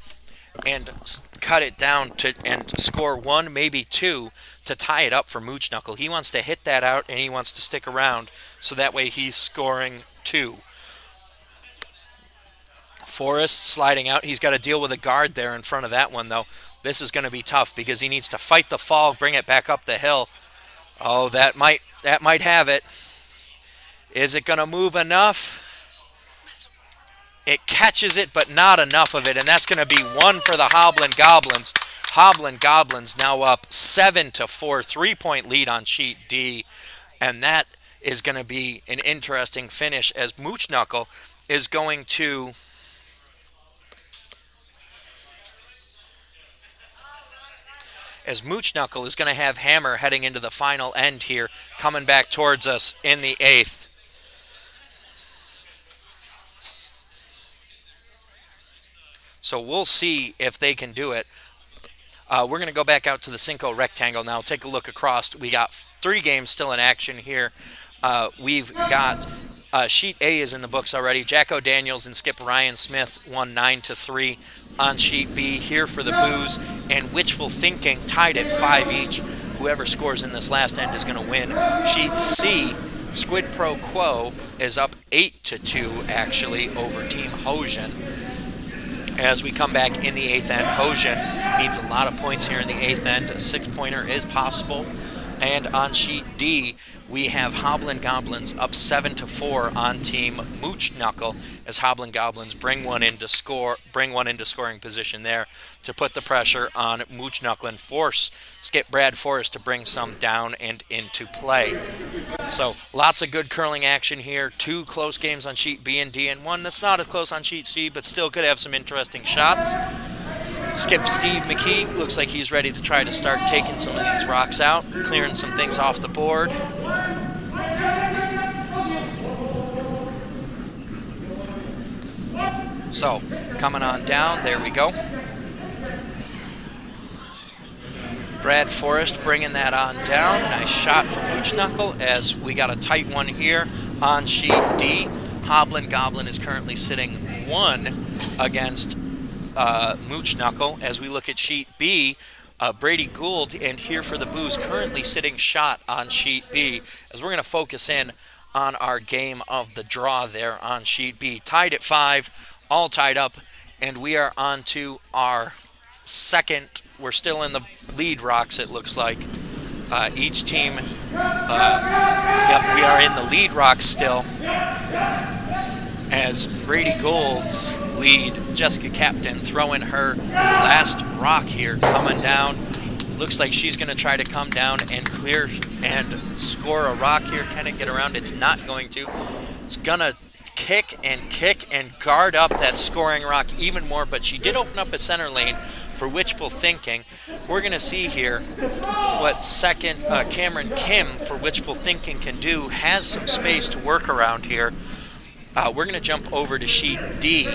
and cut it down and score 1, maybe 2, to tie it up for Mooch Knuckle. He wants to hit that out, and he wants to stick around, so that way he's scoring 2. Forrest sliding out. He's got to deal with a guard there in front of that one, though. This is going to be tough because he needs to fight the fall, bring it back up the hill. Oh, that might have it. Is it going to move enough? It catches it, but not enough of it, and that's going to be 1 for the Hoblin Goblins. Hoblin Goblins now up 7-4, 3-point lead on sheet D, and that is going to be an interesting finish, as Mooch Knuckle is going to have hammer heading into the final end here, coming back towards us in the 8th. So we'll see if they can do it. We're going to go back out to the Cinco rectangle now. Take a look across. We got 3 games still in action here. We've got sheet A is in the books already. Jacko Daniels and Skip Ryan Smith won 9-3 on sheet B. Here for the Booze and Wishful Thinking tied at 5 each. Whoever scores in this last end is going to win. Sheet C, Squid Pro Quo is up 8-2 actually over Team Hosian. As we come back in the 8th end, Hosian needs a lot of points here in the 8th end. A 6-pointer is possible. And on sheet D, we have Hoblin Goblins up 7-4 on Team Mooch Knuckle as Hoblin Goblins bring one into scoring position there to put the pressure on Mooch Knuckle and force Skip Brad Forrest to bring some down and into play. So lots of good curling action here. 2 close games on sheet B and D, and one that's not as close on sheet C, but still could have some interesting shots. Skip Steve McKee looks like he's ready to try to start taking some of these rocks out, clearing some things off the board. So, coming on down, there we go. Brad Forrest bringing that on down. Nice shot from Mooch Knuckle as we got a tight one here on sheet D. Hoblin Goblin is currently sitting 1 against Mooch Knuckle. As we look at sheet B, Brady Gould and Here for the Booze currently sitting shot on sheet B, as we're going to focus in on our game of the draw there on sheet B. Tied at 5, all tied up, and we are on to our second. We're still in the lead rocks, it looks like. Each team, we are in the lead rocks still, as Brady Gould's lead, Jessica Captain throwing her last rock here, coming down. Looks like she's going to try to come down and clear and score a rock here. Can it get around? It's not going to. It's going to kick and guard up that scoring rock even more, but she did open up a center lane for Wishful Thinking. We're going to see here what second Cameron Kim for Wishful Thinking can do. Has some space to work around here. We're going to jump over to sheet D,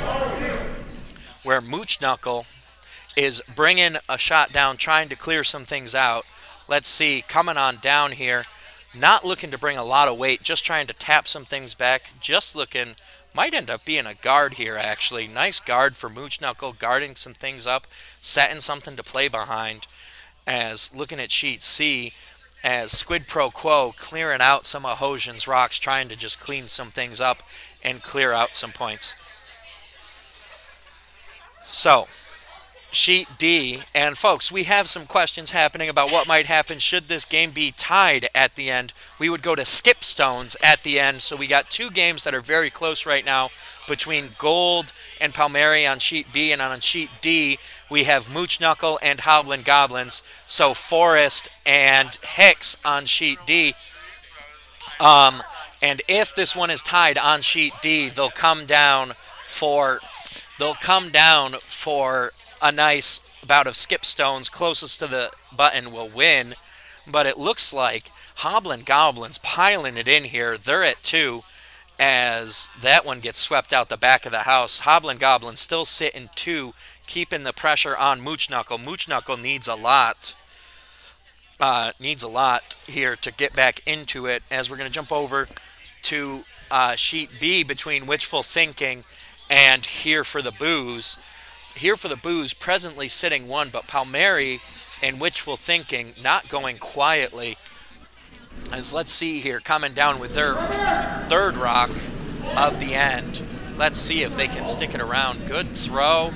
where Mooch Knuckle is bringing a shot down, trying to clear some things out. Let's see, coming on down here, not looking to bring a lot of weight, just trying to tap some things back, just looking, might end up being a guard here actually. Nice guard for Mooch Knuckle, guarding some things up, setting something to play behind. As looking at sheet C, as Squid Pro Quo clearing out some of Hosian's rocks, trying to just clean some things up and clear out some points. So, sheet D, and folks, we have some questions happening about what might happen should this game be tied at the end. We would go to skip stones at the end, so we got 2 games that are very close right now between Gold and Palmieri on sheet B, and on sheet D we have Mooch Knuckle and Hoblin Goblins, so Forrest and Hicks on sheet D. And if this one is tied on sheet D, they'll come down for a nice bout of skip stones. Closest to the button will win. But it looks like Hoblin Goblins piling it in here. They're at 2 as that one gets swept out the back of the house. Hoblin Goblins still sitting 2, keeping the pressure on Mooch Knuckle. Mooch Knuckle needs a lot. Needs a lot here to get back into it, as we're going to jump over to sheet B between Wishful Thinking and Here for the Booze. Here for the Booze presently sitting 1, but Palmieri and Wishful Thinking not going quietly. As let's see here, coming down with their 3rd rock of the end. Let's see if they can stick it around. Good throw.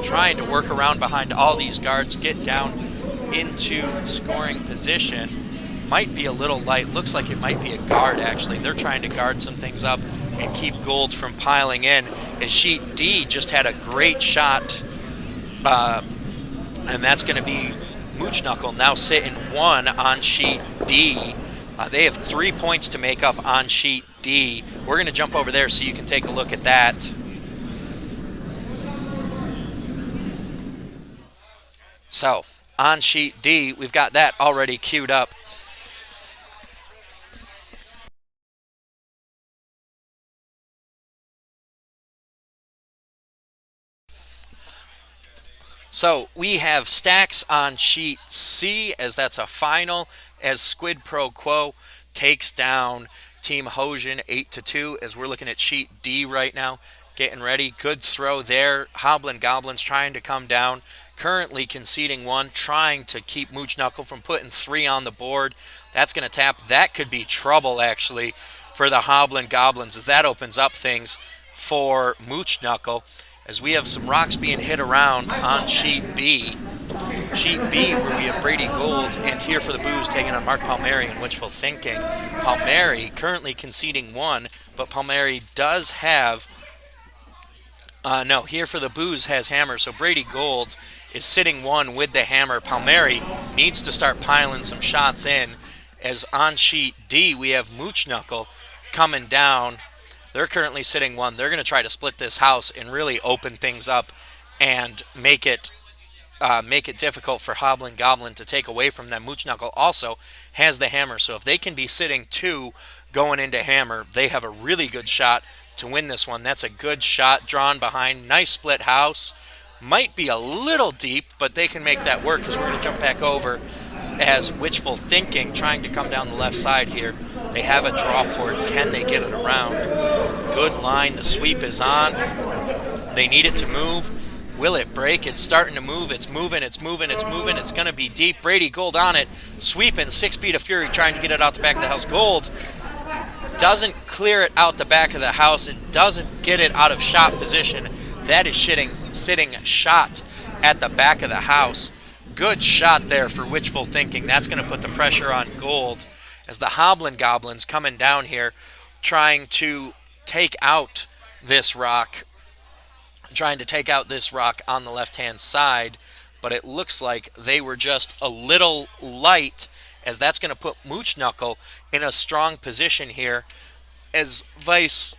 Trying to work around behind all these guards, get down into scoring position. Might be a little light. Looks like it might be a guard, actually. They're trying to guard some things up and keep Gold from piling in. As sheet D just had a great shot. And that's going to be Mooch Knuckle now sitting 1 on sheet D. They have 3 points to make up on sheet D. We're going to jump over there so you can take a look at that. So, on sheet D, we've got that already queued up. So we have stacks on sheet C, as that's a final, as Squid Pro Quo takes down Team Hosian 8-2, as we're looking at sheet D right now. Getting ready. Good throw there. Hoblin Goblins trying to come down. Currently conceding one, trying to keep Mooch Knuckle from putting three on the board. That's going to tap. That could be trouble, actually, for the Hoblin Goblins, as that opens up things for Mooch Knuckle, as we have some rocks being hit around on sheet B. Sheet B, where we have Brady Gold, and here for the Booze taking on Mark Palmieri and Wishful Thinking. Palmieri currently conceding one, but Palmieri does have no, here for the Booze has hammer, so Brady Gold is sitting one with the hammer. Palmieri needs to start piling some shots in, as on sheet D we have Mooch Knuckle coming down. They're currently sitting one. They're going to try to split this house and really open things up and make it difficult for Hoblin Goblin to take away from them. Mooch Knuckle also has the hammer, so if they can be sitting two going into hammer, they have a really good shot to win this one. That's a good shot drawn behind. Nice split house. Might be a little deep, but they can make that work, because we're going to jump back over as Wishful Thinking trying to come down the left side here. They have a draw port. Can they get it around? Good line. The sweep is on. They need it to move. Will it break? It's starting to move. It's moving. It's moving. It's moving. It's going to be deep. Brady Gold on it. Sweeping 6 feet of fury, trying to get it out the back of the house. Gold doesn't clear it out the back of the house. It doesn't get it out of shot position. That is sitting shot at the back of the house. Good shot there for Wishful Thinking. That's going to put the pressure on Gold, as the Hoblin Goblins coming down here trying to take out this rock. Trying to take out this rock on the left-hand side, but it looks like they were just a little light, as that's going to put Mooch Knuckle in a strong position here, as Vice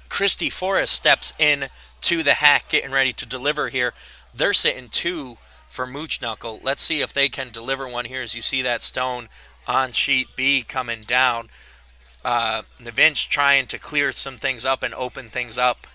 Christy Forrest steps in to the hack, getting ready to deliver here. They're sitting two for Mooch Knuckle. Let's see if they can deliver one here, as you see that stone on sheet B coming down. Navinch trying to clear some things up and open things up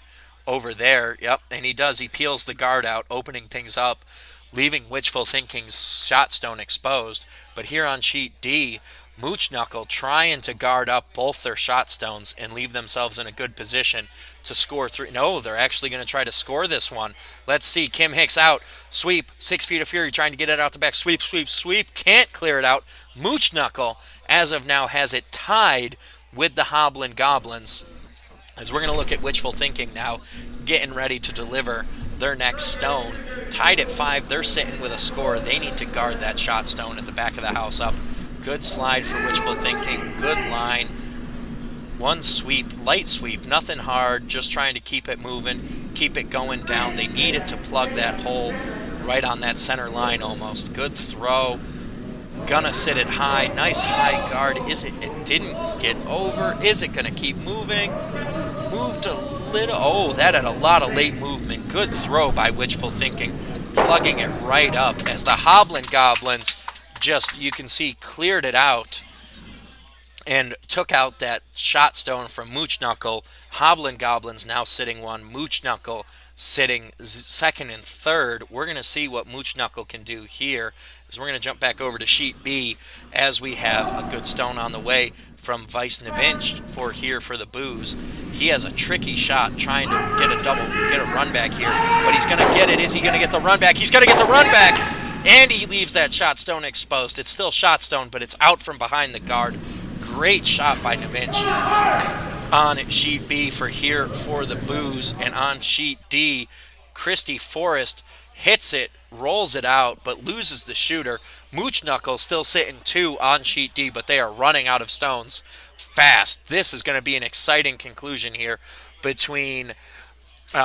over there. Yep, and he does. He peels the guard out, opening things up, leaving Wishful Thinking's shot stone exposed. But here on sheet D, Mooch Knuckle trying to guard up both their shot stones and leave themselves in a good position to score three. No, they're actually going to try to score this one. Let's see. Kim Hicks out. Sweep. 6 feet of fury, trying to get it out the back. Sweep, sweep, sweep. Can't clear it out. Mooch Knuckle, as of now, has it tied with the Hoblin Goblins, as we're going to look at Wishful Thinking now, getting ready to deliver their next stone. Tied at 5, they're sitting with a score. They need to guard that shot stone at the back of the house up. Good slide for Wishful Thinking. Good line. One sweep, light sweep, nothing hard, just trying to keep it moving, keep it going down. They need it to plug that hole right on that center line almost. Good throw. Gonna sit it high. Nice high guard. It didn't get over. Is it gonna keep moving? Moved a little. Oh, that had a lot of late movement. Good throw by Wishful Thinking, plugging it right up, as the Hoblin Goblins just, you can see, cleared it out and took out that shot stone from Mooch Knuckle. Hoblin Goblins now sitting one. Mooch Knuckle sitting second and third. We're going to see what Mooch Knuckle can do here, as we're going to jump back over to sheet B, as we have a good stone on the way from Vice Navinch for here for the Booze. He has a tricky shot trying to get a run back here, but he's going to get it. Is he going to get the run back? He's going to get the run back, and he leaves that shot stone exposed. It's still shot stone, but it's out from behind the guard. Great shot by Navinch on sheet B for here for the Booze, and on sheet D, Christy Forrest hits it, rolls it out, but loses the shooter. Mooch Knuckle still sitting 2 on sheet D, but they are running out of stones fast. This is going to be an exciting conclusion here between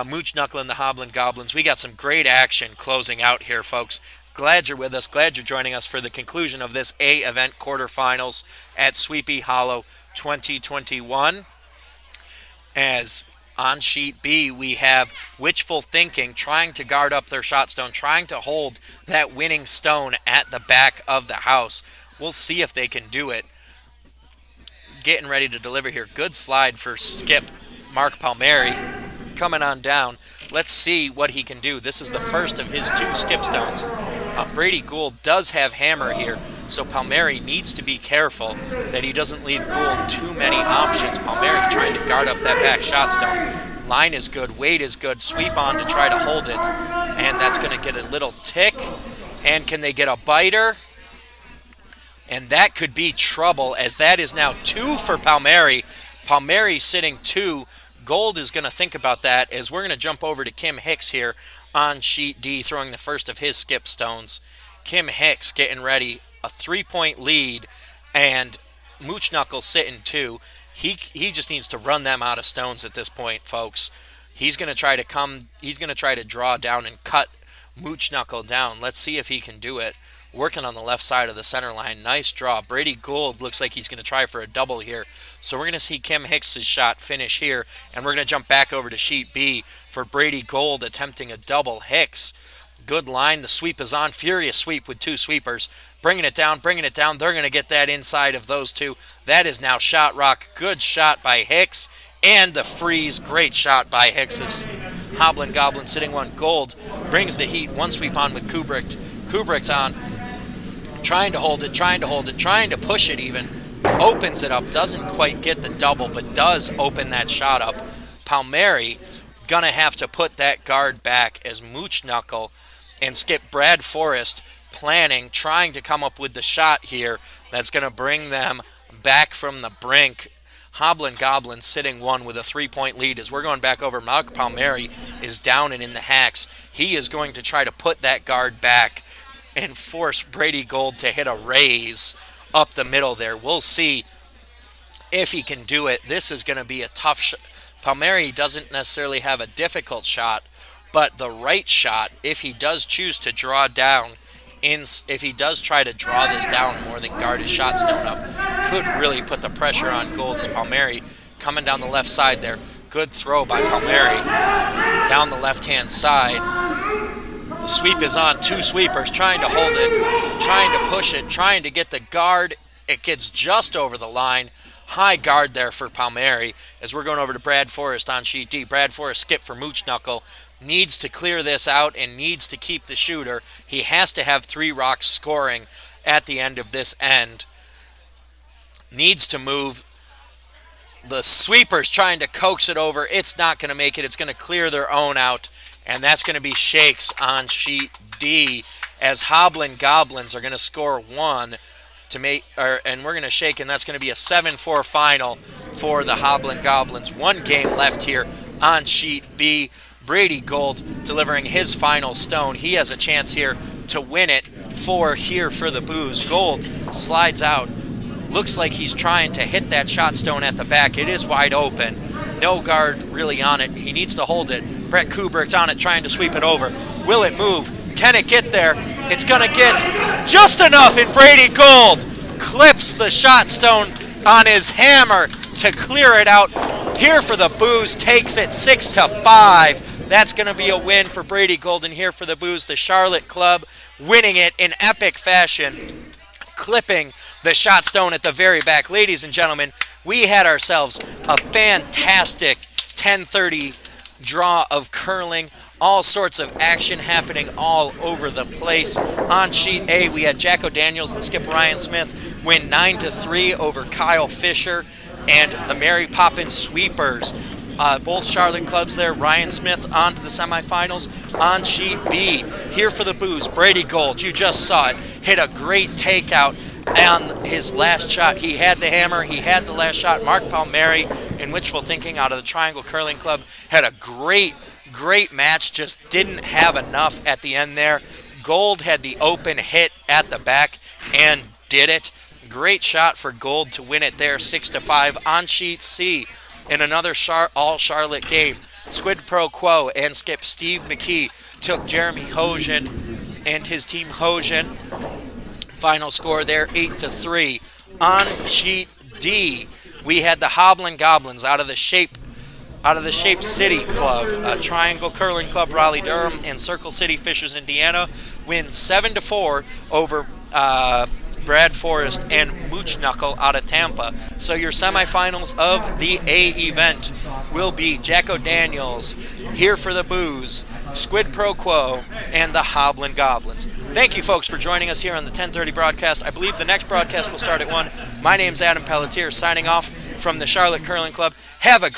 Mooch Knuckle and the Hoblin Goblins. We got some great action closing out here, folks. Glad you're with us. Glad you're joining us for the conclusion of this A event quarterfinals at Sweepy Hollow 2021. As on sheet B, we have Wishful Thinking trying to guard up their shot stone, trying to hold that winning stone at the back of the house. We'll see if they can do it. Getting ready to deliver here. Good slide for Skip Mark Palmieri coming on down. Let's see what he can do. This is the first of his 2 skip stones. Brady Gould does have hammer here, so Palmieri needs to be careful that he doesn't leave Gould too many options. Palmieri trying to guard up that back shot stone. Line is good, weight is good, sweep on to try to hold it, and that's going to get a little tick. And can they get a biter? And that could be trouble, as that is now 2 for Palmieri. Palmieri sitting 2. Gould is going to think about that, as we're going to jump over to Kim Hicks here on sheet D, throwing the first of his skip stones. Kim Hicks getting ready, a 3-point lead, and Mooch Knuckle sitting 2. He just needs to run them out of stones at this point, folks. He's going to try to draw down and cut Mooch Knuckle down. Let's see if he can do it. Working on the left side of the center line. Nice draw. Brady Gould looks like he's going to try for a double here. So we're going to see Kim Hicks' shot finish here, and we're going to jump back over to sheet B for Brady Gould attempting a double. Hicks, good line. The sweep is on. Furious sweep with 2 sweepers. Bringing it down, bringing it down. They're going to get that inside of those 2. That is now shot rock. Good shot by Hicks. And the freeze. Great shot by Hicks. Hoblin Goblin sitting 1. Gould brings the heat. 1 sweep on with Kubrick. Kubrick on. Trying to hold it, trying to push it even. Opens it up, doesn't quite get the double, but does open that shot up. Palmieri gonna have to put that guard back as Mooch Knuckle and skip Brad Forrest planning, trying to come up with the shot here that's gonna bring them back from the brink. Hoblin Goblin sitting 1 with a 3-point lead as we're going back over. Mark Palmieri is down and in the hacks. He is going to try to put that guard back and force Brady Gould to hit a raise up the middle there. We'll see if he can do it. This is going to be a tough shot. Palmieri doesn't necessarily have a difficult shot, but the right shot, if he does choose to draw down, if he does try to draw this down more than guard his shot stone up, could really put the pressure on Gould as Palmieri coming down the left side there. Good throw by Palmieri down the left-hand side. The sweep is on. 2 sweepers trying to hold it, trying to push it, trying to get the guard. It gets just over the line. High guard there for Palmieri as we're going over to Brad Forrest on sheet D. Brad Forrest skip for Mooch Knuckle. Needs to clear this out and needs to keep the shooter. He has to have 3 rocks scoring at the end of this end. Needs to move. The sweeper's trying to coax it over. It's not going to make it. It's going to clear their own out. And that's going to be Shakes on sheet D as Hoblin Goblins are going to score 1 to make, and we're going to shake, and that's going to be a 7-4 final for the Hoblin Goblins. 1 game left here on sheet B. Brady Gould delivering his final stone. He has a chance here to win it for the booze. Gould slides out. Looks like he's trying to hit that shot stone at the back. It is wide open. No guard really on it. He needs to hold it. Brett Kubrick on it, trying to sweep it over. Will it move? Can it get there? It's going to get just enough, and Brady Gould clips the shot stone on his hammer to clear it out. Here for the booze, takes it 6-5. That's going to be a win for Brady Gould, and here for the booze, the Charlotte Club winning it in epic fashion, clipping the shot stone at the very back. Ladies and gentlemen, we had ourselves a fantastic 10:30 draw of curling. All sorts of action happening all over the place. On sheet A, we had Jacko Daniels and Skip Ryan Smith win 9-3 over Kyle Fisher and the Mary Poppins Sweepers. Both Charlotte clubs there. Ryan Smith on to the semifinals. On sheet B, here for the booze, Brady Gould, you just saw it, hit a great takeout on his last shot. He had the hammer, he had the last shot. Mark Palmieri in wishful thinking out of the Triangle Curling Club had a great match, just didn't have enough at the end there. Gould had the open hit at the back and did it. Great shot for Gould to win it there, 6-5. On sheet C, in another all Charlotte game, Squid Pro Quo and Skip Steve McKee took Jeremy Hojan and his team Hojan. Final score there, 8-3. On sheet D, we had the Hoblin Goblins out of the Shape City Club, Triangle Curling Club Raleigh-Durham, and Circle City Fishers Indiana win 7-4 over Brad Forrest, and Mooch Knuckle out of Tampa. So your semifinals of the A event will be Jacko Daniels, Here for the Booze, Squid Pro Quo, and the Hoblin Goblins. Thank you, folks, for joining us here on the 10:30 broadcast. I believe the next broadcast will start at 1. My name's Adam Pelletier, signing off from the Charlotte Curling Club. Have a great